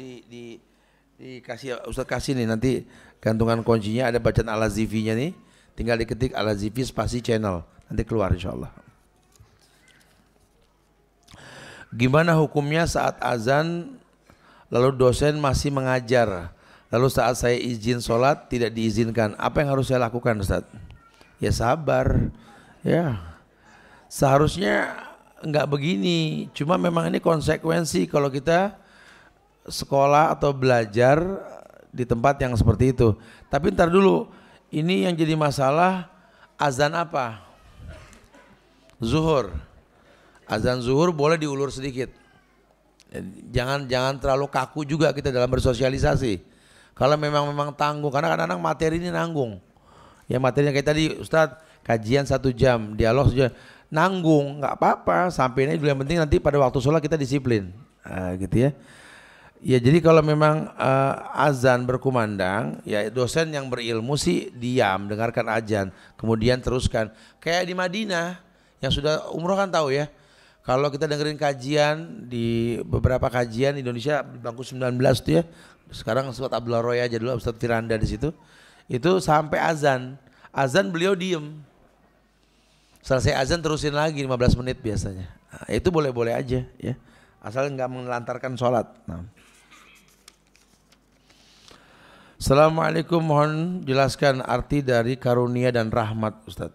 dikasih Ustaz kasih nih nanti gantungan kuncinya ada bacaan Al-Azifi-nya nih. Tinggal diketik Al-Azifi spasi channel. Nanti keluar insyaallah. Gimana hukumnya saat azan lalu dosen masih mengajar, lalu saat saya izin sholat tidak diizinkan, apa yang harus saya lakukan Ustaz? Ya sabar, ya seharusnya enggak begini, cuma memang ini konsekuensi kalau kita sekolah atau belajar di tempat yang seperti itu. Tapi ntar dulu, ini yang jadi masalah azan apa? Zuhur. Azan zuhur boleh diulur sedikit. Jangan terlalu kaku juga kita dalam bersosialisasi. Kalau memang tanggung, karena kadang-kadang materi ini nanggung. Ya materinya kayak tadi Ustadz, kajian 1 jam, dialog saja nanggung, nggak apa-apa. Sampainya dulu, yang penting nanti pada waktu sholat kita disiplin, gitu ya. Ya jadi kalau memang azan berkumandang, ya dosen yang berilmu sih diam, dengarkan azan, kemudian teruskan. Kayak di Madinah yang sudah umroh kan tahu ya. Kalau kita dengerin kajian di beberapa kajian di Indonesia di bangku 19 itu ya. Sekarang Ustaz Abdullah Roy aja dulu, Ustaz Firanda di situ. Itu sampai azan. Azan beliau diem. Selesai azan terusin lagi 15 menit biasanya. Nah, itu boleh-boleh aja ya. Asal enggak menelantarkan sholat. Nah. Assalamualaikum, mohon jelaskan arti dari karunia dan rahmat, Ustaz.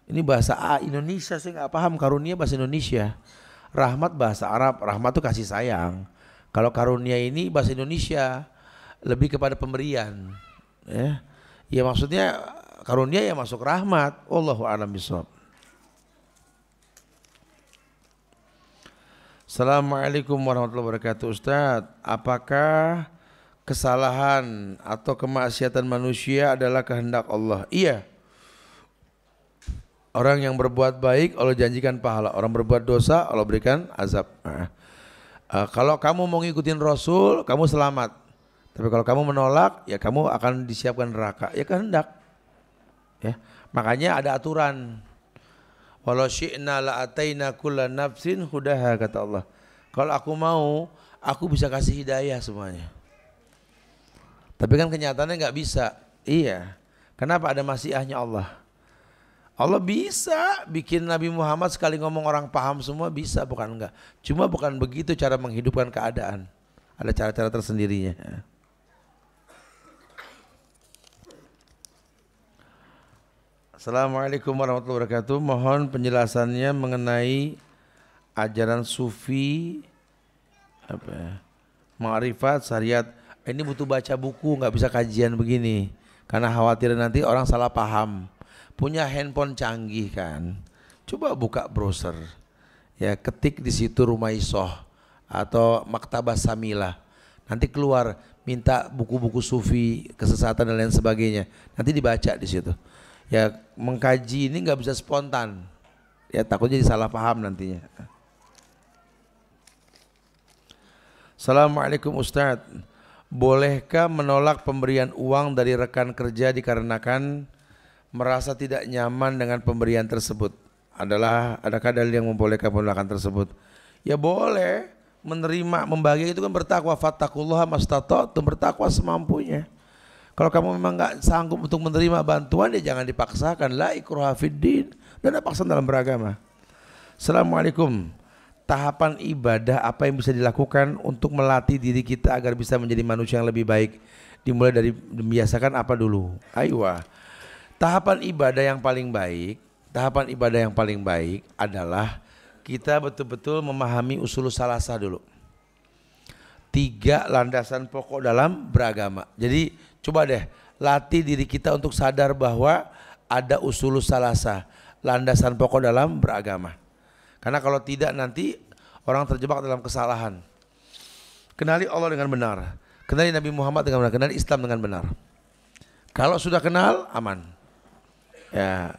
Ini bahasa Indonesia, saya nggak paham. Karunia bahasa Indonesia, rahmat bahasa Arab. Rahmat itu kasih sayang. Kalau karunia ini bahasa Indonesia lebih kepada pemberian. Ya maksudnya karunia ya masuk rahmat. Wallahu a'lam bishawab. Assalamualaikum warahmatullahi wabarakatuh. Ustaz, apakah kesalahan atau kemaksiatan manusia adalah kehendak Allah? Iya. Orang yang berbuat baik Allah janjikan pahala, orang berbuat dosa Allah berikan azab. Kalau kamu mau ngikutin Rasul, kamu selamat. Tapi kalau kamu menolak, ya kamu akan disiapkan neraka. Ya kehendak. Ya, makanya ada aturan. Walau syi'na la ataina kulla nafsin hudaha, kata Allah. Kalau aku mau, aku bisa kasih hidayah semuanya. Tapi kan kenyataannya nggak bisa. Iya. Kenapa? Ada masyiahnya Allah. Allah bisa bikin Nabi Muhammad sekali ngomong orang paham semua, bisa, bukan enggak. Cuma bukan begitu cara menghidupkan keadaan. Ada cara-cara tersendirinya. Assalamualaikum warahmatullahi wabarakatuh. Mohon penjelasannya mengenai ajaran sufi, ma'rifat, syariat. Ini butuh baca buku, nggak bisa kajian begini. Karena khawatir nanti orang salah paham. Punya handphone canggih kan, coba buka browser, ya ketik di situ Rumaisoh atau Maktabah Samilah, nanti keluar minta buku-buku sufi, kesesatan dan lain sebagainya, nanti dibaca di situ. Ya mengkaji ini nggak bisa spontan, ya takutnya jadi salah paham nantinya. Assalamualaikum Ustadz, bolehkah menolak pemberian uang dari rekan kerja dikarenakan merasa tidak nyaman dengan pemberian tersebut? Adakah dalil yang membolehkan penolakan tersebut? Ya boleh, menerima, membagi itu kan bertakwa. Fattaqullaha mastata'tum, bertakwa semampunya. Kalau kamu memang nggak sanggup untuk menerima bantuan, ya jangan dipaksakan. La ikraha fiddin, dan ada paksaan dalam beragama. Assalamualaikum. Tahapan ibadah apa yang bisa dilakukan untuk melatih diri kita agar bisa menjadi manusia yang lebih baik? Dimulai dari membiasakan apa dulu? Aywa. Tahapan ibadah yang paling baik adalah kita betul-betul memahami usul salasah dulu. 3 landasan pokok dalam beragama. Jadi coba deh latih diri kita untuk sadar bahwa ada usul salasah, landasan pokok dalam beragama. Karena kalau tidak nanti orang terjebak dalam kesalahan. Kenali Allah dengan benar, kenali Nabi Muhammad dengan benar, kenali Islam dengan benar. Kalau sudah kenal, aman. Ya,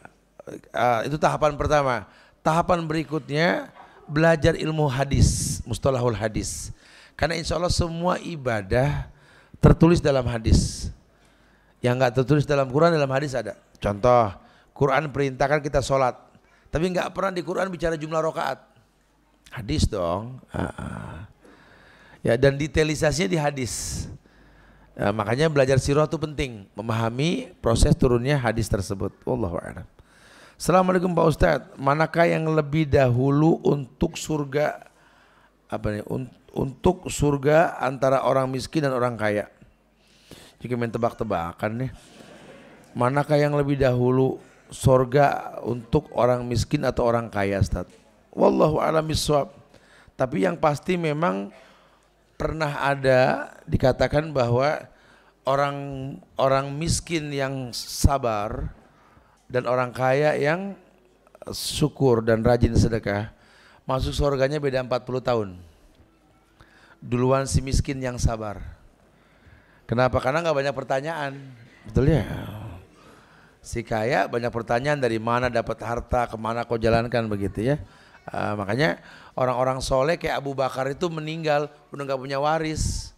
itu tahapan pertama. Tahapan berikutnya belajar ilmu hadis, mustalahul hadis. Karena insya Allah semua ibadah tertulis dalam hadis. Yang enggak tertulis dalam Quran, dalam hadis ada. Contoh, Quran perintahkan kita sholat, tapi enggak pernah di Quran bicara jumlah rakaat. Hadis dong. Ya, dan detailisasinya di hadis. Ya, makanya belajar sirah itu penting, memahami proses turunnya hadis tersebut. Wallahu a'lam. Assalamualaikum Pak Ustadz, manakah yang lebih dahulu untuk surga untuk surga antara orang miskin dan orang kaya? Jika main tebak-tebakan nih, manakah yang lebih dahulu surga untuk orang miskin atau orang kaya, Ustadz? Wallahu a'lam bishawab. Tapi yang pasti memang pernah ada dikatakan bahwa orang miskin yang sabar dan orang kaya yang syukur dan rajin sedekah masuk surganya beda 40 tahun. Duluan si miskin yang sabar. Kenapa? Karena nggak banyak pertanyaan, betul ya? Si kaya banyak pertanyaan, dari mana dapat harta, kemana kau jalankan, begitu ya. Makanya orang-orang soleh kayak Abu Bakar itu meninggal udah nggak punya waris,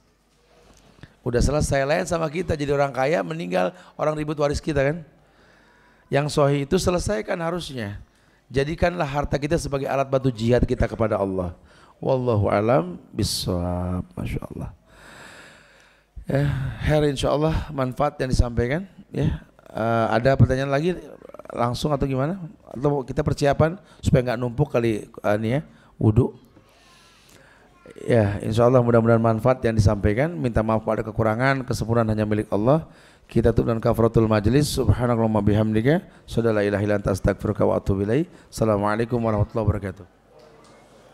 udah selesai. Lain sama kita jadi orang kaya meninggal, orang ribut waris kita kan. Yang sahih itu selesaikan harusnya. Jadikanlah harta kita sebagai alat bantu jihad kita kepada Allah. Wallahu alam bissawab. Masya Allah. Ya, insya Allah manfaat yang disampaikan. Ya, ada pertanyaan lagi langsung atau gimana? Atau kita persiapan supaya nggak numpuk kali nih ya, wudu. Ya, insya Allah mudah-mudahan manfaat yang disampaikan. Minta maaf pada kekurangan, kesempurnaan hanya milik Allah. Kita tutup dengan kafaratul majlis. Subhanakallahumma bihamdika, asyhadu an la ilaha illa anta astaghfiruka wa atubu ilaik. Assalamualaikum warahmatullahi wabarakatuh.